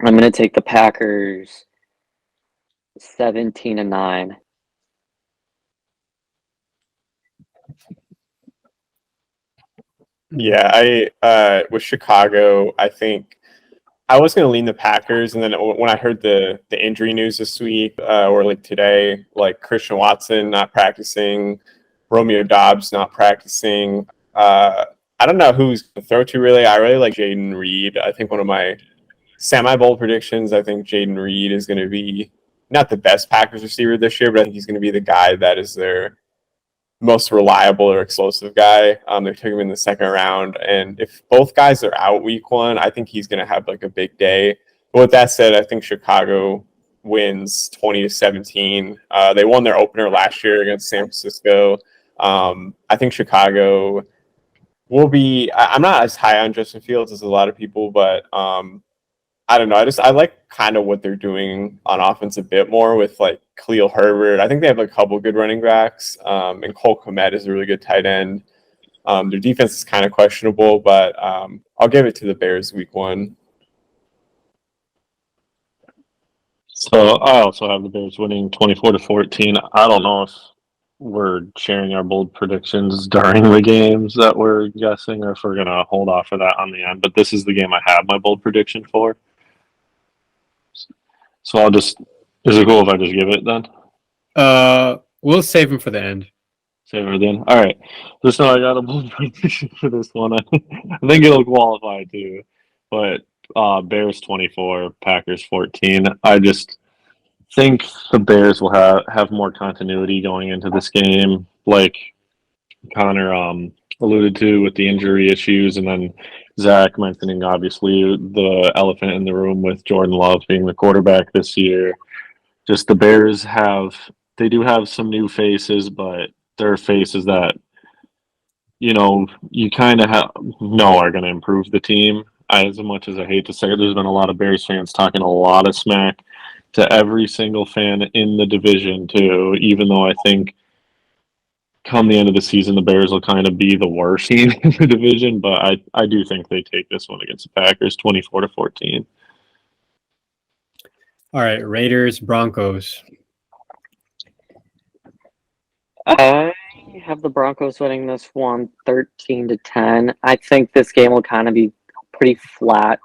going to take the Packers 17-9. Yeah, I with Chicago, I think I was going to lean the Packers, and then when I heard the injury news this week or today, Christian Watson not practicing, Romeo Dobbs not practicing, I don't know who's going to throw to really. I really like Jaden Reed. I think one of my semi-bold predictions, I think Jaden Reed is going to be not the best Packers receiver this year, but I think he's going to be the guy that is their most reliable or explosive guy. They took him in the second round, and if both guys are out week 1, I think he's going to have a big day. But with that said, I think Chicago wins 20-17. They won their opener last year against San Francisco. I think Chicago will be. I'm not as high on Justin Fields as a lot of people, but I don't know. I like kind of what they're doing on offense a bit more with Khalil Herbert. I think they have a couple good running backs, and Cole Kmet is a really good tight end. Their defense is kind of questionable, but I'll give it to the Bears week 1. So I also have the Bears winning 24-14. I don't know if we're sharing our bold predictions during the games that we're guessing, or if we're gonna hold off for that on the end. But this is the game I have my bold prediction for. So is it cool if I just give it then? We'll save them for the end. Save it then. All right. Just know I got a bold prediction for this one. I think it'll qualify too. But Bears 24, Packers 14. I just think the Bears will have more continuity going into this game, like Konnor alluded to with the injury issues, and then Zach mentioning obviously the elephant in the room with Jordan Love being the quarterback this year. Just the Bears they do have some new faces, but they're faces that you kind of know are going to improve the team. As much as I hate to say it, there's been a lot of Bears fans talking a lot of smack to every single fan in the division too, even though I think come the end of the season, the Bears will kind of be the worst team in the division, but I do think they take this one against the Packers 24-14. All right, Raiders, Broncos. I have the Broncos winning this one 13-10. I think this game will kind of be pretty flat.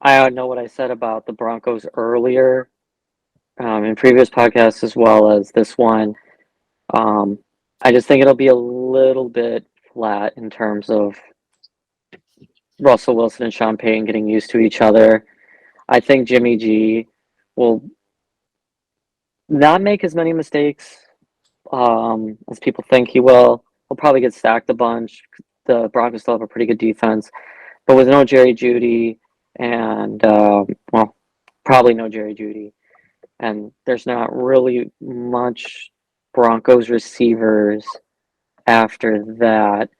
I know what I said about the Broncos earlier in previous podcasts as well as this one. I just think it'll be a little bit flat in terms of Russell Wilson and Sean Payton getting used to each other. I think Jimmy G will not make as many mistakes as people think he will. He'll probably get stacked a bunch. The Broncos still have a pretty good defense, but with no Jerry Jeudy and probably no Jerry Jeudy, and there's not really much Broncos receivers after that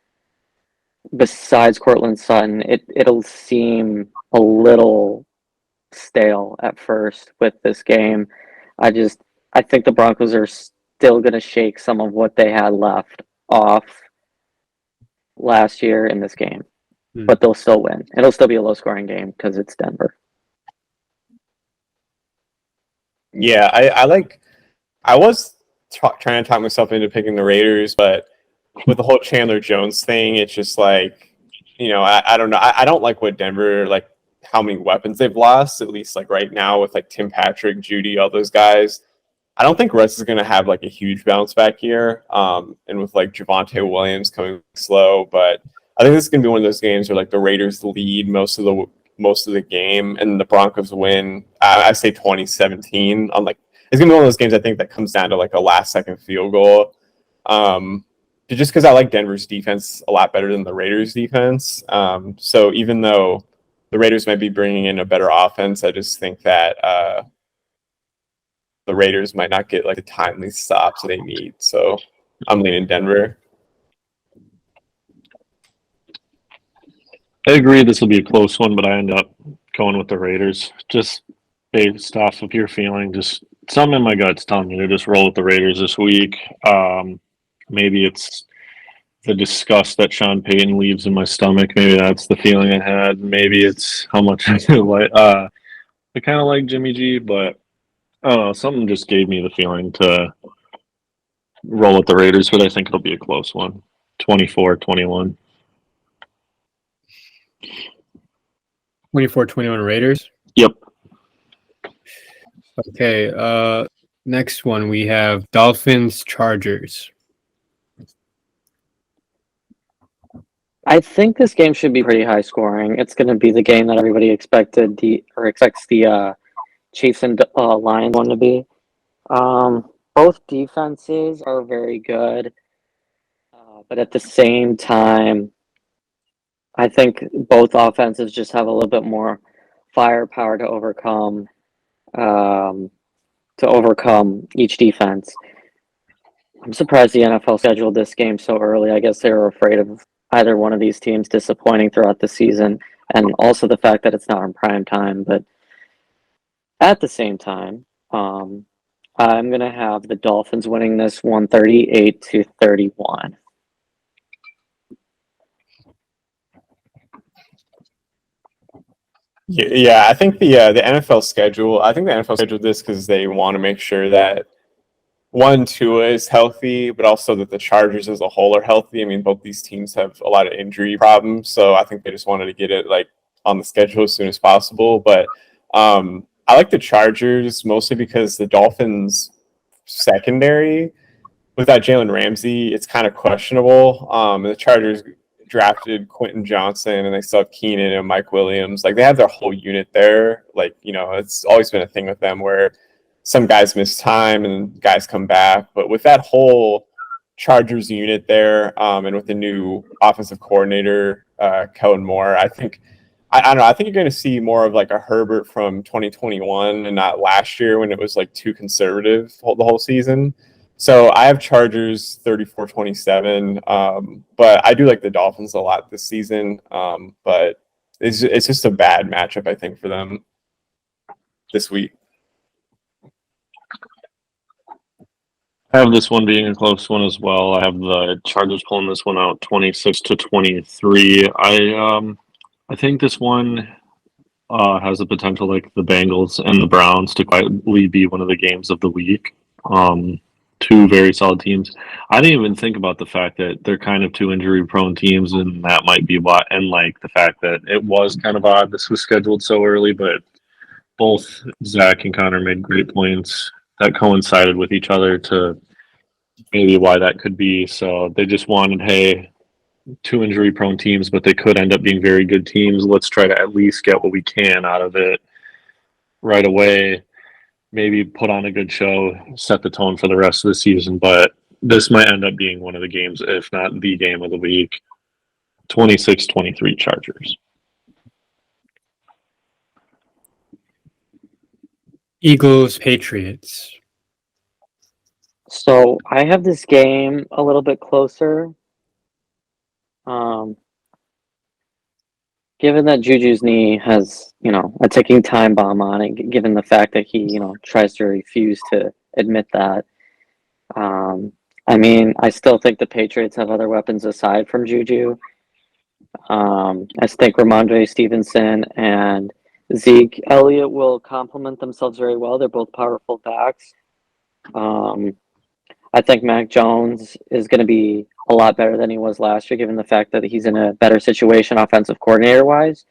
besides Cortland Sutton. It'll seem a little stale at first with this game. I think the Broncos are still going to shake some of what they had left off last year in this game, but they'll still win. It'll still be a low-scoring game because it's Denver. Yeah, I was trying to talk myself into picking the Raiders, but with the whole Chandler Jones thing, it's just like, I don't know. I don't like what Denver, like how many weapons they've lost, at least like right now with like Tim Patrick, Judy, all those guys. I don't think Russ is going to have like a huge bounce back here. And with like Javonte Williams coming slow, but I think this is going to be one of those games where like the Raiders lead most of the game and the Broncos win. I say 2017 on like, it's going to be one of those games I think that comes down to like a last second field goal. Just because I like Denver's defense a lot better than the Raiders defense. So even though the Raiders might be bringing in a better offense, I just think that the Raiders might not get like the timely stops they need. So I'm leaning Denver. I agree this will be a close one, but I end up going with the Raiders. Just based off of your feeling, just something in my gut's telling me to just roll with the Raiders this week. Maybe it's the disgust that Sean Payton leaves in my stomach. Maybe that's the feeling I had. Maybe it's how much I like. I kind of like Jimmy G, but I don't know. Something just gave me the feeling to roll with the Raiders, but I think it'll be a close one, 24-21. 24-21 Raiders. Yep. Okay. Next one we have Dolphins Chargers. I think this game should be pretty high scoring. It's going to be the game that everybody expects the Chiefs and Lions one to be. Both defenses are very good, but at the same time, I think both offenses just have a little bit more firepower to overcome each defense. I'm surprised the NFL scheduled this game so early. I guess they were afraid of either one of these teams disappointing throughout the season, and also the fact that it's not in prime time. But at the same time, I'm going to have the Dolphins winning this 138-31. Yeah, I think the NFL schedule. I think the NFL scheduled this because they want to make sure that one, Tua is healthy, but also that the Chargers as a whole are healthy. I mean, both these teams have a lot of injury problems, so I think they just wanted to get it like on the schedule as soon as possible. But I like the Chargers mostly because the Dolphins secondary without Jalen Ramsey, it's kind of questionable. The Chargers drafted Quentin Johnson and they still have Keenan and Mike Williams. Like they have their whole unit there. Like, it's always been a thing with them where some guys miss time and guys come back. But with that whole Chargers unit there, and with the new offensive coordinator, Kellen Moore, I don't know. I think you're going to see more of like a Herbert from 2021 and not last year when it was like too conservative the whole season. So I have Chargers 34-27, but I do like the Dolphins a lot this season. But it's just a bad matchup, I think, for them this week. I have this one being a close one as well. I have the Chargers pulling this one out 26-23. I think this one has the potential, like the Bengals and the Browns, to quietly be one of the games of the week. two very solid teams. I didn't even think about the fact that they're kind of two injury-prone teams, and that might be why. And like the fact that it was kind of odd this was scheduled so early, but both Zach and Konnor made great points that coincided with each other to maybe why that could be. So they just wanted, hey, two injury-prone teams, but they could end up being very good teams. Let's try to at least get what we can out of it right away. Maybe put on a good show, set the tone for the rest of the season. But this might end up being one of the games, if not the game of the week. 26-23 Chargers. Eagles, Patriots. So I have this game a little bit closer. Given that Juju's knee has, a ticking time bomb on it, given the fact that he, tries to refuse to admit that. I still think the Patriots have other weapons aside from Juju. I think Ramondre Stevenson and Zeke Elliott will complement themselves very well. They're both powerful backs. I think Mac Jones is going to be a lot better than he was last year, given the fact that he's in a better situation offensive coordinator-wise.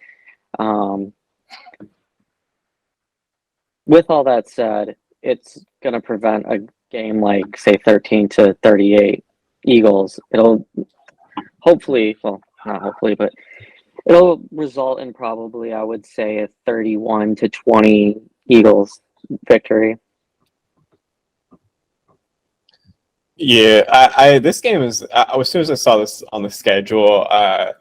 With all that said, it's going to prevent a game like, say, 13-38 Eagles. It'll hopefully, well, not hopefully, but it'll result in probably, I would say, a 31-20 Eagles victory. Yeah, this game is. As soon as I saw this on the schedule, I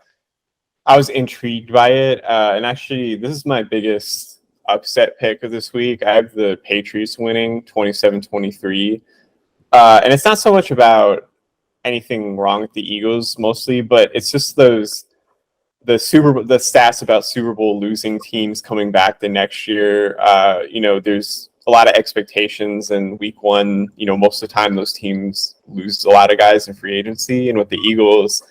was intrigued by it. And actually, this is my biggest upset pick of this week. I have the Patriots winning 27-23. And it's not so much about anything wrong with the Eagles, mostly, but it's just the stats about Super Bowl losing teams coming back the next year. There's a lot of expectations, and week one, most of the time those teams lose a lot of guys in free agency. And with the Eagles,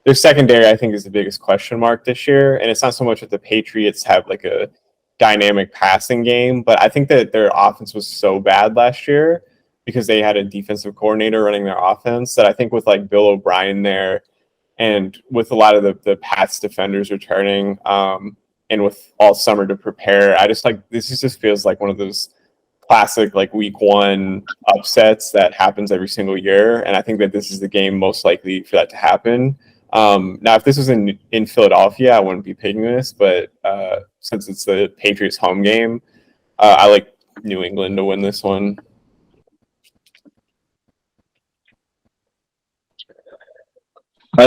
their secondary, I think, is the biggest question mark this year. And it's not so much that the Patriots have like a dynamic passing game, but I think that their offense was so bad last year because they had a defensive coordinator running their offense that I think with like Bill O'Brien there and with a lot of the Pats defenders returning and with all summer to prepare, I just this just feels like one of those classic like week one upsets that happens every single year. And I think that this is the game most likely for that to happen. Now, if this was in Philadelphia, I wouldn't be picking this, but since it's the Patriots home game, I like New England to win this one. I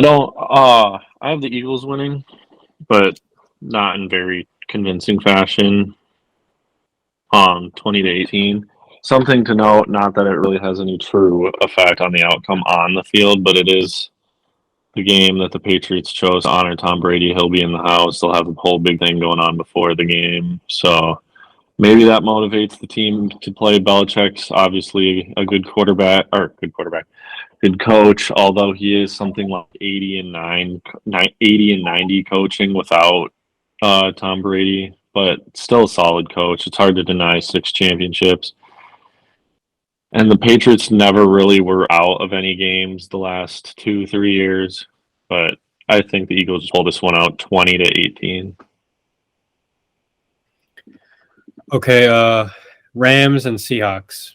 have the Eagles winning, but not in very convincing fashion. 20-18. Something to note, not that it really has any true effect on the outcome on the field, but it is the game that the Patriots chose to honor Tom Brady. He'll be in the house. They'll have a whole big thing going on before the game. So maybe that motivates the team to play. Belichick's obviously a good coach, although he is something like 80 and 90 coaching without Tom Brady, but still a solid coach. It's hard to deny 6 championships. And the Patriots never really were out of any games the last 2-3 years, but I think the Eagles pull this one out 20-18. Okay, Rams and Seahawks.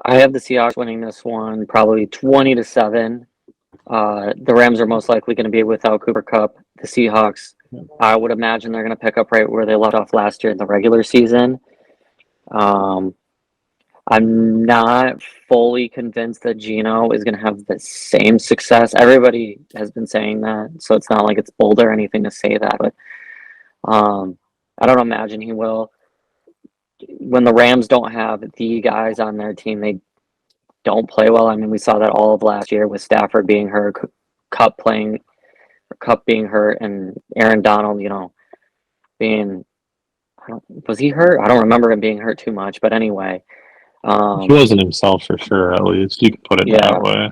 I have the Seahawks winning this one probably 20-7. The Rams are most likely going to be without Cooper Kupp. The Seahawks, I would imagine they're going to pick up right where they left off last year in the regular season. I'm not fully convinced that Geno is going to have the same success. Everybody has been saying that, so it's not like it's bold or anything to say that, but I don't imagine he will. When the Rams don't have the guys on their team, they don't play well. I mean, we saw that all of last year with Stafford being hurt, Kupp being hurt, and Aaron Donald, being was he hurt? I don't remember him being hurt too much, but anyway. He wasn't himself for sure, at least. You could put it that way.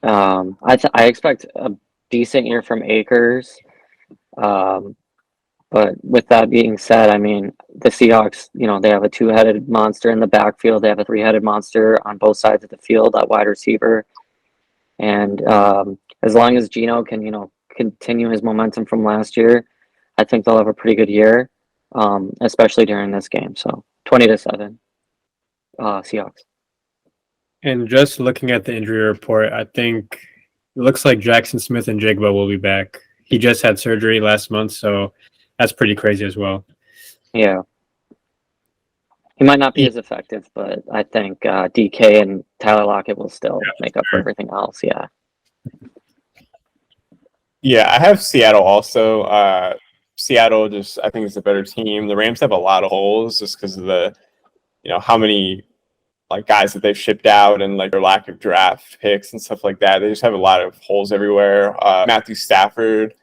I expect a decent year from Akers. But with that being said, I mean, the Seahawks, they have a two-headed monster in the backfield. They have a three-headed monster on both sides of the field at wide receiver. And as long as Geno can, continue his momentum from last year, I think they'll have a pretty good year, especially during this game. So 20-7, Seahawks. And just looking at the injury report, I think it looks like Jackson Smith and Jigba will be back. He just had surgery last month, so that's pretty crazy as well. Yeah. He might not be as effective, but I think DK and Tyler Lockett will still make up for everything else. Yeah. Yeah, I have Seattle also. Seattle just, I think, is a better team. The Rams have a lot of holes just because of the, how many guys that they've shipped out and their lack of draft picks and stuff like that. They just have a lot of holes everywhere. Matthew Stafford,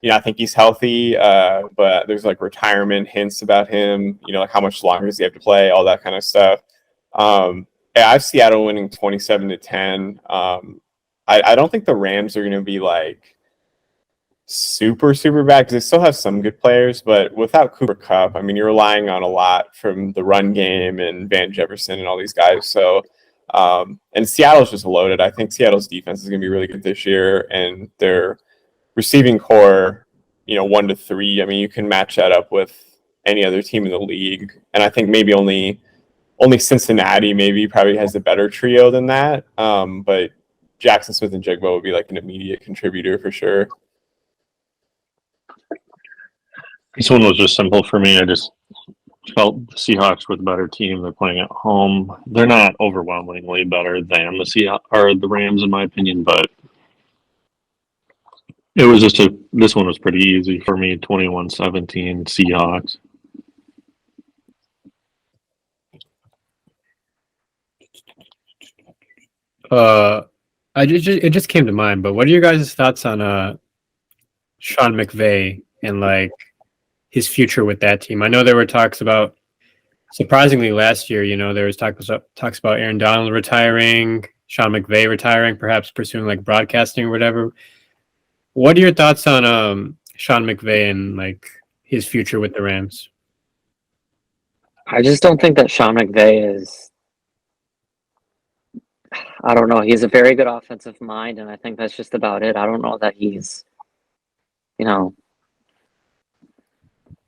I think he's healthy, but there's retirement hints about him. How much longer does he have to play? All that kind of stuff. Yeah, I have Seattle winning 27-10. I don't think the Rams are going to be super bad because they still have some good players, but without Cooper Kupp, I mean, you're relying on a lot from the run game and Van Jefferson and all these guys. So, and Seattle's just loaded. I think Seattle's defense is going to be really good this year, and their receiving core, 1 to 3. I mean, you can match that up with any other team in the league, and I think maybe only Cincinnati probably has a better trio than that. But Jackson Smith and Jigba would be an immediate contributor for sure. This one was just simple for me. I just felt the Seahawks were the better team. They're playing at home. They're not overwhelmingly better than the Seahawks or the Rams, in my opinion, but it was just this one was pretty easy for me. 21-17 Seahawks. It just came to mind, but what are your guys' thoughts on Sean McVay and his future with that team? I know there were talks about, surprisingly last year, there was talks about Aaron Donald retiring, Sean McVay retiring, perhaps pursuing broadcasting or whatever. What are your thoughts on Sean McVay and his future with the Rams? I just don't think that Sean McVay is, I don't know. He's a very good offensive mind, and I think that's just about it. I don't know that he's,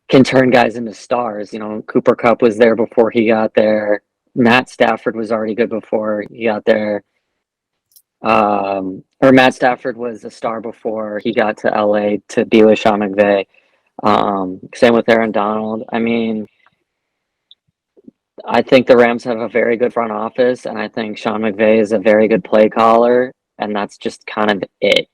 can turn guys into stars. Cooper Kupp was there before he got there. Matt Stafford was already good before he got there. Or Matt Stafford was a star before he got to LA to be with Sean McVay. Same with Aaron Donald. I mean, I think the Rams have a very good front office, and I think Sean McVay is a very good play caller, and that's just kind of it.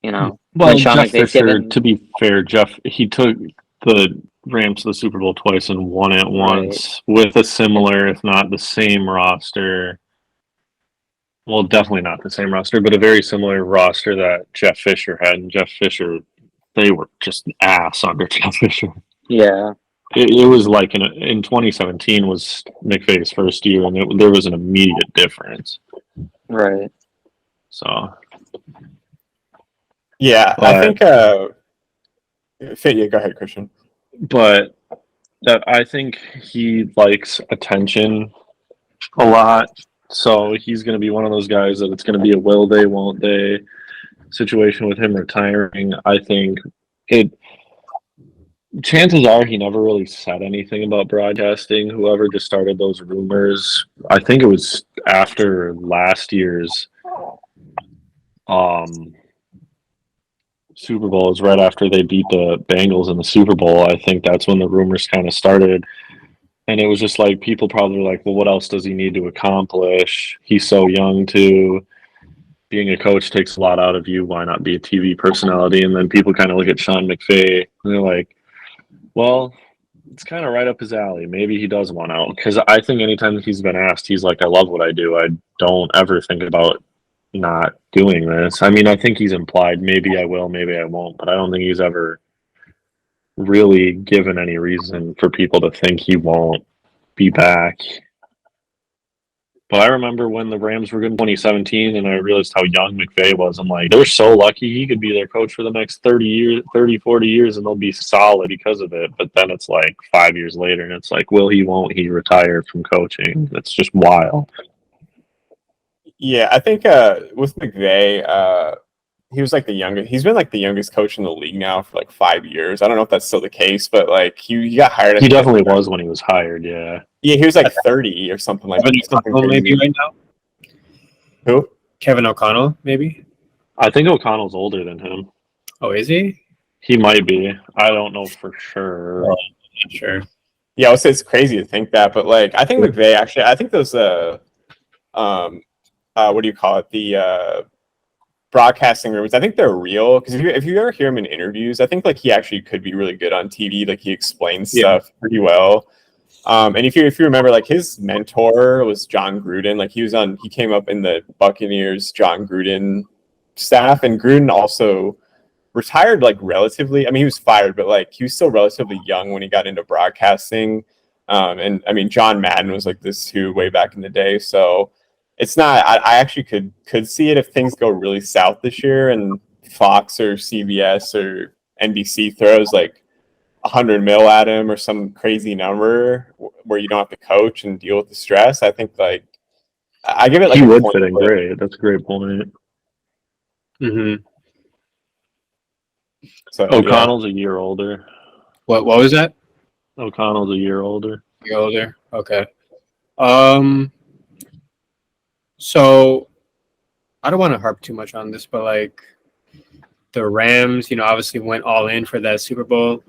Well, Jeff Fisher, to be fair, he took the Rams to the Super Bowl twice and won it once with a similar, if not the same roster. Well, definitely not the same roster, but a very similar roster that Jeff Fisher had. And Jeff Fisher, they were just ass under Jeff Fisher. Yeah. It was in 2017 was McVay's first year, and there was an immediate difference. Right. So. Yeah, I think. Yeah, go ahead, Christian. But I think he likes attention a lot. So he's going to be one of those guys that it's going to be a will they, won't they situation with him retiring. I think chances are he never really said anything about broadcasting. Whoever just started those rumors, I think it was after last year's Super Bowl. It was right after they beat the Bengals in the Super Bowl. I think that's when the rumors kind of started. And it was just people probably were well, what else does he need to accomplish? He's so young too. Being a coach takes a lot out of you. Why not be a TV personality? And then people kind of look at Sean McVay and they're well, it's kind of right up his alley. Maybe he does want out. Because I think anytime he's been asked, he's I love what I do. I don't ever think about not doing this. I mean, I think he's implied maybe I will, maybe I won't. But I don't think he's ever really given any reason for people to think he won't be back. But I remember when the Rams were good in 2017, and I realized how young McVay was. I'm like, they're so lucky he could be their coach for the next 40 years, and they'll be solid because of it. But then it's like 5 years later, and it's like, will he, won't he retire from coaching? That's just wild. Yeah, I think with McVay, he was like the youngest. He's been like the youngest coach in the league now for like 5 years. I don't know if that's still the case, but like he got hired. He definitely was when he was hired. Yeah. Yeah, he was like 30 or something like Kevin that. Something O'Connell maybe crazy. right now. Who? Kevin O'Connell maybe. I think O'Connell's older than him. Oh, is he? He might be. I don't know for sure. Not sure. Yeah, I would say it's crazy to think that, but like I think McVay actually. I think those what do you call it? The broadcasting rooms. I think they're real because if you ever hear him in interviews, I think like he actually could be really good on TV. Like he explains stuff pretty well. And if you remember, like his mentor was John Gruden. Like he came up in the Buccaneers John Gruden staff, and Gruden also retired like relatively. I mean, he was fired, but like he was still relatively young when he got into broadcasting. And I mean, John Madden was like this too way back in the day. So it's not. I actually could see it if things go really south this year, and Fox or CBS or NBC throws like $100 million at him or some crazy number where you don't have to coach and deal with the stress. I think like I give it like he a would point, fit in great. That's a great point. Mm-hmm. So O'Connell's a year older. What was that? O'Connell's a year older. You're older. Okay. So I don't want to harp too much on this, but like the Rams, obviously went all in for that Super Bowl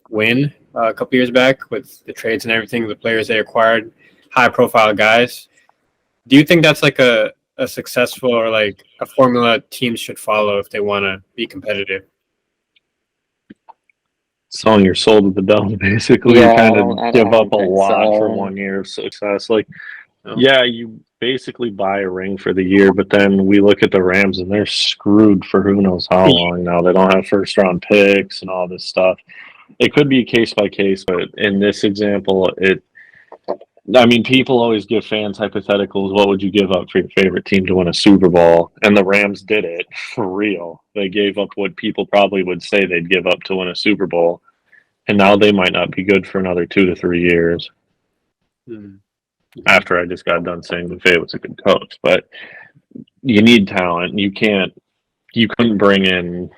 win a couple years back with the trades and everything, the players they acquired, high profile guys. Do you think that's like a successful or like a formula teams should follow if they want to be competitive? Selling your soul to the devil, basically. Yeah, You kind I of don't give up a think lot so. for 1 year of success. Like, yeah, you basically buy a ring for the year, but then we look at the Rams and they're screwed for who knows how long now. They don't have first round picks and all this stuff. It could be case by case, but in this example, people always give fans hypotheticals. What would you give up for your favorite team to win a Super Bowl? And the Rams did it for real. They gave up what people probably would say they'd give up to win a Super Bowl. And now they might not be good for another 2 to 3 years. After I just got done saying McVay was a good coach. But you need talent. You couldn't bring in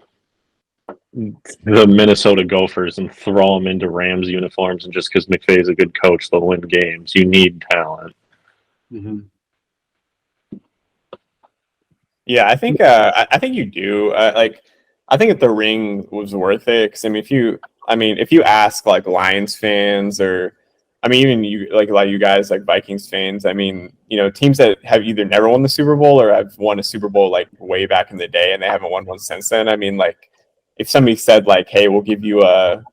the Minnesota Gophers and throw them into Rams uniforms, and just because McVay's a good coach, they'll win games. You need talent. Mm-hmm. Yeah, I think you do. I think if the ring was worth it, because if you ask like Lions fans or, even you like a lot of you guys like Vikings fans, teams that have either never won the Super Bowl or have won a Super Bowl like way back in the day and they haven't won one since then. Like if somebody said like, hey, we'll give you a,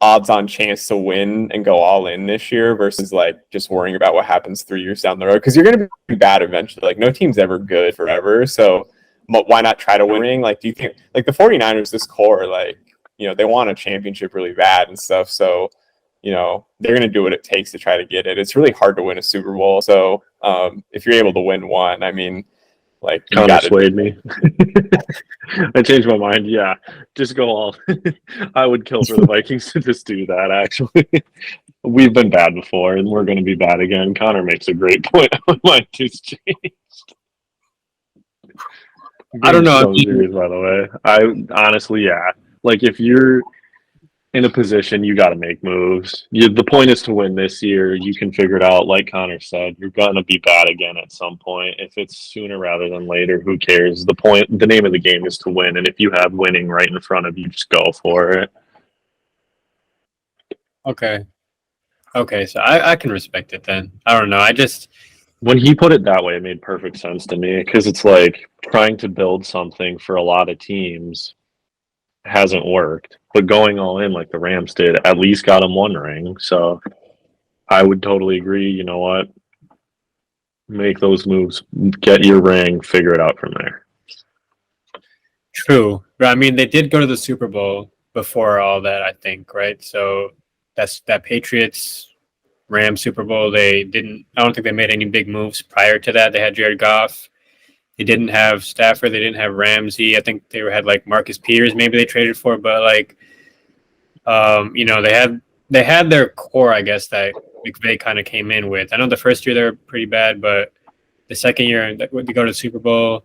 odds on chance to win and go all in this year versus like just worrying about what happens 3 years down the road, because you're going to be bad eventually. Like no team's ever good forever. So why not try to win a ring? Like, do you think like the 49ers, this core, like, they want a championship really bad and stuff. So, they're going to do what it takes to try to get it. It's really hard to win a Super Bowl. So if you're able to win one, like you Konnor swayed me. I changed my mind. Yeah, just go all. I would kill for the Vikings to just do that. Actually, we've been bad before, and we're going to be bad again. Konnor makes a great point. My mind just changed. I don't know. So serious, by the way. I honestly, yeah. Like if you're in a position, you got to make moves. The point is to win this year. You can figure it out. Like Konnor said, you're going to be bad again at some point. If it's sooner rather than later, who cares? The name of the game is to win. And if you have winning right in front of you, just go for it. Okay. So I can respect it then. I don't know. When he put it that way, it made perfect sense to me, because it's like trying to build something for a lot of teams hasn't worked, but going all in like the Rams did at least got them one ring. So I would totally agree. You know what? Make those moves, get your ring, figure it out from there. True. But they did go to the Super Bowl before all that, I think, right? So that Patriots Rams Super Bowl, I don't think they made any big moves prior to that. They had Jared Goff. They didn't have Stafford. They didn't have Ramsey. I think they had like Marcus Peters maybe they traded for, but like, they had their core, I guess, that McVay kind of came in with. I know the first year they were pretty bad, but the second year they go to the Super Bowl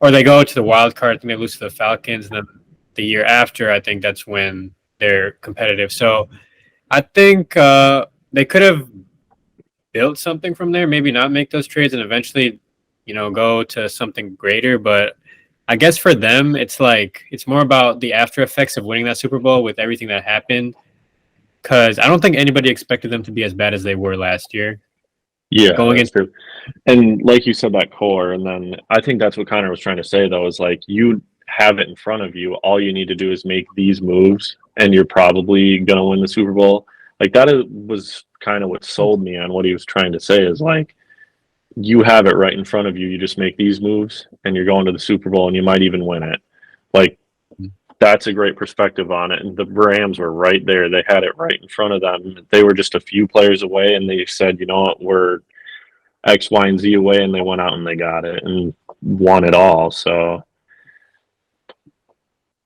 or they go to the wild card, I think they lose to the Falcons, and then the year after, I think that's when they're competitive. So I think they could have built something from there, maybe not make those trades and eventually, go to something greater. But I guess for them, it's more about the after effects of winning that Super Bowl with everything that happened. Because I don't think anybody expected them to be as bad as they were last year. Yeah, Going that's true. And like you said, that core, and then I think that's what Konnor was trying to say, though, is like you have it in front of you. All you need to do is make these moves, and you're probably going to win the Super Bowl. Like was kind of what sold me on what he was trying to say is like, you have it right in front of you. You just make these moves, and you're going to the Super Bowl, and you might even win it. Like, that's a great perspective on it. And the Rams were right there. They had it right in front of them. They were just a few players away, and they said, you know what, we're X, Y, and Z away, and they went out and they got it and won it all. So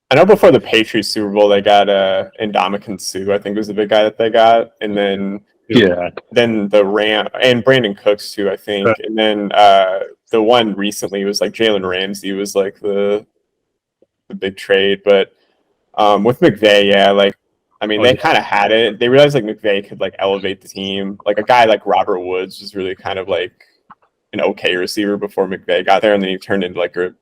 I know before the Patriots Super Bowl, they got Ndamukong Suh, I think was the big guy that they got. And then the Ram and Brandon Cooks too, I think. Right. And then the one recently was like Jalen Ramsey was like the big trade. But with McVay, they kind of had it. They realized like McVay could like elevate the team. Like a guy like Robert Woods was really kind of like an okay receiver before McVay got there, and then he turned into like a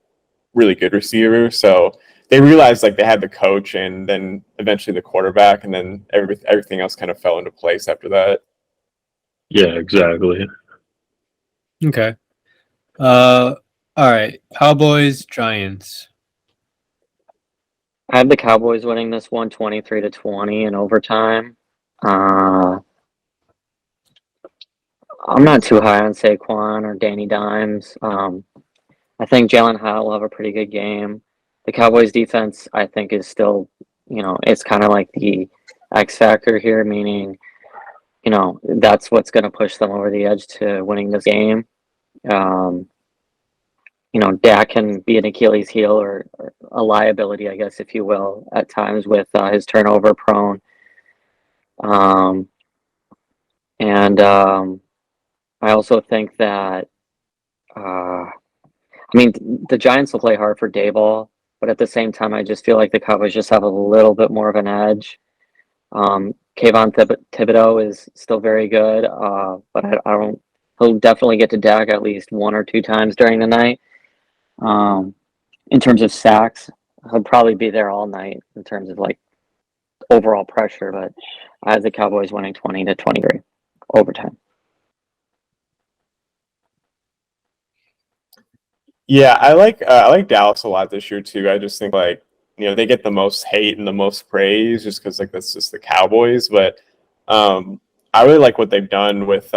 really good receiver. So they realized like they had the coach and then eventually the quarterback, and then everything else kind of fell into place after that. yeah, exactly. Okay. All right. Cowboys, Giants. I have the Cowboys winning this one 23-20 in overtime. I'm not too high on Saquon or Danny Dimes. I think Jalen Hyatt will have a pretty good game. The Cowboys defense, I think, is still, it's kind of like the X factor here, meaning, that's what's going to push them over the edge to winning this game. Dak can be an Achilles heel or a liability, I guess, if you will, at times with his turnover prone. I also think that, the Giants will play hard for Daboll, but at the same time, I just feel like the Cowboys just have a little bit more of an edge. Kayvon Thibodeau is still very good, but I don't. He'll definitely get to Dak at least one or two times during the night. In terms of sacks, he'll probably be there all night in terms of like overall pressure. But I have the Cowboys winning 20-23 overtime. Yeah, I like Dallas a lot this year too. I just think like they get the most hate and the most praise just because like that's just the Cowboys. But I really like what they've done with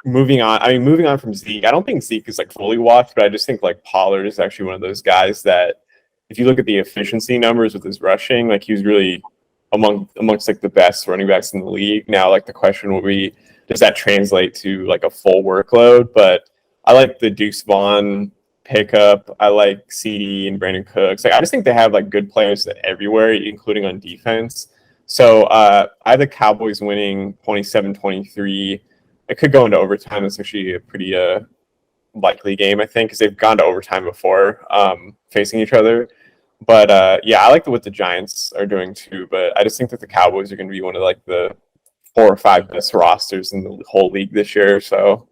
moving on. I mean, moving on from Zeke. I don't think Zeke is like fully washed, but I just think like Pollard is actually one of those guys that if you look at the efficiency numbers with his rushing, like he was really amongst like the best running backs in the league. Now, like the question will be, does that translate to like a full workload? But I like the Deuce Vaughn pickup. I like CD and Brandon Cooks. Like I just think they have like good players everywhere, including on defense. So I have the Cowboys winning 27-23. It could go into overtime. It's actually a pretty likely game, I think, because they've gone to overtime before facing each other. But I like what the Giants are doing too. But I just think that the Cowboys are going to be one of like the 4 or 5 best rosters in the whole league this year. So.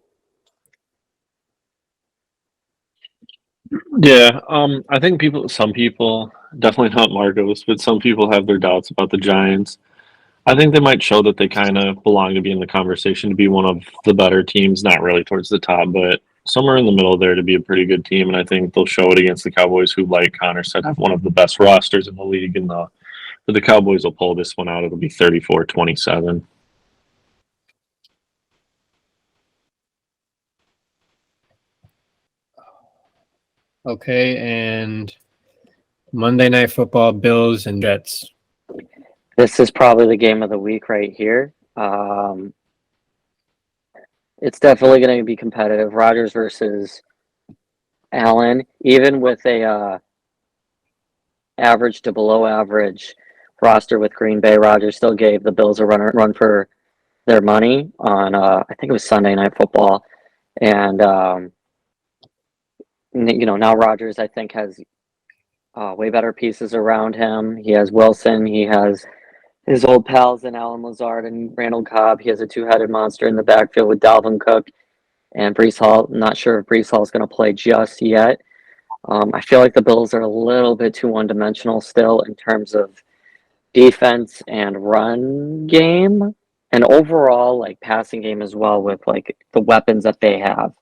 Yeah, I think some people, definitely not Markos, but some people have their doubts about the Giants. I think they might show that they kind of belong to be in the conversation to be one of the better teams, not really towards the top, but somewhere in the middle there to be a pretty good team. And I think they'll show it against the Cowboys, who, like Konnor said, have one of the best rosters in the league. And the Cowboys will pull this one out. It'll be 34-27. Okay, and Monday Night Football, Bills and Jets. This is probably the game of the week right here. Um, it's definitely going to be competitive. Rodgers versus Allen, even with a average to below average roster with Green Bay, Rodgers still gave the Bills a run for their money on I think it was Sunday Night Football, and now Rodgers I think has way better pieces around him. He has Wilson, he has his old pals in Alan Lazard and Randall Cobb. He has a two-headed monster in the backfield with Dalvin Cook and Brees Hall. I'm not sure if Brees Hall is going to play just yet. I feel like the Bills are a little bit too one-dimensional still in terms of defense and run game, and overall like passing game as well with like the weapons that they have.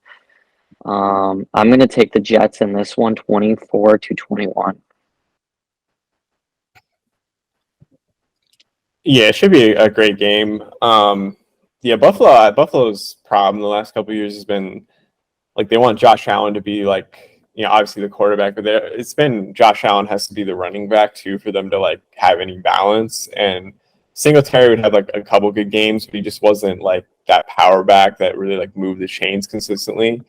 I'm going to take the Jets in this one, 24-21. Yeah, it should be a great game. Yeah, Buffalo's problem the last couple of years has been like they want Josh Allen to be like, obviously the quarterback, but it's been Josh Allen has to be the running back too for them to like have any balance. And Singletary would have like a couple good games, but he just wasn't like that power back that really like moved the chains consistently.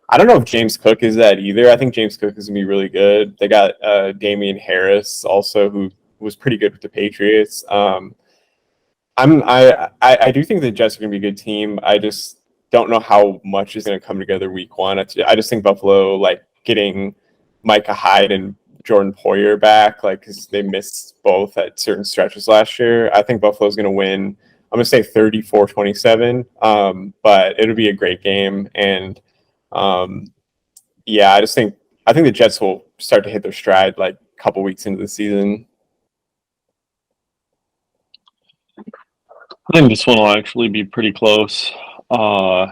I don't know if James Cook is that either. I think James Cook is gonna be really good. They got Damian Harris also, who was pretty good with the Patriots. I do think the Jets are going to be a good team. I just don't know how much is going to come together week one. I just think Buffalo, like getting Micah Hyde and Jordan Poyer back, like because they missed both at certain stretches last year. I think Buffalo's going to win. I'm going to say 34-27, but it'll be a great game. And yeah, I think the Jets will start to hit their stride like a couple weeks into the season. I think this one will actually be pretty close. I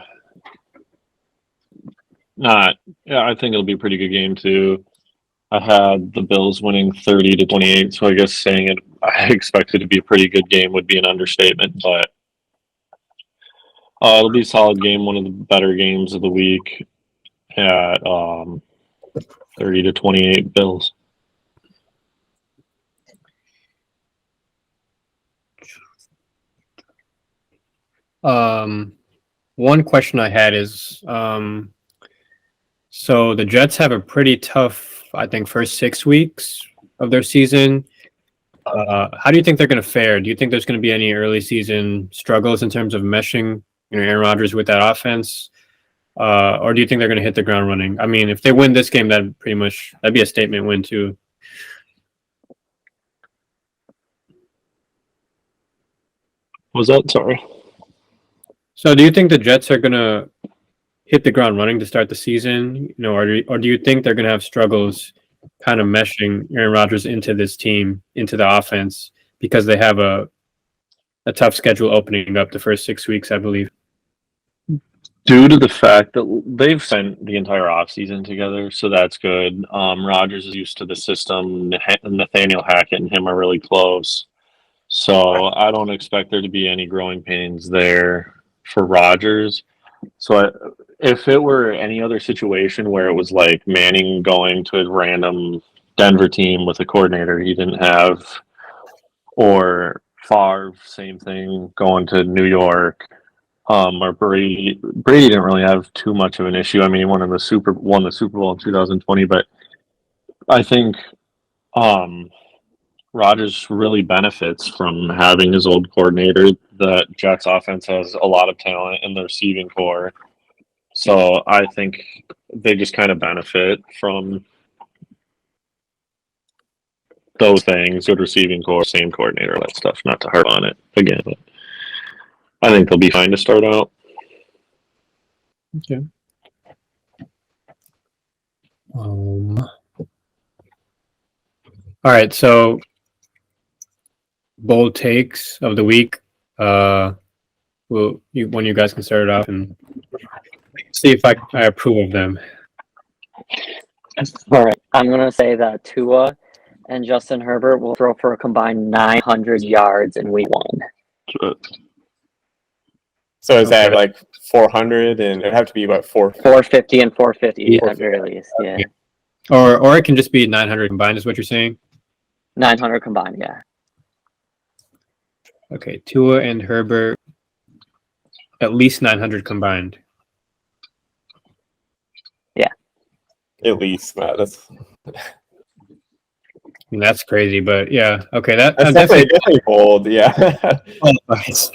think it'll be a pretty good game too. I had the Bills winning 30-28, so I guess saying it I expect it to be a pretty good game would be an understatement, but it'll be a solid game, one of the better games of the week at 30-28 Bills. One question I had is, so the Jets have a pretty tough, I think, first 6 weeks of their season. How do you think they're going to fare? Do you think there's going to be any early season struggles in terms of meshing, Aaron Rodgers with that offense? Or do you think they're going to hit the ground running? I mean, if they win this game, that'd be a statement win too. What was that? Sorry. So do you think the Jets are going to hit the ground running to start the season, or do you think they're going to have struggles kind of meshing Aaron Rodgers into this team, into the offense, because they have a tough schedule opening up the first 6 weeks, I believe? Due to the fact that they've spent the entire offseason together, so that's good. Rodgers is used to the system. Nathaniel Hackett and him are really close. So I don't expect there to be any growing pains there for Rodgers. So if it were any other situation where it was like Manning going to a random Denver team with a coordinator he didn't have, or Favre, same thing, going to New York, or Brady didn't really have too much of an issue. I mean, he won the Super Bowl in 2020, but I think Rodgers really benefits from having his old coordinator. The Jets offense has a lot of talent in the receiving core. So I think they just kind of benefit from those things, good receiving core, same coordinator, that stuff. Not to harp on it again, but I think they'll be fine to start out. Okay. All right, so bold takes of the week. One of you guys can start it off and see if I approve of them. All right, I'm going to say that Tua and Justin Herbert will throw for a combined 900 yards in week one. So is that like 400, and it'd have to be about 450 and 450 at very least, yeah. Or it can just be 900 combined, is what you're saying? 900 combined, yeah. Okay, Tua and Herbert at least 900 combined. At least, Matt. That's That's crazy, but yeah. Okay, that definitely bold. Yeah. qualifies.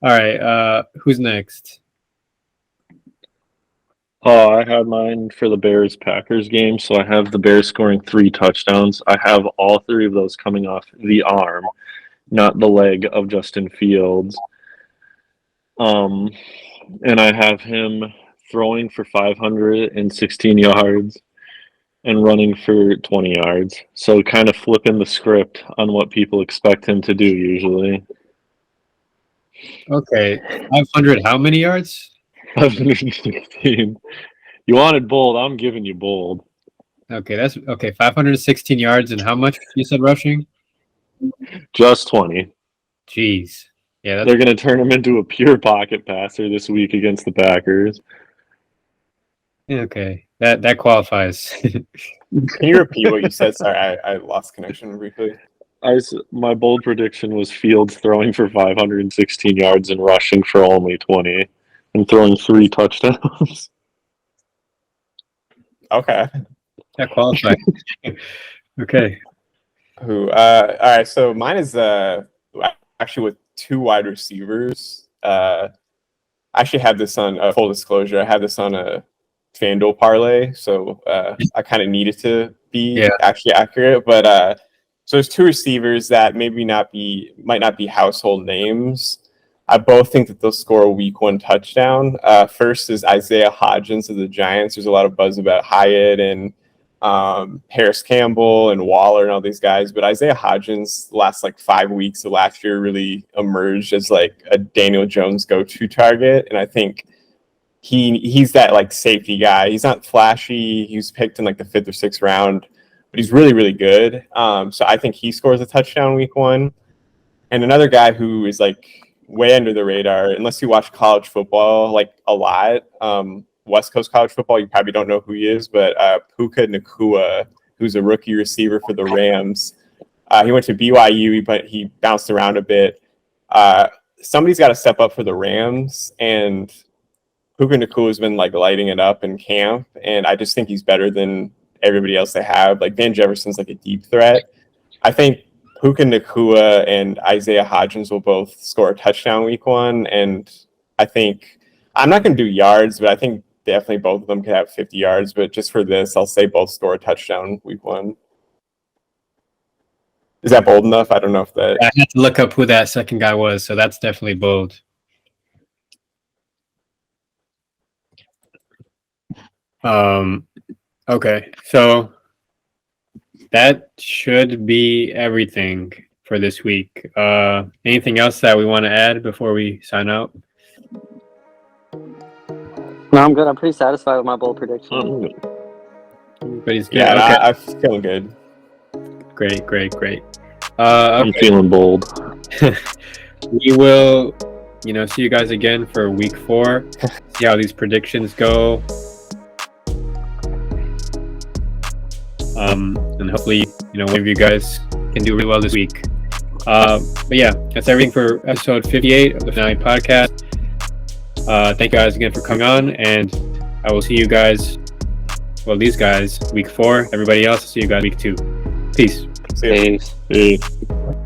All right, who's next? Oh, I had mine for the Bears-Packers game, so I have the Bears scoring 3 touchdowns. I have all 3 of those coming off the arm, not the leg of Justin Fields. And I have him throwing for 516 yards and running for 20 yards. So kind of flipping the script on what people expect him to do usually. Okay, 500. How many yards? 516. You wanted bold. I'm giving you bold. Okay, that's okay. 516 yards and how much you said rushing? Just 20. Jeez. Yeah, that's They're going to turn him into a pure pocket passer this week against the Packers. okay. That qualifies. Can you repeat what you said? Sorry, I lost connection briefly. My bold prediction was Fields throwing for 516 yards and rushing for only 20 and throwing 3 touchdowns. Okay. That qualifies. Okay. All right, so mine is actually with 2 wide receivers. I actually have this on full disclosure. I have this on a FanDuel parlay, so I kind of needed to be actually accurate. But so there's 2 receivers that might not be household names. I both think that they'll score a week 1 touchdown. First is Isaiah Hodgins of the Giants. There's a lot of buzz about Hyatt and Harris Campbell and Waller and all these guys. But Isaiah Hodgins, the last 5 weeks of last year, really emerged as a Daniel Jones go-to target. And I think he's that safety guy. He's not flashy. He was picked in the 5th or 6th round, but he's really, really good. So I think he scores a touchdown week 1. And another guy who is way under the radar, unless you watch college football a lot, West Coast college football, you probably don't know who he is, but Puka Nacua, who's a rookie receiver for the Rams. He went to BYU, but he bounced around a bit. Somebody's got to step up for the Rams, and Puka Nacua has been lighting it up in camp, and I just think he's better than everybody else they have. Van Jefferson's a deep threat. I think Puka Nacua and Isaiah Hodgins will both score a touchdown week 1, and I think I'm not going to do yards, but I think definitely both of them could have 50 yards. But just for this, I'll say both score a touchdown week 1. Is that bold enough? I don't know if that. I had to look up who that second guy was, so that's definitely bold. Okay, so that should be everything for this week. Anything else that we want to add before we sign out? No, I'm good. I'm pretty satisfied with my bold prediction. Everybody's good. Yeah, Okay. I'm feeling good. Great. I'm Okay. feeling bold. We will, see you guys again for week 4. See how these predictions go. And hopefully, one of you guys can do really well this week. But yeah, that's everything for episode 58 of the Finale Podcast. Thank you guys again for coming on, and I will see you guys, these guys, week 4. Everybody else, I'll see you guys week 2. Peace. See ya. Peace. Hey.